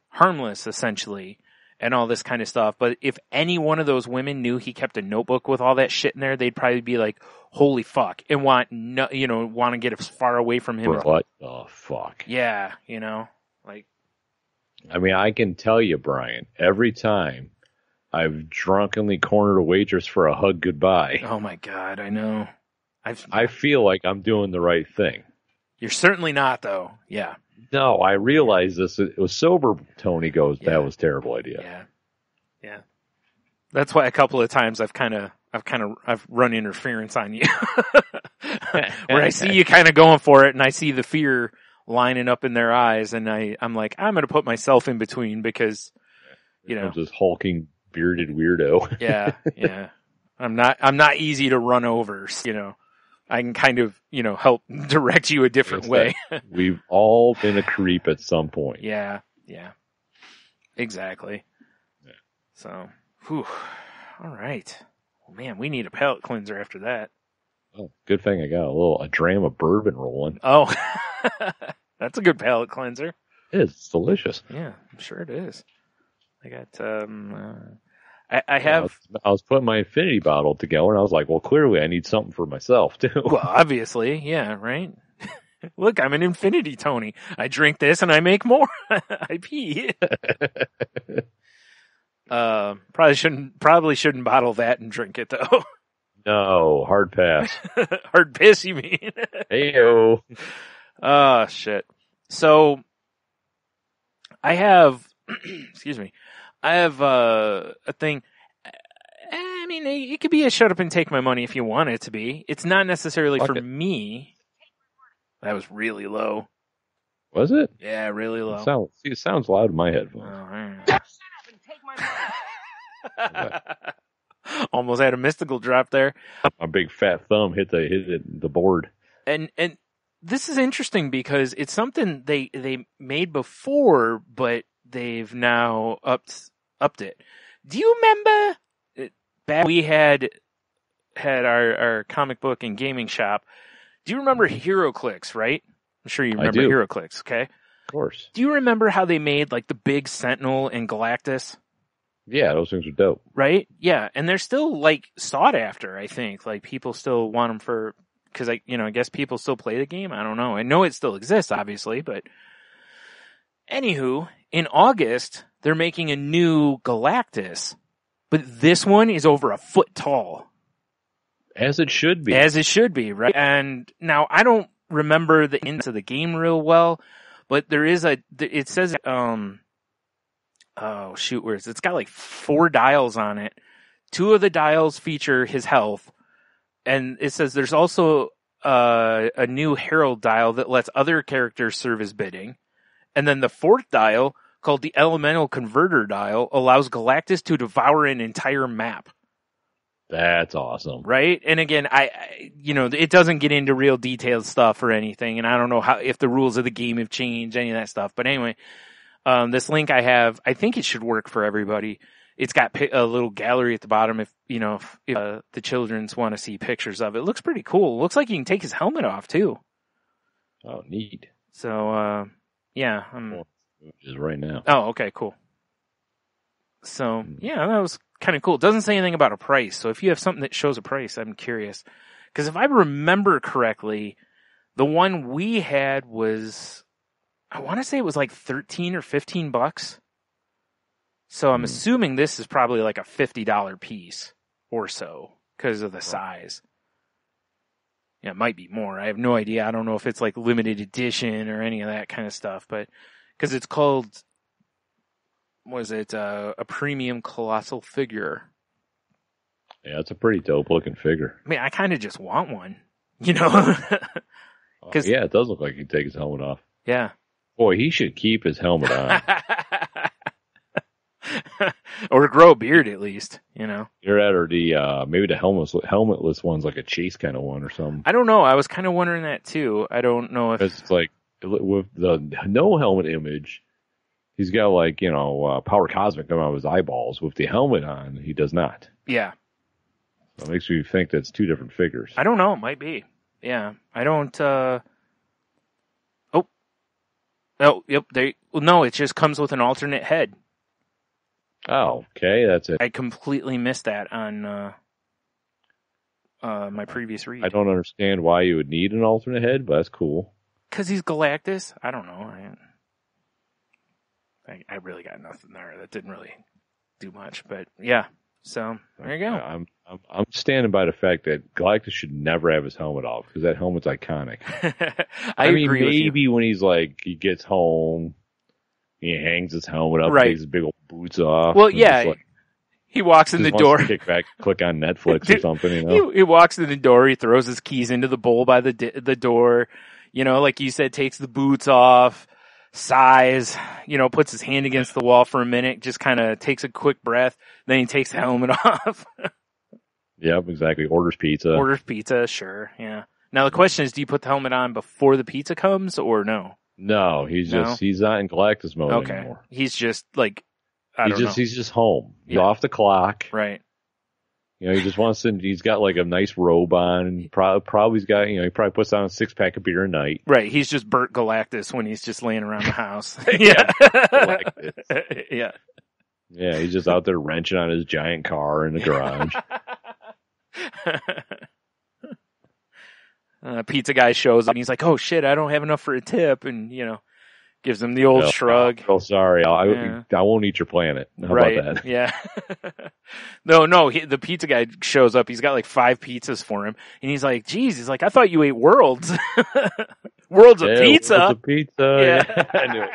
S3: harmless essentially and all this kind of stuff. But if any one of those women knew he kept a notebook with all that shit in there, they'd probably be like, holy fuck, and want to get as far away from him.
S5: What the fuck?
S3: Yeah. Like,
S5: I mean, I can tell you, Brian, every time I've drunkenly cornered a waitress for a hug goodbye.
S3: Oh my God, I know.
S5: I feel like I'm doing the right thing.
S3: You're certainly not, though. Yeah.
S5: No, I realize this. It was sober. Tony goes, that was a terrible idea.
S3: Yeah. That's why a couple of times I've run interference on you. Where I see you kind of going for it and I see the fear lining up in their eyes and I'm like, I'm going to put myself in between because,
S5: this hulking bearded weirdo.
S3: Yeah. I'm not easy to run over, I can kind of, help direct you a different way.
S5: We've all been a creep at some point.
S3: Yeah. Exactly.
S5: Yeah.
S3: So, whew. All right. Well, man, we need a palate cleanser after that.
S5: Oh, good thing I got a dram of bourbon rolling.
S3: Oh, that's a good palate cleanser.
S5: It is. It's delicious.
S3: Yeah, I'm sure it is. I got, I have.
S5: I was putting my infinity bottle together, and I was like, well, clearly I need something for myself, too.
S3: Well, obviously, yeah, right? Look, I'm an infinity Tony. I drink this, and I make more. I pee. Probably shouldn't bottle that and drink it, though.
S5: No, hard pass.
S3: Hard piss, you mean?
S5: Hey-o.
S3: Oh, shit. So, I have, excuse me, I have a thing. I mean, it could be a shut up and take my money if you want it to be. It's not necessarily for me. That was really low.
S5: Was it?
S3: Yeah, really low.
S5: It sounds loud in my headphones.
S3: Oh, shut up and take my money. Almost had a mystical drop there.
S5: A big fat thumb hit the board.
S3: And this is interesting because it's something they made before, but they've now upped it. Do you remember back we had our comic book and gaming shop? Do you remember HeroClix, right? I'm sure you remember HeroClix, okay?
S5: Of course.
S3: Do you remember how they made like the big Sentinel and Galactus?
S5: Yeah, those things are dope.
S3: Right? Yeah, and they're still like sought after, I think. Like people still want them because I guess people still play the game. I don't know. I know it still exists, obviously, but anywho, in August, they're making a new Galactus, but this one is over a foot tall.
S5: As it should be.
S3: As it should be, right? And now I don't remember the ins of the game real well, but there is it says, oh shoot, where is it? It's got like 4 dials on it. 2 of the dials feature his health, and it says there's also a new Herald dial that lets other characters serve as bidding. And then the 4th dial, called the Elemental Converter dial, allows Galactus to devour an entire map.
S5: That's awesome.
S3: Right? And again, it doesn't get into real detailed stuff or anything, and I don't know if the rules of the game have changed, any of that stuff. But anyway, this link I have, I think it should work for everybody. It's got a little gallery at the bottom if the childrens want to see pictures of it. It looks pretty cool. It looks like you can take his helmet off too.
S5: Oh, neat.
S3: So, yeah.
S5: Just right now.
S3: Oh, okay, cool. So, yeah, that was kind of cool. It doesn't say anything about a price. So if you have something that shows a price, I'm curious. Because if I remember correctly, the one we had was, I want to say it was like $13 or $15. So I'm assuming this is probably like a $50 piece or so because of the size. Yeah, it might be more. I have no idea. I don't know if it's like limited edition or any of that kind of stuff, but because it's called, was it a premium colossal figure?
S5: Yeah, it's a pretty dope looking figure.
S3: I mean, I kind of just want one, Cause,
S5: yeah, it does look like he'd take his helmet off.
S3: Yeah.
S5: Boy, he should keep his helmet on.
S3: Or grow a beard at least,
S5: You're at, or the maybe the helmetless one's like a chase kind of one or something.
S3: I don't know. I was kind of wondering that too. I don't know if
S5: it's like with the no helmet image, he's got like power cosmic coming out of his eyeballs. With the helmet on, he does not.
S3: Yeah.
S5: So it makes me think that's 2 different figures.
S3: I don't know. It might be. Yeah. I don't. Oh, yep. No, it just comes with an alternate head.
S5: Oh, okay, that's it.
S3: I completely missed that on my previous read.
S5: I don't understand why you would need an alternate head, but that's cool.
S3: Because he's Galactus? I don't know. I really got nothing there. That didn't really do much, but yeah. So there you go.
S5: I'm standing by the fact that Galactus should never have his helmet off because that helmet's iconic.
S3: I mean,
S5: agree maybe when he gets home, he hangs his helmet up,
S3: right.
S5: takes his big old boots off.
S3: Well, yeah, he walks in the door.
S5: Kick back, click on Netflix or something.
S3: He walks in the door. He throws his keys into the bowl by the door. Like you said, takes the boots off, sighs. Puts his hand against the wall for a minute, just kind of takes a quick breath. Then he takes the helmet off.
S5: Yep, exactly. Orders pizza. Sure. Yeah. Now the question is, do you put the helmet on before the pizza comes or no? No, he's not in Galactus mode anymore.
S3: He's just like,
S5: he's just home. He's off the clock.
S3: Right.
S5: He just wants to, he's got like a nice robe on and probably he's got, he probably puts on a 6-pack of beer a night.
S3: Right. He's just Burt Galactus when he's just laying around the house. Yeah. Yeah.
S5: Yeah. He's just out there wrenching on his giant car in the garage.
S3: Pizza guy shows up and he's like, oh shit, I don't have enough for a tip. And, gives him the old shrug.
S5: Oh, sorry. I won't eat your planet. How about that?
S3: Yeah. No, the pizza guy shows up. He's got like 5 pizzas for him. And he's like, geez, he's like, I thought you ate Worlds. Worlds of pizza.
S5: Worlds of pizza. Yeah. I knew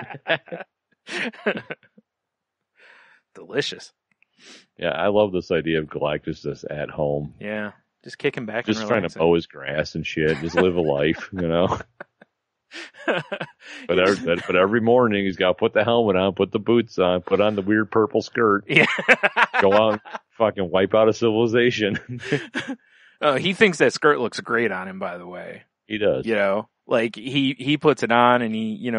S5: it.
S3: Delicious.
S5: Yeah, I love this idea of Galactus just at home.
S3: Yeah. Just kicking back
S5: just
S3: and
S5: trying to mow his grass and shit. Just live a life, But every morning he's got to put the helmet on, put the boots on, put on the weird purple skirt.
S3: Yeah.
S5: Go on, fucking wipe out a civilization.
S3: He thinks that skirt looks great on him, by the way.
S5: He does.
S3: Like he puts it on and he,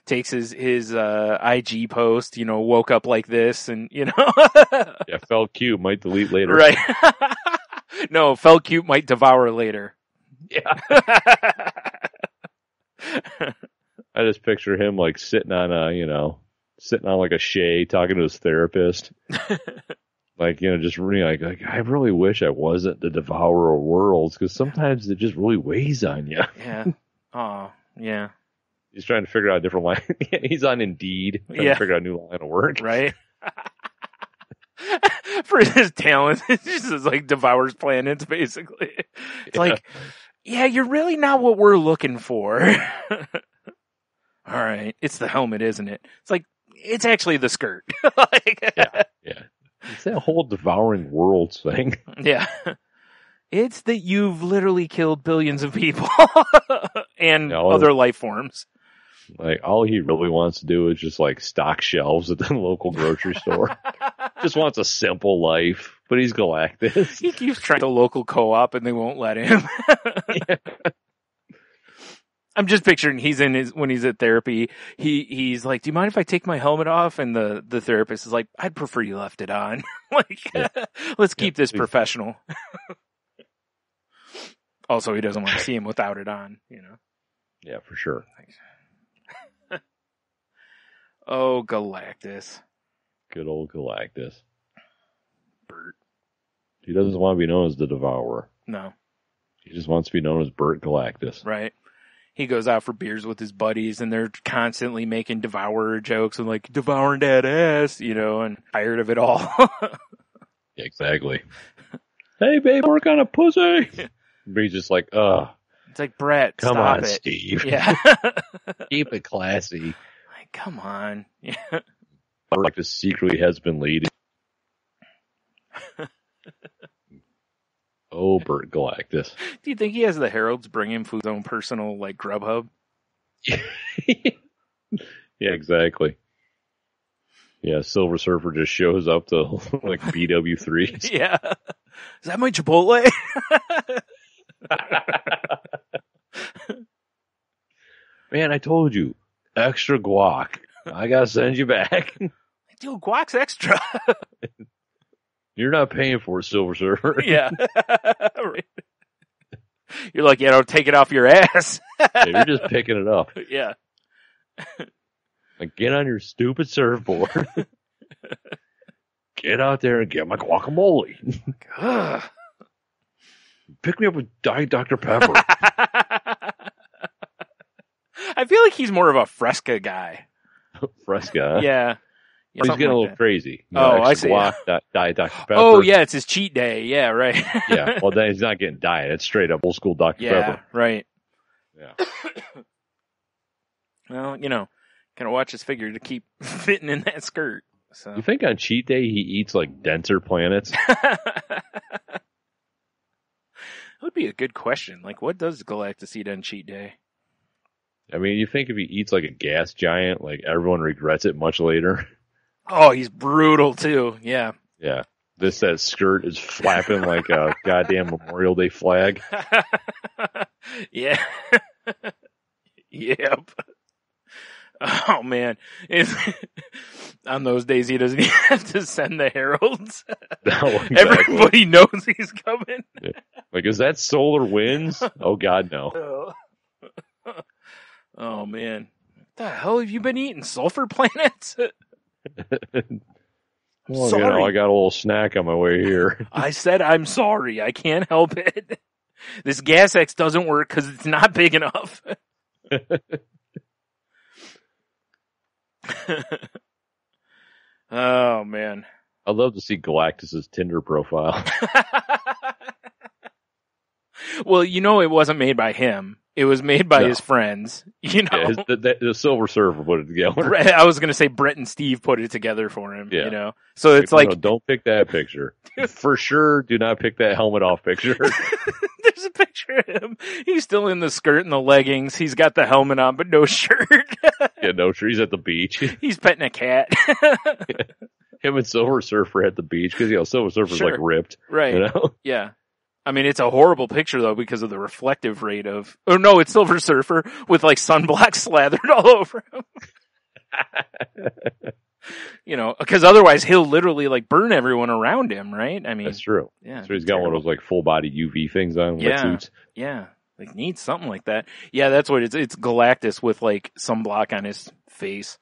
S3: takes his IG post, woke up like this and,
S5: Yeah, felt cute, might delete later.
S3: Right. No, felt cute, might devour later.
S5: Yeah. I just picture him like sitting on like a shay talking to his therapist. Like, just really like, I really wish I wasn't the devourer of worlds because sometimes it just really weighs on you.
S3: Yeah. Oh, yeah.
S5: He's trying to figure out a different line. He's on Indeed trying to figure out a new line of work.
S3: Right. for his talent. It just like devours planets, basically. It's like, yeah, you're really not what we're looking for. All right, it's the helmet, isn't it? It's like, it's actually the skirt. Like,
S5: yeah. It's that whole devouring worlds thing.
S3: Yeah. It's that you've literally killed billions of people and other life forms.
S5: Like, all he really wants to do is just like stock shelves at the local grocery store. Just wants a simple life, but he's Galactus.
S3: He keeps trying the local co-op and they won't let him.
S5: Yeah.
S3: I'm just picturing when he's at therapy, he's like, do you mind if I take my helmet off? And the therapist is like, I'd prefer you left it on. Like, let's keep this professional. Also, he doesn't want to see him without it on, you know?
S5: Yeah, for sure.
S3: Oh, Galactus.
S5: Good old Galactus.
S3: Bert.
S5: He doesn't want to be known as the Devourer.
S3: No.
S5: He just wants to be known as Bert Galactus.
S3: Right. He goes out for beers with his buddies and they're constantly making Devourer jokes and like, devouring that ass, you know, and tired of it all.
S5: Yeah, exactly. Hey, babe, work on a pussy. But he's just like, ugh.
S3: It's like, Brett,
S5: come
S3: stop
S5: on,
S3: it.
S5: Steve.
S3: Yeah.
S5: Keep it classy.
S3: Like, come on. Yeah.
S5: Galactus secretly has been leading. Oh, Bert Galactus.
S3: Do you think he has the heralds bring him his own personal, like, Grubhub?
S5: Yeah, exactly. Yeah, Silver Surfer just shows up to, like, BW3s.
S3: Yeah. Is that my Chipotle?
S5: Man, I told you. Extra guac. I gotta send you back.
S3: Dude, guac's extra.
S5: You're not paying for it, Silver Surfer.
S3: Yeah. You're like, yeah, don't take it off your ass.
S5: Yeah, you're just picking it up.
S3: Yeah.
S5: Like, get on your stupid surfboard. Get out there and get my guacamole. Pick me up with Diet Dr. Pepper.
S3: I feel like he's more of a Fresca guy.
S5: Fresca.
S3: Yeah.
S5: He's getting a little crazy. You
S3: know,
S5: I see.
S3: Guac,
S5: Diet Dr. Pepper.
S3: Oh, yeah, it's his cheat day. Yeah, right.
S5: Yeah, well, then he's not getting diet. It's straight up old school Dr. Pepper.
S3: Yeah, right.
S5: Yeah.
S3: Well, you know, gotta watch his figure to keep fitting in that skirt. So.
S5: You think on cheat day he eats like denser planets?
S3: That would be a good question. Like, what does Galactus eat on cheat day?
S5: I mean, you think if he eats like a gas giant, like everyone regrets it much later.
S3: Oh, he's brutal too. Yeah.
S5: Yeah. That skirt is flapping like a goddamn Memorial Day flag.
S3: Yeah. Yep. Oh man. On those days he doesn't even have to send the heralds.
S5: No, exactly.
S3: Everybody knows he's coming.
S5: Yeah. Like, is that solar winds? Oh god, no.
S3: Oh man. What the hell have you been eating? Sulfur planets?
S5: Well, you know, I got a little snack on my way here.
S3: I said I'm sorry. I can't help it. This gas X doesn't work because it's not big enough. Oh, man.
S5: I'd love to see Galactus's Tinder profile.
S3: Well, you know it wasn't made by him. It was made by his friends. You know,
S5: yeah, the Silver Surfer put it together.
S3: I was going to say Brett and Steve put it together for him.
S5: Yeah.
S3: You know, so it's like,
S5: no, don't pick that picture. For sure, do not pick that helmet off picture.
S3: There's a picture of him. He's still in the skirt and the leggings. He's got the helmet on, but no shirt.
S5: Yeah, no shirt. He's at the beach.
S3: He's petting a cat.
S5: Him and Silver Surfer at the beach because, you know, Silver Surfer's like ripped.
S3: Right.
S5: You know?
S3: Yeah. I mean, it's a horrible picture though because of the reflective rate of, oh no, it's Silver Surfer with like sunblock slathered all over him. You know, because otherwise he'll literally like burn everyone around him, right? I mean,
S5: that's true.
S3: Yeah.
S5: So he's got one of those like full body UV things on.
S3: Yeah.
S5: Suits.
S3: Yeah. Like needs something like that. Yeah, that's what it's Galactus with like sunblock on his face.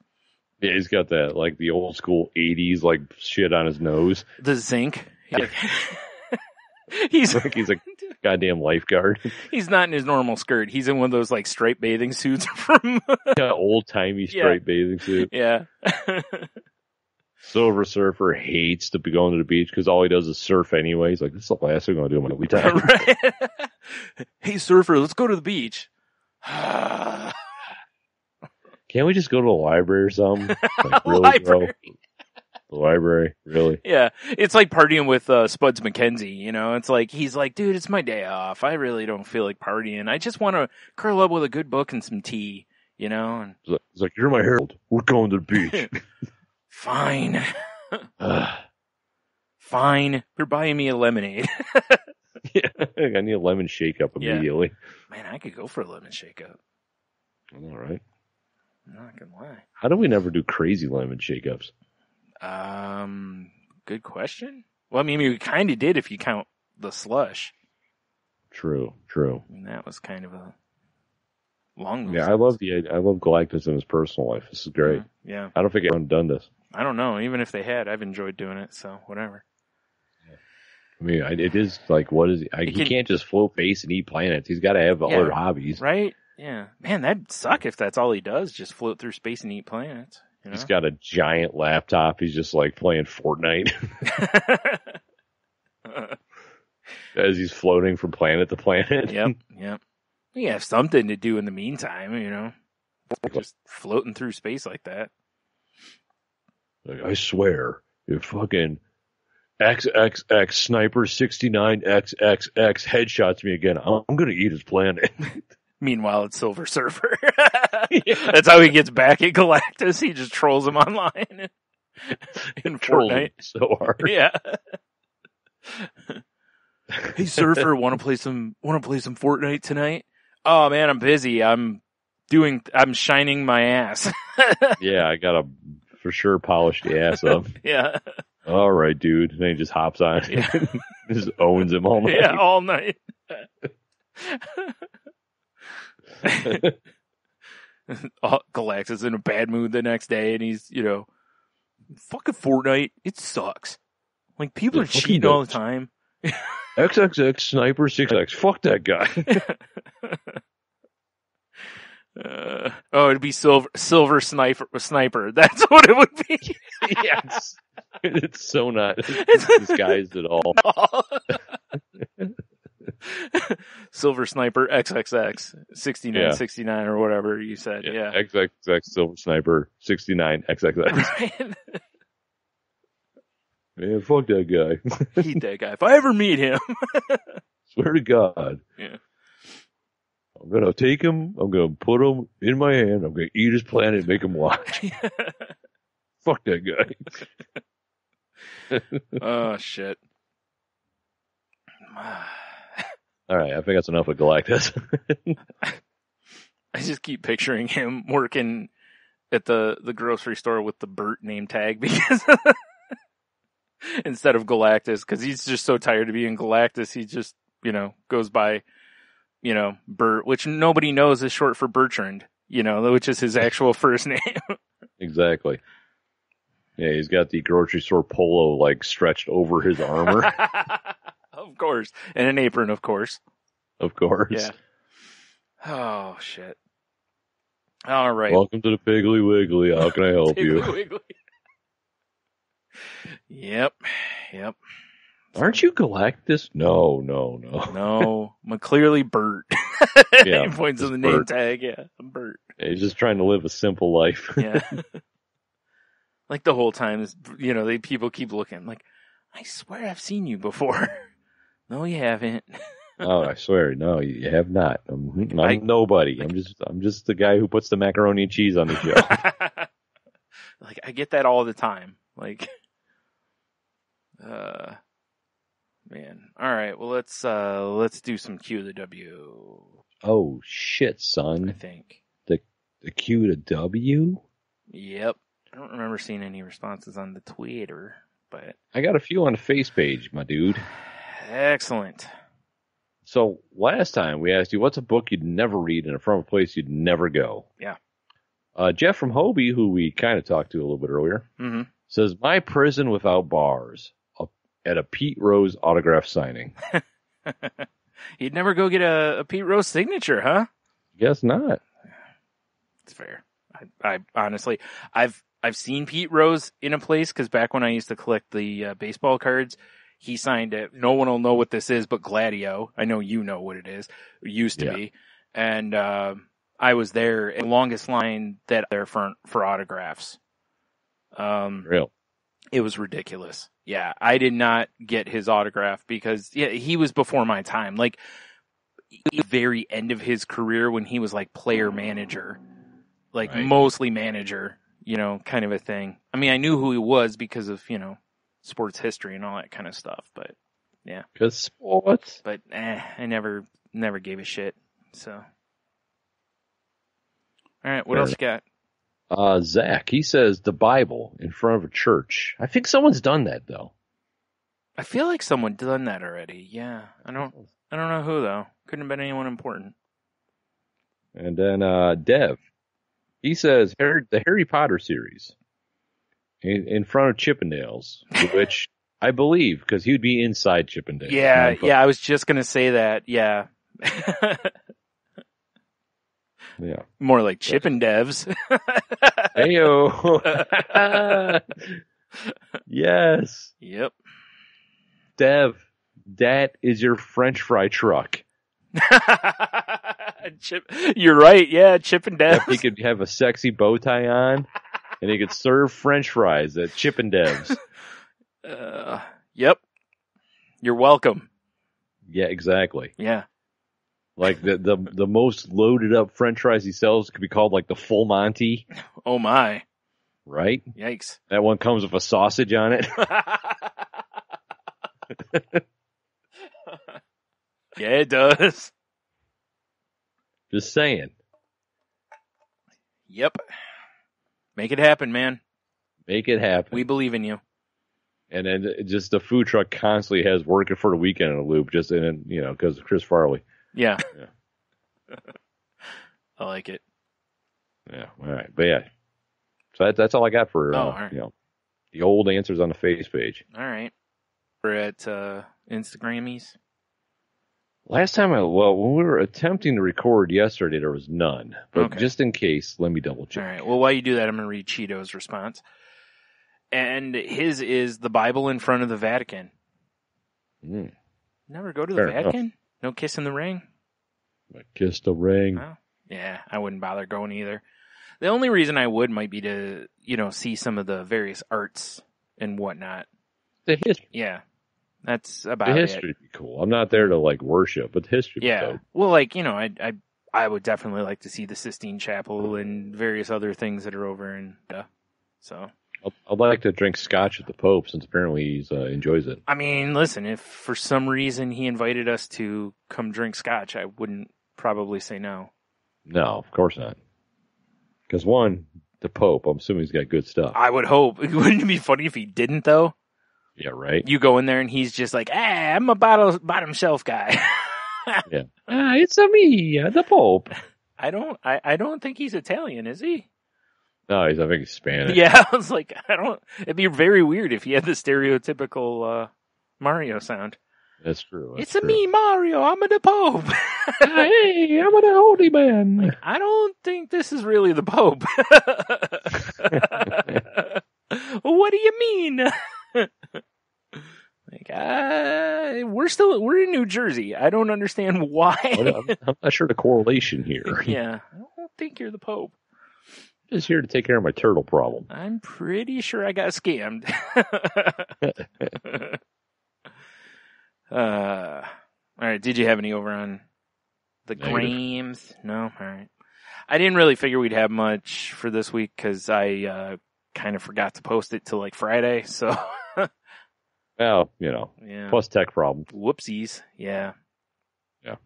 S5: Yeah, he's got that like the old school 80s like shit on his nose.
S3: The zinc. Yeah. He's
S5: like he's a goddamn lifeguard.
S3: He's not in his normal skirt. He's in one of those like striped bathing suits from
S5: old timey striped bathing suit.
S3: Yeah.
S5: Silver Surfer hates to be going to the beach because all he does is surf anyway. He's like, this is the last thing I'm going to do in my free time.
S3: Right? Hey, Surfer, let's go to the beach.
S5: Can't we just go to the library or something? Like, really,
S3: Library.
S5: bro? The library, really?
S3: Yeah, it's like partying with Spuds McKenzie, you know? It's like, he's like, dude, it's my day off. I really don't feel like partying. I just want to curl up with a good book and some tea, you know? And
S5: It's like, you're my herald. We're going to the beach.
S3: fine. Fine. They're buying me a lemonade.
S5: Yeah, I need a lemon shake-up immediately.
S3: Man, I could go for a lemon shake-up.
S5: All right.
S3: I'm not gonna lie.
S5: How do we never do crazy lemon shake-ups?
S3: Good question. Well, I mean, we kind of did if you count the slush.
S5: True.
S3: And that was kind of a long.
S5: Yeah, I love Galactus in his personal life. This is great.
S3: Yeah.
S5: I don't think anyone's done this.
S3: I don't know. Even if they had, I've enjoyed doing it. So whatever.
S5: I mean, it is like, what is he? He can't just float base and eat planets. He's got to have other hobbies.
S3: Right? Yeah. Man, that'd suck if that's all he does, just float through space and eat planets. You know?
S5: He's got a giant laptop. He's just like playing Fortnite as he's floating from planet to planet.
S3: Yep. You have something to do in the meantime, you know. Just floating through space like that.
S5: Like, I swear, if fucking XXX Sniper 69XXX headshots me again, I'm going to eat his planet.
S3: Meanwhile, it's Silver Surfer. That's how he gets back at Galactus. He just trolls him online in Fortnite.
S5: So hard.
S3: Yeah. Hey, Surfer, want to play some Fortnite tonight? Oh man, I'm busy. I'm shining my ass.
S5: Yeah, I gotta for sure polish the ass up.
S3: Yeah.
S5: All right, dude. And then he just hops on.
S3: Yeah.
S5: Just owns him all night.
S3: Yeah, all night. Galactus in a bad mood the next day, and he's, you know, fucking Fortnite. It sucks. Like, people are cheating all the time.
S5: XXX Sniper 6X. Fuck that guy.
S3: It'd be Silver Sniper. That's what it would be.
S5: Yes. It's so not disguised at all.
S3: Silver Sniper XXX 6969 or whatever you said. Yeah.
S5: XXX Silver Sniper 69XXX.
S3: Right?
S5: Man, fuck that guy.
S3: Hate that guy. If I ever meet him.
S5: Swear to God.
S3: Yeah.
S5: I'm gonna take him, I'm gonna put him in my hand, I'm gonna eat his planet and make him watch. Fuck that guy.
S3: Oh, shit.
S5: Alright, I think that's enough of Galactus.
S3: I just keep picturing him working at the grocery store with the Bert name tag because instead of Galactus, because he's just so tired of being Galactus, he just, you know, goes by, you know, Bert, which nobody knows is short for Bertrand, you know, which is his actual first name.
S5: Exactly. Yeah, he's got the grocery store polo like stretched over his armor.
S3: Of course. And an apron, of course.
S5: Of course.
S3: Yeah. Oh, shit. All right.
S5: Welcome to the Piggly Wiggly. How can I help you?
S3: Wiggly. Yep.
S5: Aren't you Galactus? No.
S3: No, I'm clearly Bert.
S5: Yeah,
S3: he points to the
S5: Bert.
S3: name tag. Yeah, I'm Bert.
S5: He's just trying to live a simple life.
S3: Yeah. Like the whole time, you know, people keep looking. Like, I swear I've seen you before. No, you haven't.
S5: Oh, I swear, no, you have not. I'm nobody. I'm just the guy who puts the macaroni and cheese on the show.
S3: Like, I get that all the time. Like, man. All right. Well, let's do some Q to W.
S5: Oh shit, son.
S3: I think
S5: the Q to W.
S3: Yep. I don't remember seeing any responses on the Twitter, but
S5: I got a few on the face page, my dude.
S3: Excellent.
S5: So last time we asked you what's a book you'd never read and from a place you'd never go.
S3: Yeah.
S5: Jeff from Hobie, who we kind of talked to a little bit earlier, says, My Prison Without Bars at a Pete Rose autograph signing.
S3: You'd never go get a Pete Rose signature, huh?
S5: Guess not.
S3: It's fair. I honestly, I've I've seen Pete Rose in a place, because back when I used to collect the baseball cards, he signed it. No one will know what this is but Gladio. I know you know what it is. It used to be. And I was there in the longest line that there for autographs.
S5: Real.
S3: It was ridiculous. Yeah, I did not get his autograph because he was before my time. Like, the very end of his career when he was like player manager, like mostly manager, kind of a thing. I mean, I knew who he was because of, sports history and all that kind of stuff, but yeah.
S5: Because sports.
S3: But I never gave a shit, so. All right, what else you got?
S5: Zach, he says the Bible in front of a church. I think someone's done that, though.
S3: I feel like someone done that already. Yeah, I don't know who though. Couldn't have been anyone important.
S5: And then Dev, he says the Harry Potter series in front of Chippendales, which I believe because he would be inside Chippendales.
S3: Yeah, I was just gonna say that. Yeah.
S5: Yeah.
S3: More like Chippendevs.
S5: Heyo. Yes.
S3: Yep.
S5: Dev, that is your French fry truck.
S3: You're right. Yeah, Chippendevs.
S5: He could have a sexy bow tie on, and he could serve French fries at Chippendevs.
S3: Yep. You're welcome.
S5: Yeah, exactly.
S3: Yeah.
S5: Like the most loaded up French fries he sells could be called like the Full Monty.
S3: Oh my.
S5: Right?
S3: Yikes.
S5: That one comes with a sausage on it.
S3: Yeah, it does.
S5: Just saying.
S3: Yep. Make it happen, man.
S5: Make it happen.
S3: We believe in you.
S5: And then just the food truck constantly has working for the weekend in a loop, just in, because of Chris Farley.
S3: Yeah. I like it.
S5: Yeah. All right. But yeah. So that's all I got for,
S3: right.
S5: the old answers on the face page.
S3: All right. We're at Instagrammies.
S5: Last time when we were attempting to record yesterday, there was none. But just in case, let me double check.
S3: All right. Well, while you do that, I'm going to read Cheeto's response. And his is the Bible in front of the Vatican. Never go to the Vatican? Enough. No kiss in the ring?
S5: I kissed the ring.
S3: Oh, yeah, I wouldn't bother going either. The only reason I would might be to, see some of the various arts and whatnot.
S5: The history.
S3: Yeah. That's about it.
S5: The history would be cool. I'm not there to worship, but the history would be dope.
S3: Well, I would definitely like to see the Sistine Chapel and various other things that are over in so.
S5: I'd like to drink scotch with the Pope since apparently he enjoys it.
S3: I mean, listen, if for some reason he invited us to come drink scotch, I wouldn't probably say no.
S5: No, of course not. Because one, the Pope, I'm assuming he's got good stuff.
S3: I would hope. Wouldn't it be funny if he didn't, though?
S5: Yeah, right.
S3: You go in there and he's just like, I'm a bottom shelf guy.
S5: Yeah. It's me, the Pope.
S3: I don't think he's Italian, is he?
S5: No, I think he's Spanish.
S3: Yeah, I was like, it'd be very weird if he had the stereotypical Mario sound.
S5: That's true.
S3: It's me, Mario. I'm the Pope.
S5: Hey, I'm the holy man.
S3: Like, I don't think this is really the Pope. What do you mean? We're in New Jersey. I don't understand why.
S5: I'm not sure the correlation here.
S3: Yeah, I don't think you're the Pope.
S5: I'm just here to take care of my turtle problem.
S3: I'm pretty sure I got scammed. All right. Did you have any over on the Grames? No. All right. I didn't really figure we'd have much for this week because I kind of forgot to post it till Friday. So.
S5: Well, plus tech problems.
S3: Whoopsies. Yeah.
S5: Yeah.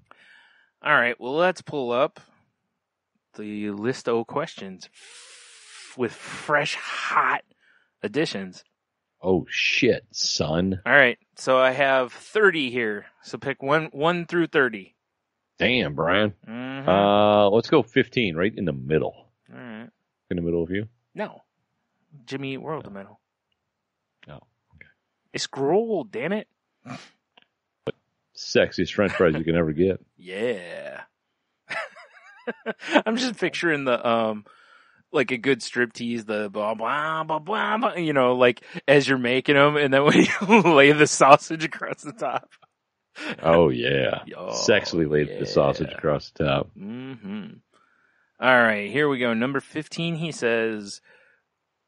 S3: All right. Well, let's pull up the list of questions with fresh, hot additions.
S5: Oh, shit, son.
S3: All right. So I have 30 here. So pick 1 through 30.
S5: Damn, Brian.
S3: Mm-hmm.
S5: Let's go 15, right in the middle.
S3: All right.
S5: In the middle of you?
S3: No. Jimmy Eat World, the middle.
S5: Oh, okay.
S3: Scroll, damn it.
S5: Sexiest French fries you can ever get.
S3: Yeah. I'm just picturing the like a good striptease, the blah, blah, blah, blah, blah, you know, like as you're making them, and then when you lay the sausage across the top.
S5: Oh, yeah.
S3: Oh,
S5: Sexually laid the sausage across the top.
S3: Mm-hmm. All right, here we go. Number 15, he says,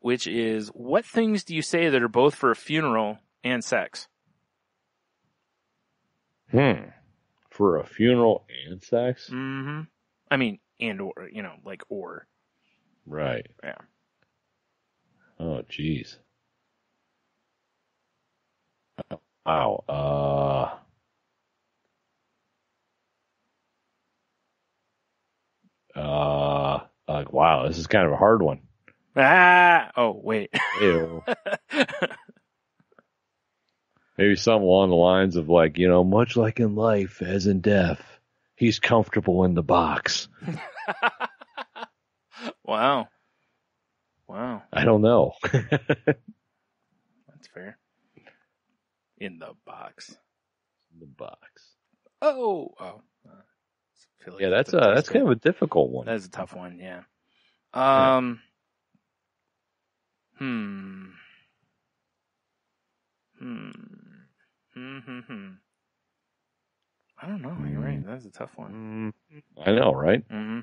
S3: which is, what things do you say that are both for a funeral and sex?
S5: For a funeral and sex?
S3: Mm-hmm. I mean, and or, you know, like or.
S5: Right.
S3: Yeah.
S5: Oh, jeez. Wow. Wow, this is kind of a hard one.
S3: Oh, wait.
S5: Ew. Maybe something along the lines of like, you know, much like in life, as in death, he's comfortable in the box.
S3: Wow.
S5: I don't know.
S3: That's fair. In the box.
S5: The box.
S3: Oh. I feel like
S5: Yeah, that's kind of a difficult one.
S3: That's a tough one, yeah. I don't know. You're right. That's a tough one.
S5: I know, right?
S3: Mm-hmm.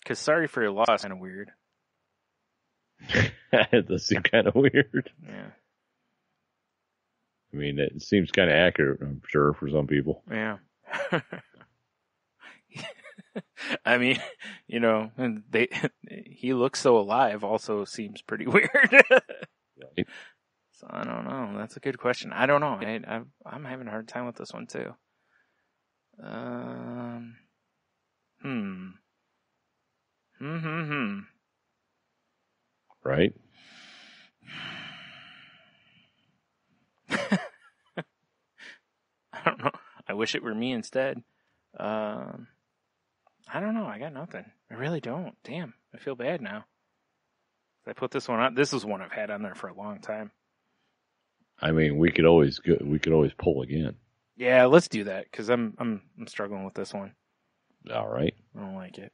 S3: Because sorry for your loss, kind of weird.
S5: It does seem kind of weird.
S3: Yeah.
S5: I mean, it seems kind of accurate, I'm sure, for some people.
S3: Yeah. I mean, you know, he looks so alive also seems pretty weird.
S5: Right.
S3: So I don't know. That's a good question. I don't know. I'm having a hard time with this one too.
S5: Right?
S3: I don't know. I wish it were me instead. I don't know. I got nothing. I really don't. Damn. I feel bad now. I put this one on. This is one I've had on there for a long time.
S5: I mean, we could always pull again.
S3: Yeah, let's do that because I'm struggling with this one.
S5: All right.
S3: I don't like it.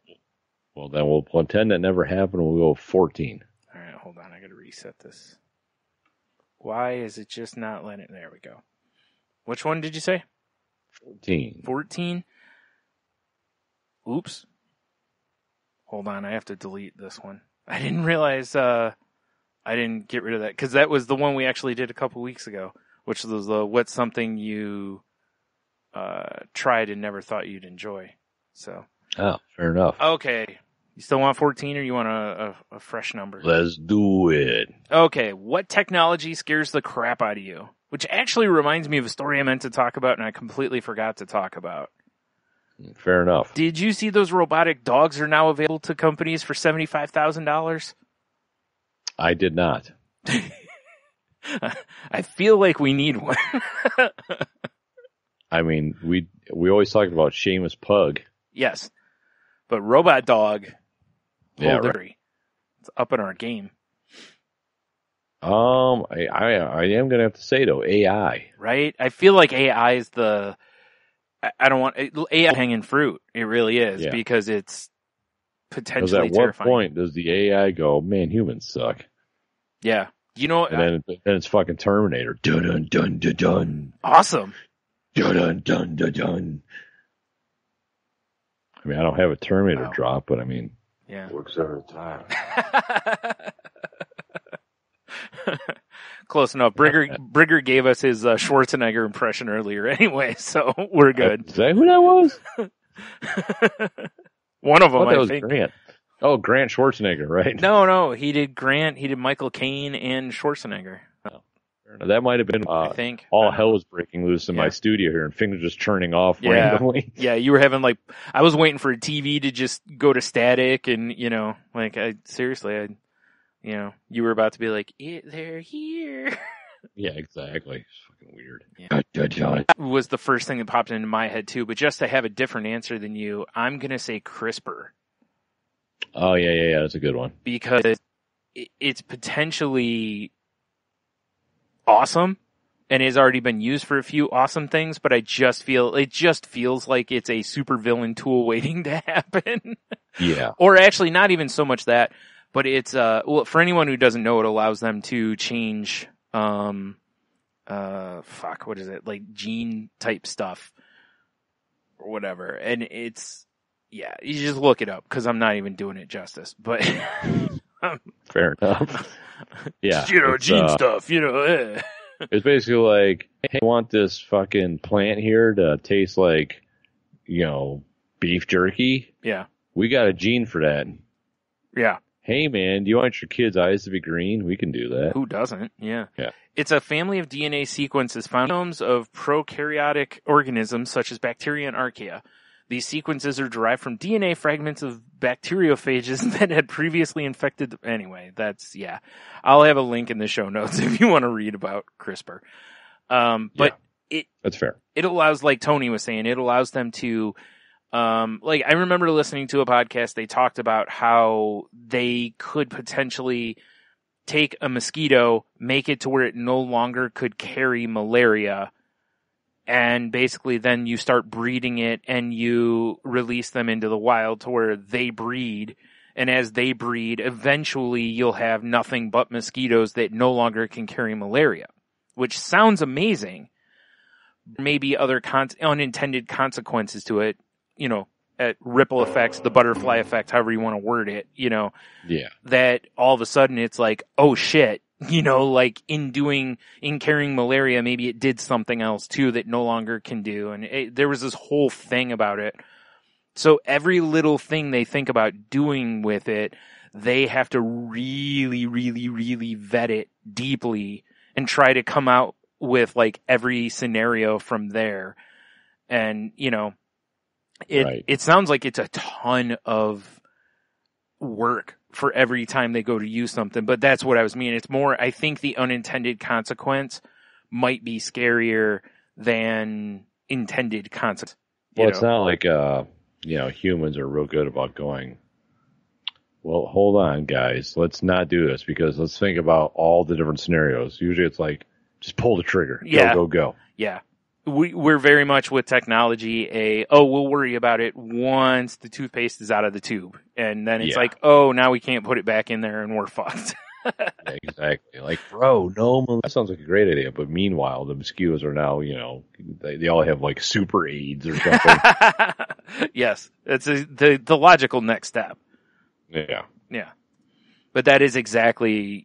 S5: Well, then we'll pretend that never happened. We'll go 14.
S3: All right, hold on. I got to reset this. Why is it just not letting it? There we go. Which one did you say?
S5: 14.
S3: 14? Oops. Hold on. I have to delete this one. I didn't realize I didn't get rid of that because that was the one we actually did a couple weeks ago, which was what's something you tried and never thought you'd enjoy. So.
S5: Oh, fair enough.
S3: Okay. You still want 14 or you want a fresh number?
S5: Let's do it.
S3: Okay. What technology scares the crap out of you? Which actually reminds me of a story I meant to talk about and I completely forgot to talk about.
S5: Fair enough.
S3: Did you see those robotic dogs are now available to companies for $75,000?
S5: I did not.
S3: I feel like we need one.
S5: I mean, we always talked about Seamus Pug.
S3: Yes. But robot dog,
S5: Yeah, right.
S3: It's up in our game.
S5: I am going to have to say though, AI.
S3: Right? I feel like AI is I don't want AI hanging fruit. It really is because it's potentially
S5: terrifying. At what point does the AI go, man, humans suck?
S3: Yeah. You know,
S5: and then it's fucking Terminator. Dun dun dun dun dun.
S3: Awesome.
S5: Dun dun dun dun dun. I mean, I don't have a Terminator drop, but I mean, works every time.
S3: Close enough. Brigger gave us his Schwarzenegger impression earlier anyway, so we're good.
S5: Is that who that was?
S3: One of them,
S5: I
S3: think.
S5: Grant. Oh, Grant Schwarzenegger, right?
S3: No. He did Grant, he did Michael Caine and Schwarzenegger.
S5: That might have been,
S3: I think.
S5: All hell was breaking loose in my studio here and things just turning off randomly.
S3: Yeah, you were having I was waiting for a TV to just go to static and, seriously, you were about to be like, they're here.
S5: Yeah, exactly. It's fucking weird.
S3: Yeah. That was the first thing that popped into my head too, but just to have a different answer than you, I'm going to say CRISPR.
S5: Oh, yeah, that's a good one.
S3: Because it's potentially awesome, and has already been used for a few awesome things, but it just feels like it's a supervillain tool waiting to happen.
S5: Yeah.
S3: Or actually not even so much that, but it's, well, for anyone who doesn't know, it allows them to change, what is it? Like gene type stuff or whatever. And it's, yeah, you just look it up because I'm not even doing it justice, but
S5: fair enough. Yeah.
S3: Gene stuff,
S5: It's basically like, hey, I want this fucking plant here to taste like, beef jerky.
S3: Yeah.
S5: We got a gene for that.
S3: Yeah.
S5: Hey, man, do you want your kid's eyes to be green? We can do that.
S3: Who doesn't? Yeah.
S5: Yeah.
S3: It's a family of DNA sequences found in genomes of prokaryotic organisms such as bacteria and archaea. These sequences are derived from DNA fragments of bacteriophages that had previously infected. Anyway, I'll have a link in the show notes if you want to read about CRISPR. But
S5: that's fair.
S3: It allows, like Tony was saying, it allows them to, I remember listening to a podcast, they talked about how they could potentially take a mosquito, make it to where it no longer could carry malaria, and basically then you start breeding it and you release them into the wild to where they breed. And as they breed, eventually you'll have nothing but mosquitoes that no longer can carry malaria, which sounds amazing. Maybe other unintended consequences to it, at ripple effects, the butterfly effect, however you want to word it,
S5: Yeah.
S3: that all of a sudden it's like, oh shit, like in carrying malaria, maybe it did something else too that no longer can do. And there was this whole thing about it. So every little thing they think about doing with it, they have to really, really, really vet it deeply and try to come out with like every scenario from there. And, it sounds like it's a ton of work for every time they go to use something, but that's what I was meaning. It's more, I think the unintended consequence might be scarier than intended consequence.
S5: Well, it's not like, humans are real good about going, well, hold on, guys, let's not do this because let's think about all the different scenarios. Usually it's like, just pull the trigger.
S3: Yeah.
S5: Go.
S3: Yeah. We're very much with technology we'll worry about it once the toothpaste is out of the tube. And then it's like, now we can't put it back in there and we're fucked.
S5: Exactly. Like, bro, no, that sounds like a great idea. But meanwhile, the mosquitoes are now, they all have like super AIDS or something.
S3: Yes. It's the logical next step.
S5: Yeah.
S3: Yeah. But that is exactly,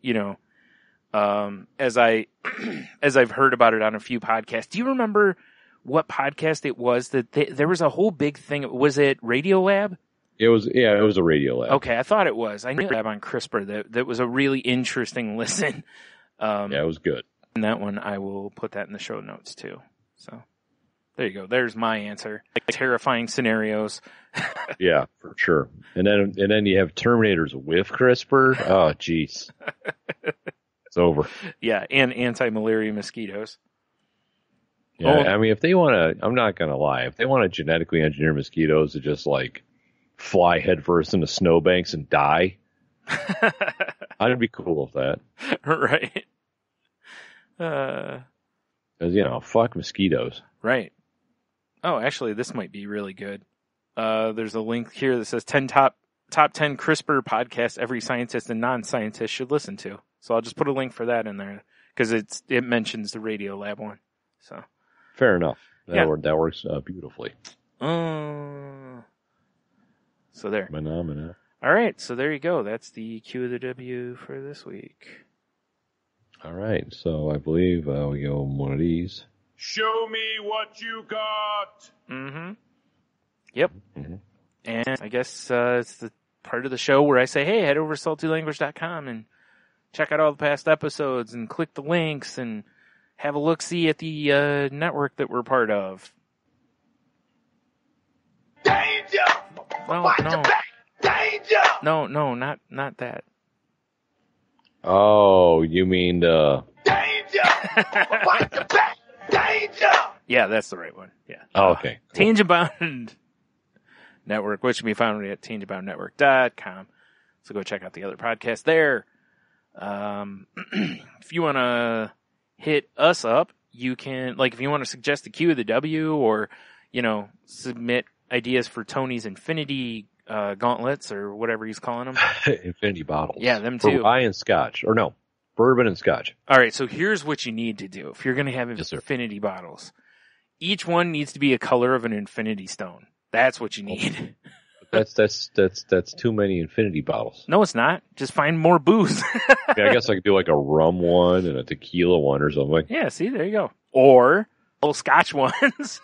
S3: as I've heard about it on a few podcasts. Do you remember what podcast it was that there was a whole big thing? Was it Radiolab?
S5: It was a Radiolab.
S3: Okay, I thought it was. I knew it on CRISPR that was a really interesting listen.
S5: It was good.
S3: And that one, I will put that in the show notes too. So there you go. There's my answer. Like terrifying scenarios.
S5: Yeah, for sure. And then you have Terminators with CRISPR. Oh, jeez. It's over.
S3: Yeah, and anti-malaria mosquitoes.
S5: Yeah, I mean, if they want to, I'm not going to lie, if they want to genetically engineer mosquitoes to just like fly headfirst into snowbanks and die, I'd be cool with that.
S3: Right.
S5: Because, fuck mosquitoes.
S3: Right. Oh, actually, this might be really good. There's a link here that says 10 top 10 CRISPR podcasts every scientist and non-scientist should listen to. So I'll just put a link for that in there because it mentions the Radiolab one. So
S5: fair enough. That works beautifully.
S3: So there.
S5: Phenomena.
S3: All right. So there you go. That's the Q of the W for this week.
S5: All right. So I believe we go one of these.
S8: Show me what you got.
S3: Mm-hmm. Yep. Mm-hmm. And I guess it's the part of the show where I say, hey, head over to saltylanguage.com and check out all the past episodes and click the links and have a look-see at the network that we're part of.
S8: Danger!
S3: No.
S8: Danger!
S3: No, not that.
S5: Oh, you mean the...
S8: Danger! Danger!
S3: Yeah, that's the right one. Yeah.
S5: Oh, okay. Cool.
S3: Tangent Bound Network, which can be found at tangentboundnetwork.com. So go check out the other podcast there. If you want to hit us up, you can, like, if you want to suggest the Q or the W, or, you know, submit ideas for Tony's Infinity gauntlets or whatever he's calling them.
S5: Infinity bottles.
S3: Yeah, them
S5: for
S3: too.
S5: rye and scotch. Or no, bourbon and scotch.
S3: All right, so here's what you need to do if you're going to have
S5: Yes,
S3: Infinity bottles. Each one needs to be a color of an Infinity Stone. That's what you need.
S5: That's too many Infinity bottles.
S3: No, it's not. Just find more booze.
S5: Yeah, I guess I could do like a rum one and a tequila one or something.
S3: Yeah, see, there you go. Or little Scotch ones.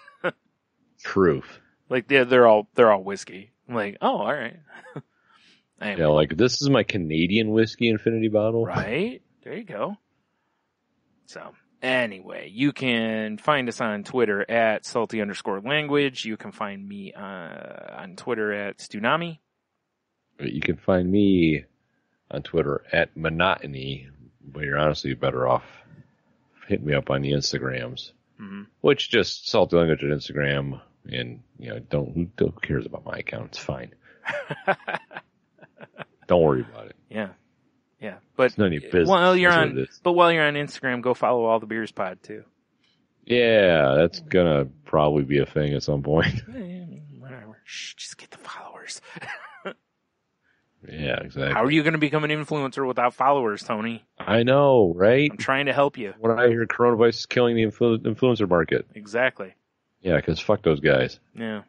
S5: Truth.
S3: Like they're all whiskey. I'm like, oh, all right. Anyway.
S5: Yeah, like this is my Canadian whiskey Infinity bottle.
S3: Right? There you go. So, anyway, you can find us on Twitter at salty_language. You can find me on Twitter at Stunami.
S5: You can find me on Twitter at Monotony, but you're honestly better off hitting me up on the Instagrams, which just Salty Language at Instagram, and you know, who cares about my account? It's fine. Don't worry about it.
S3: Yeah. Yeah, but
S5: it's none of your business.
S3: while you're on Instagram, go follow All the Beers Pod too.
S5: Yeah, that's gonna probably be a thing at some point.
S3: Whatever. Shh, just get the followers.
S5: Yeah, exactly.
S3: How are you going to become an influencer without followers, Tony?
S5: I know, right?
S3: I'm trying to help you.
S5: When I hear coronavirus is killing the influencer market.
S3: Exactly.
S5: Yeah, because fuck those guys.
S3: Yeah.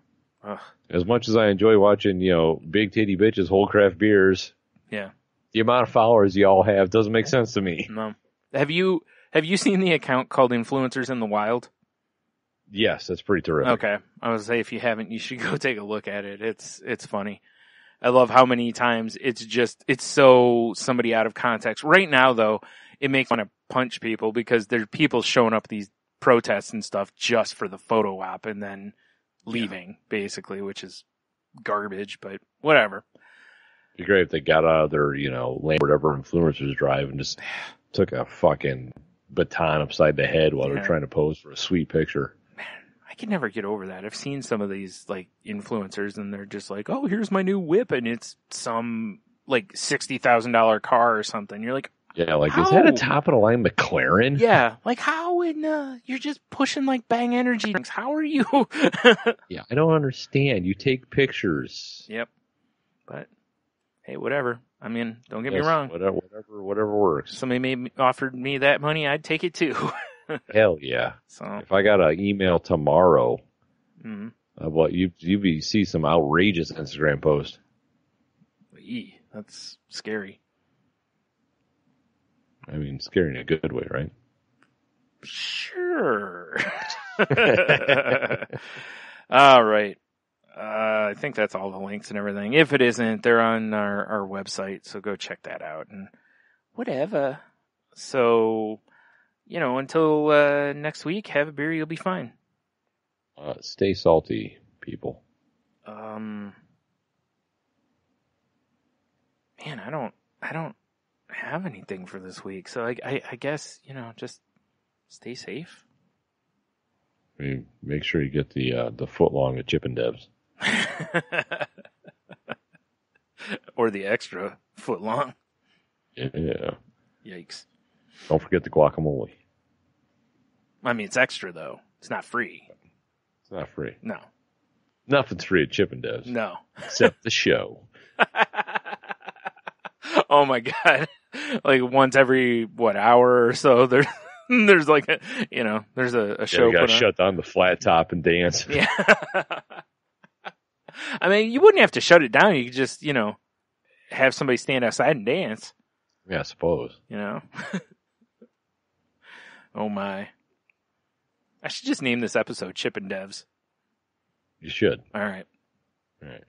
S3: Ugh.
S5: As much as I enjoy watching, you know, big titty bitches hold craft beers.
S3: Yeah.
S5: The amount of followers y'all have doesn't make sense to me.
S3: No. Have you seen the account called Influencers in the Wild?
S5: Yes, that's pretty terrific.
S3: Okay. I was say if you haven't, you should go take a look at it. It's funny. I love how many times it's so somebody out of context. Right now though, it makes me want to punch people because there's people showing up at these protests and stuff just for the photo op and then leaving, basically, which is garbage, but whatever.
S5: It'd be great if they got out of their, you know, lane, whatever influencers drive and just took a fucking baton upside the head while they're trying to pose for a sweet picture.
S3: Man, I can never get over that. I've seen some of these, like, influencers and they're just like, oh, here's my new whip and it's some, like, $60,000 car or something. You're like,
S5: yeah, like,
S3: how?
S5: Is that a top-of-the-line McLaren?
S3: Yeah, like, how in, you're just pushing, like, Bang Energy drinks. How are you?
S5: Yeah, I don't understand. You take pictures.
S3: Yep. But, hey, whatever. I mean, don't get me wrong.
S5: Whatever works.
S3: Somebody offered me that money, I'd take it too.
S5: Hell yeah.
S3: So,
S5: if I got an email tomorrow, about you see some outrageous Instagram post.
S3: That's scary.
S5: I mean, scary in a good way, right?
S3: Sure. All right. I think that's all the links and everything. If it isn't, they're on our website, so go check that out and whatever. So, you know, until next week, have a beer, you'll be fine.
S5: Stay salty, people.
S3: Man, I don't have anything for this week, so I guess, you know, just stay safe.
S5: I mean, make sure you get the foot long at Chippendev's.
S3: Or the extra foot long.
S5: Yeah.
S3: Yikes.
S5: Don't forget the guacamole.
S3: I mean, it's extra though. It's not free.
S5: It's not free.
S3: No.
S5: Nothing's free at Chippendev's.
S3: No.
S5: Except the show.
S3: Oh my God. Like once every, hour or so, there's like a, you know, there's a show.
S5: You gotta shut down the flat top and dance.
S3: Yeah. I mean, you wouldn't have to shut it down. You could just, you know, have somebody stand outside and dance.
S5: Yeah, I suppose.
S3: You know? Oh my. I should just name this episode Chippendevs.
S5: You should.
S3: All right.
S5: All right.